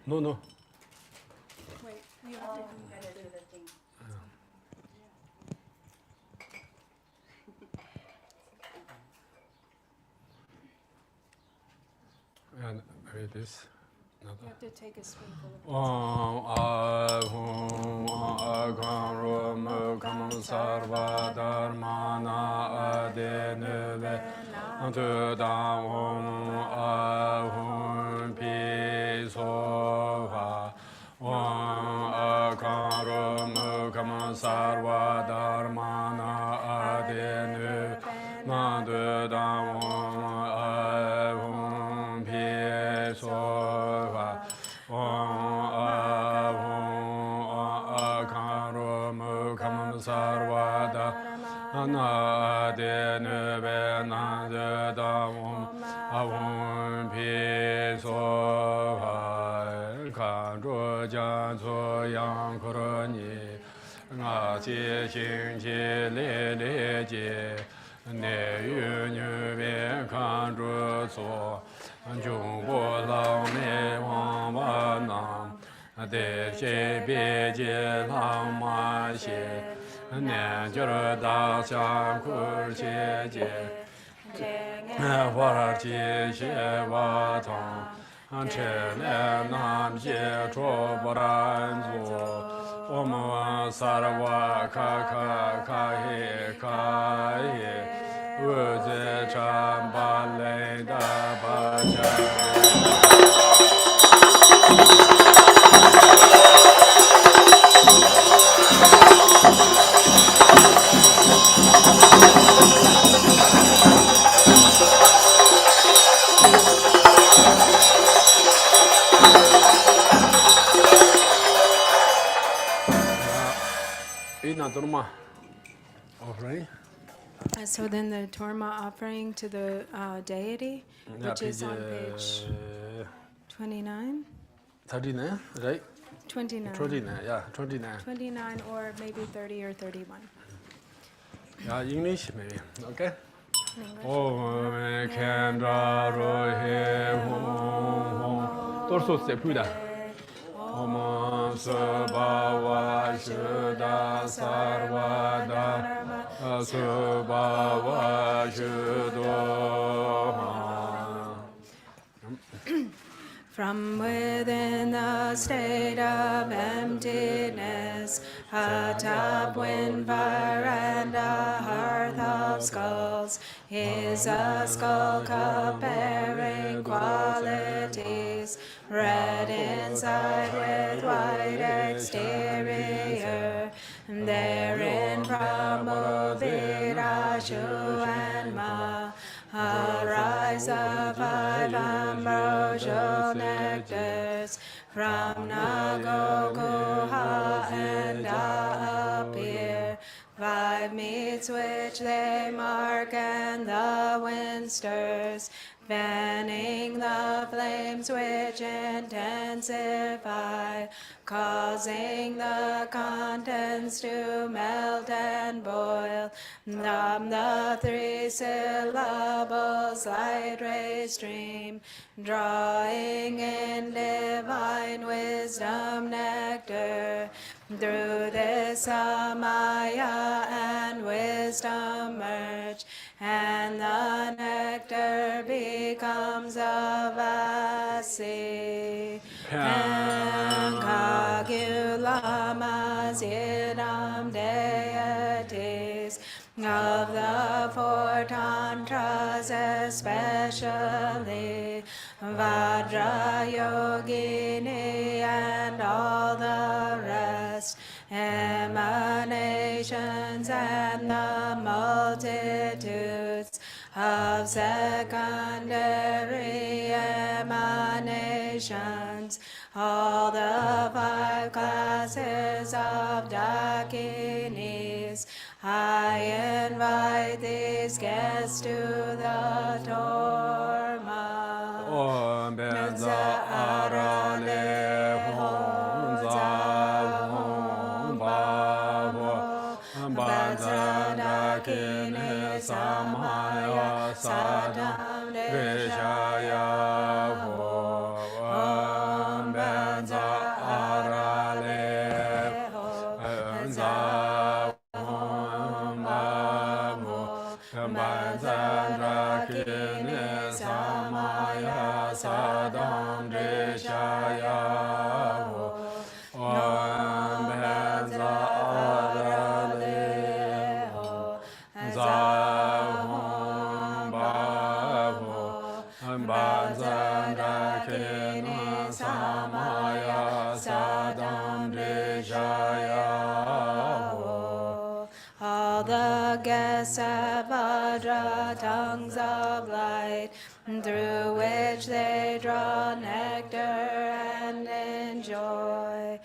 No. Wait, you have to do the thing. And read this. You have to take a spoonful of offering. So then the torma offering to the deity, which is on page 29? 39, right? 29. 29, yeah, 29. 29 or maybe 30 or 31. Yeah, English maybe, okay? English. Om Kendra Rohe Hum Torso se puda. Om Subhava Shuddha Sarvada Subhava Shuddha. From within the state of emptiness, atop wind, fire, and a hearth of skulls, is a skull cup bearing qualities, red inside with white exterior. Therein Brahma, Shu, and Ma arise the five ambrosial nectars from Nagokuha and appear. Five meats which they mark and the wind stirs, fanning the flames which intensify, causing the contents to melt and boil. From the three syllables light rays stream, drawing in divine wisdom nectar. Through this Samaya and wisdom merge, and the nectar becomes a vast se Pancagulamas idam deities of the four tantras, especially Vajrayogini and all the rest, emanations and the multitudes of secondary emanations, all the five classes of Dakinis. I invite these guests to the Torma. Om Benza Arale Honza Hom Bavo Banza Dakine Samaya Sadam Rishaya Om Benza Arale Honza Hom Bavo Banza Dakine Samaya Sadam Rishaya Om Benza Arale Zahom Bavo Banza Dakine Samaya Sadam Rishaya. All the guests have Vajra tongues of light, through which they draw nectar and enjoy.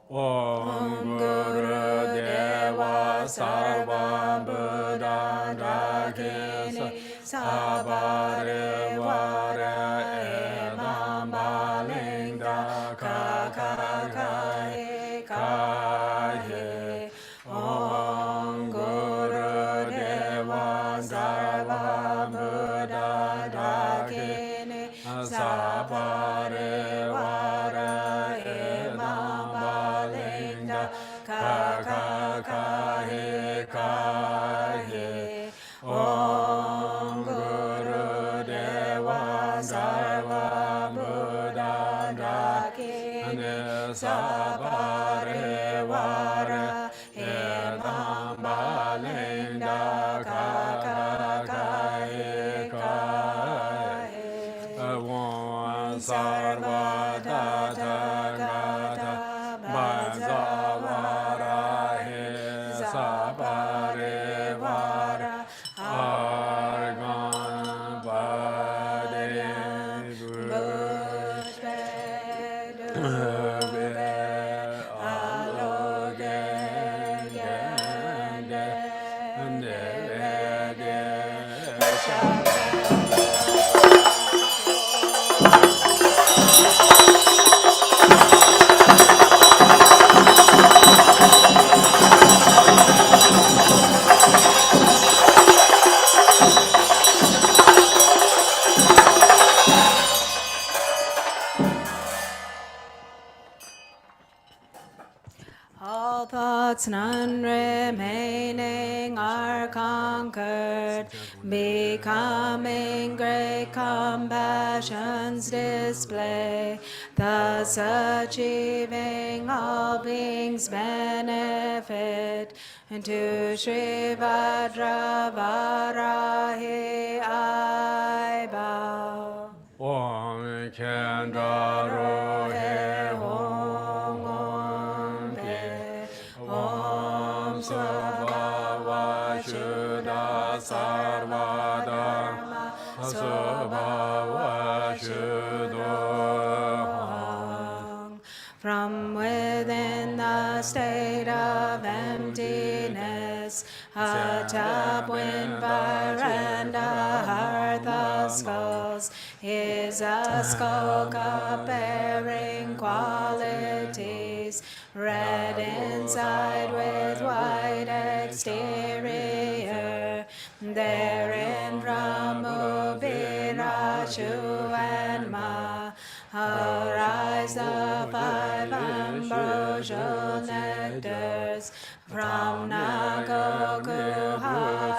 Om Guru Deva Sarva Buddha Dakini Sabare Vare Edam Balinga Kakakai Kahe. Om Guru Deva Sarva Buddha Dakini Sabare Vare Edam Balinga Kakakai Kahe. Om Guru Deva Sarva Buddha Dakini Sabare Vare Edam Balinga Kakakai Kahe. Om Sarva Tata Gata Bhajavarahe Sabare Vara Argan Vade All thoughts none remaining are conquered, becoming great compassion's display, thus achieving all beings' benefit. To Sri Vajravarahi I bow. Om Kendaro He Hom Om Ke Om Subhava Shuddha Sarvadharma Subhava Shuddha. From within the state of emptiness, a tap wind and a hearth of skulls is a skull cup bearing qualities, red inside with white exterior. Therein Brahma, Virachu and Ma arise the five ambrosial nectars. From Nagokuha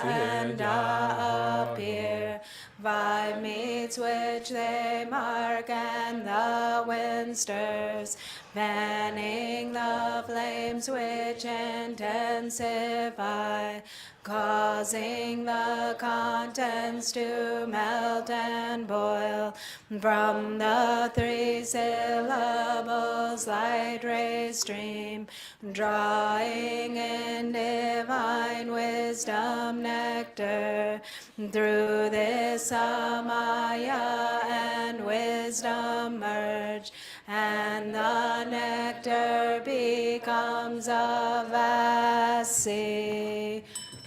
and appear five meats which which they mark, and the wind stirs, fanning the flames which intensify, causing the contents to melt and boil. From the three syllables light rays stream, drawing in divine wisdom nectar. Through this Samaya and wisdom merge, and the nectar becomes a vasi.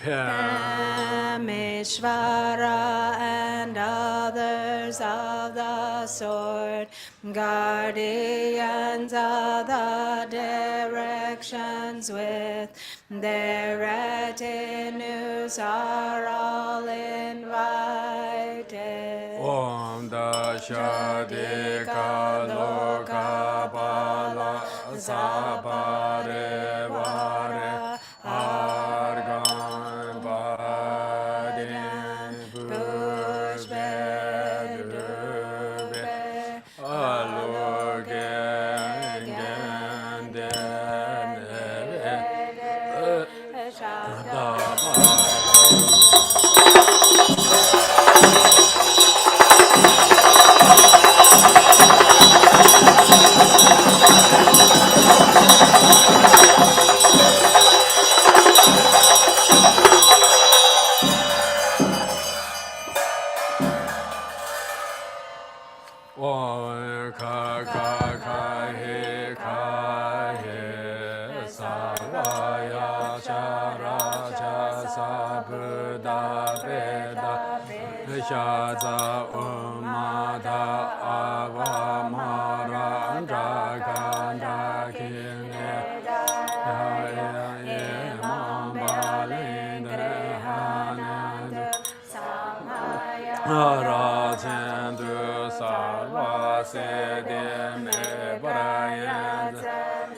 Rameshvara and others of the sword, guardians of the directions with their retinues are all invited. Om Dashadika Lokapala Sabare Vare Argan Badin Pushbe Dube Alogen Shaza Umada Avamara Dragandakine Rajendu Sarva Sedim Ebrayan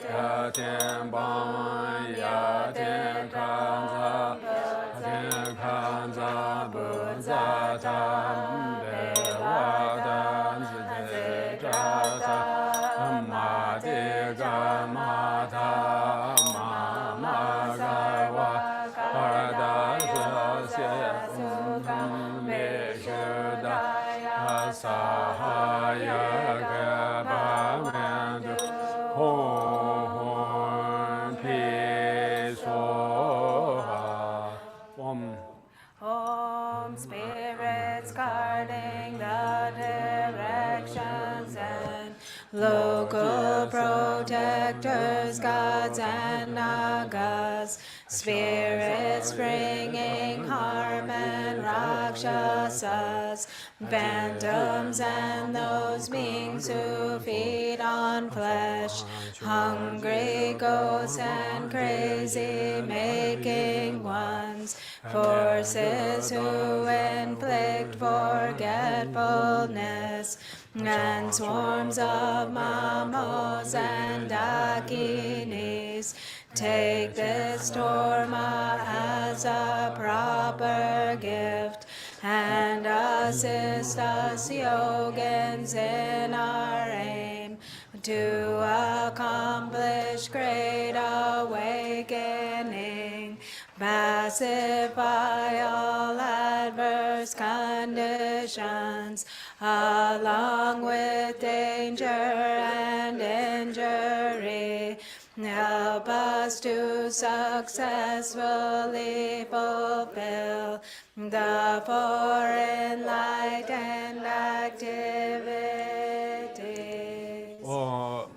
Yatin Ban Yatin Kanza Yatin Kanza Bunzatam Devadan Zidjata Madiga Mata Mama Gawa Sahaya Gabamendu Hon Pisoha Om spirits guarding the directions and local protectors, gods and nagas, spirits bringing harm and rakshasas, phantoms and those beings who feed on flesh, hungry ghosts and crazy making ones, forces who inflict forgetfulness, and swarms of mamos and dakinis. Take this torma as a proper gift, and assist us yogins in our aim to accomplish great awakening. Pacify all adverse conditions, along with danger and injury. Help us to successfully fulfill the four enlightened activities. Oh.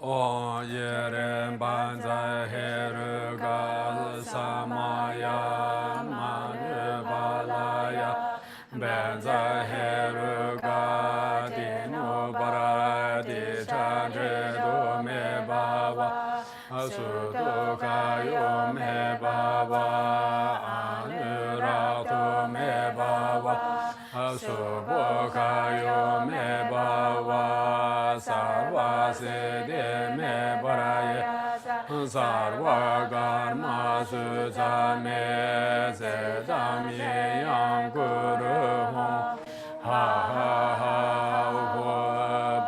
O yeren banza heruga samaya manubalaya banza heruga dinu bara di chandre do me baba Sudokayo me baba, Anurato me baba, Subokayo me baba, Sarvaside me baraye, Sarva karma suja me zedam yang guru hong, ha ha ha ho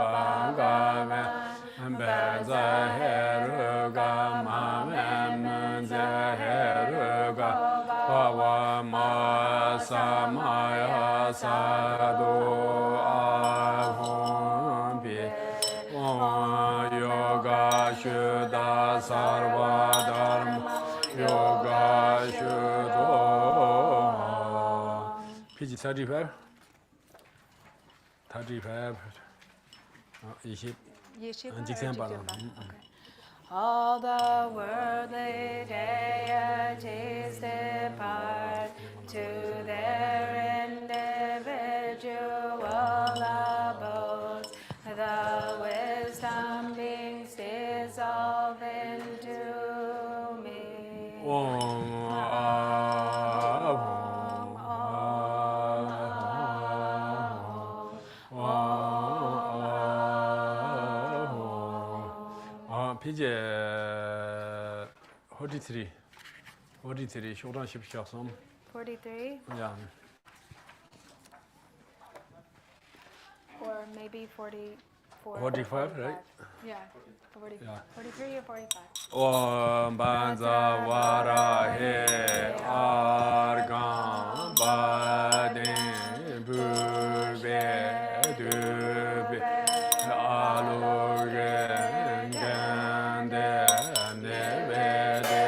banga me. Benza heruga mamem zeheruga Pawa masa maya sado ahumbi Yoga shuddha sarva dharma Yoga shuddha Page 35 35 20 All the worldly deities depart to their individual abodes. The wisdom beings dissolve into me. Page 43 쇼단 10점 43, yeah or maybe 44. 45 right Yeah, 40, yeah 43 or 45. Om banza varahe argam badin bube dube alogen gande nevede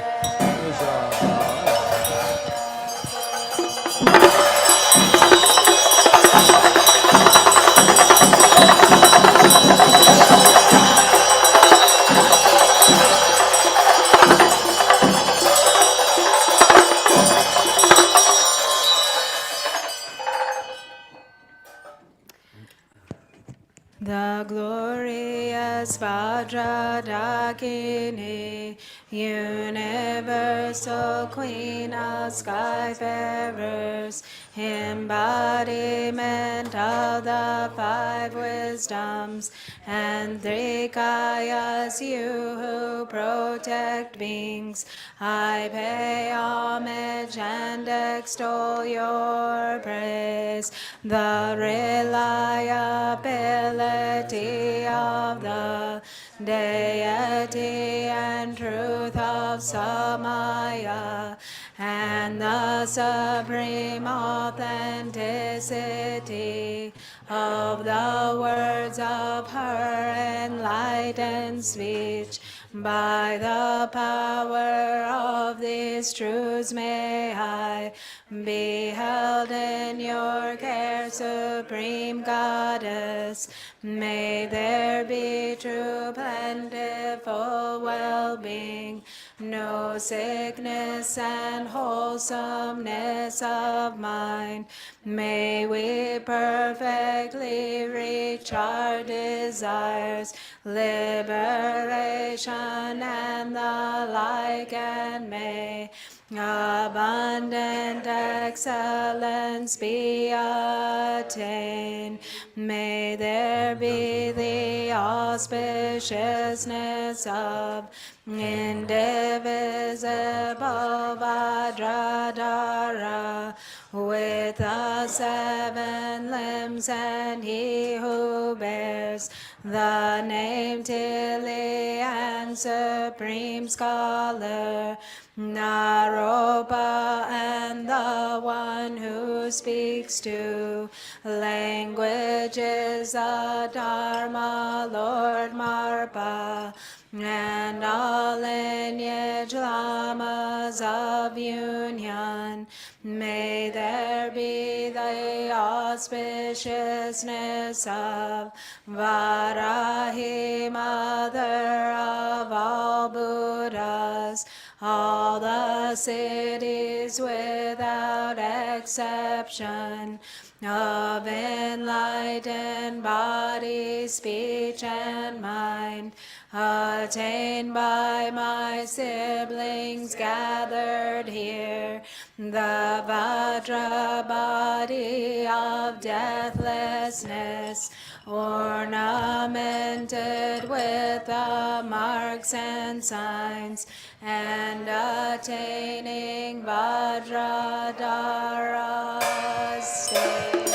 The glorious Vajrayogini, universal queen of skyfarers, embodiment of the five wisdoms and three kayas, you who protect beings, I pay homage and extol your praise. The reliability of the deity and truth of Samaya, and the supreme authenticity of the words of her enlightened speech. By the power of these truths may I be held in your care, Supreme Goddess. May there be true plentiful well-being, no sickness and wholesomeness of mind. May we perfectly reach our desires, liberation and the like, and may abundant excellence be attained. May there be the auspiciousness of indivisible Vajradhara, with the 7 limbs, and he who bears the name Tili and Supreme Scholar, Naropa, and the one who speaks to languages, the Dharma Lord Marpa, and all lineage lamas of union. May there be the auspiciousness of Varahi, mother of all Buddhas, all the cities without exception of enlightened bodies body, speech, and mind, attained by my siblings gathered here, the Vajra body of deathlessness, ornamented with the marks and signs, and attaining Vajradhara state.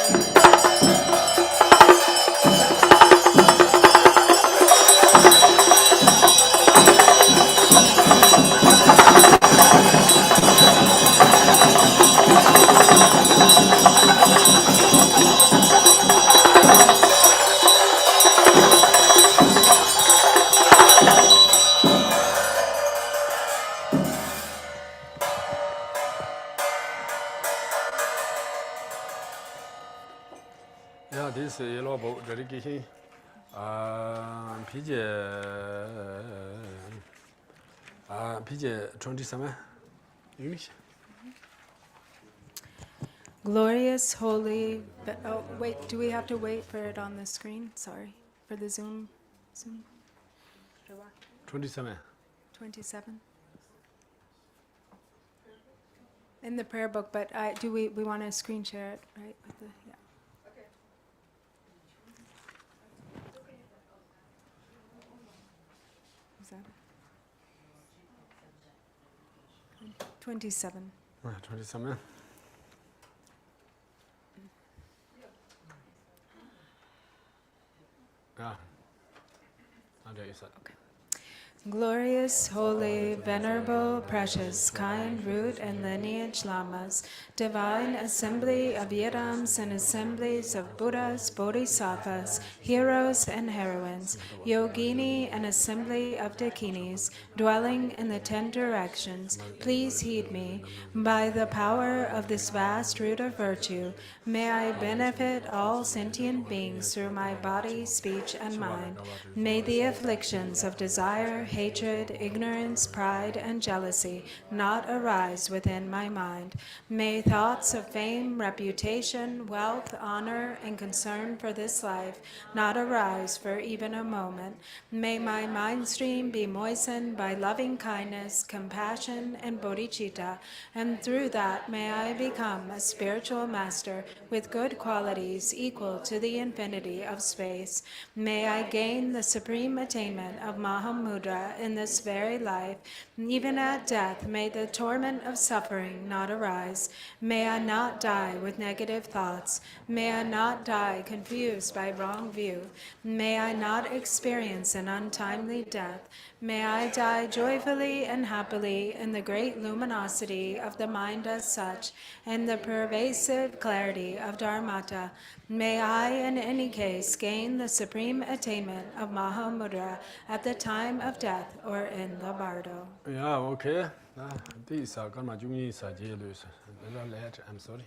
Yeah, this is yellow boat dedication. PJ 27 English. Glorious, holy. Oh, wait, do we have to wait for it on the screen? Sorry, for the Zoom. 27. 27. In the prayer book, but we want to screen share it, right? With the, yeah. Is that it? 27. 27. Yeah. There you said. Okay. Glorious, holy, venerable, precious, kind root and lineage lamas, divine assembly of yidams and assemblies of Buddhas, bodhisattvas, heroes and heroines, yogini and assembly of dakinis, dwelling in the 10 directions, please heed me. By the power of this vast root of virtue, may I benefit all sentient beings through my body, speech, and mind. May the afflictions of desire, hatred, ignorance, pride, and jealousy not arise within my mind. May thoughts of fame, reputation, wealth, honor, and concern for this life not arise for even a moment. May my mind stream be moistened by loving kindness, compassion, and bodhicitta, and through that may I become a spiritual master with good qualities equal to the infinity of space. May I gain the supreme attainment of Mahamudra in this very life. Even at death, may the torment of suffering not arise. May I not die with negative thoughts. May I not die confused by wrong view. May I not experience an untimely death. May I die joyfully and happily in the great luminosity of the mind as such, and the pervasive clarity of Dharmata. May I, in any case, gain the supreme attainment of Mahamudra at the time of death or in the bardo. Yeah, okay. This I'm sorry.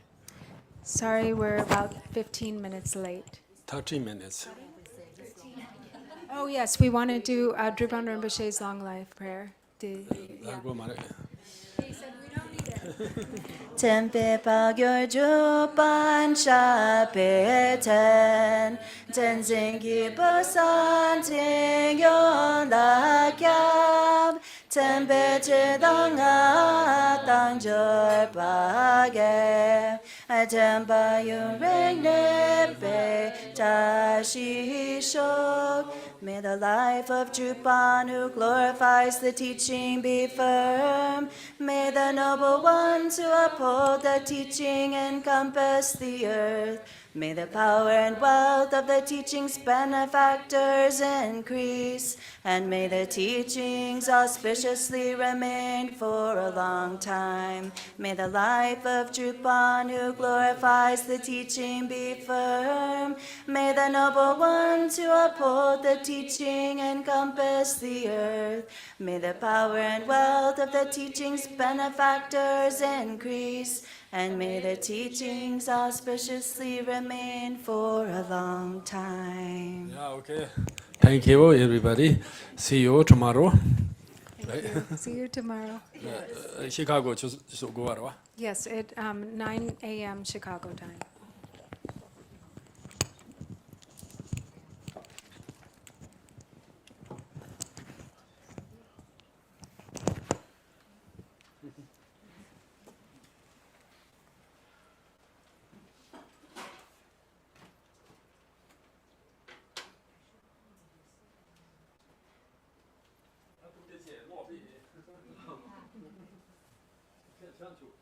Sorry, we're about 15 minutes late. 30 minutes. Oh, yes, we want to do Drupal Rinpoche's long life prayer. Tempe pagyor jupan shapeten Tenzingi bosan tingyon la kyab Tempe chidanga tangjor page Tempa yung ring nepe tashi shok. May the life of Drupan, who glorifies the teaching, be firm. May the noble ones who uphold the teaching encompass the earth. May the power and wealth of the teaching's benefactors increase, and may the teachings auspiciously remain for a long time. May the life of Drupan, who glorifies the teaching, be firm. May the noble ones who uphold the teaching encompass the earth. May the power and wealth of the teaching's benefactors increase, and may the teachings auspiciously remain for a long time. Yeah, okay. Thank you, everybody. See you tomorrow. Thank you. See you tomorrow. Chicago, Yes, at 9 a.m. Chicago time. Sancho.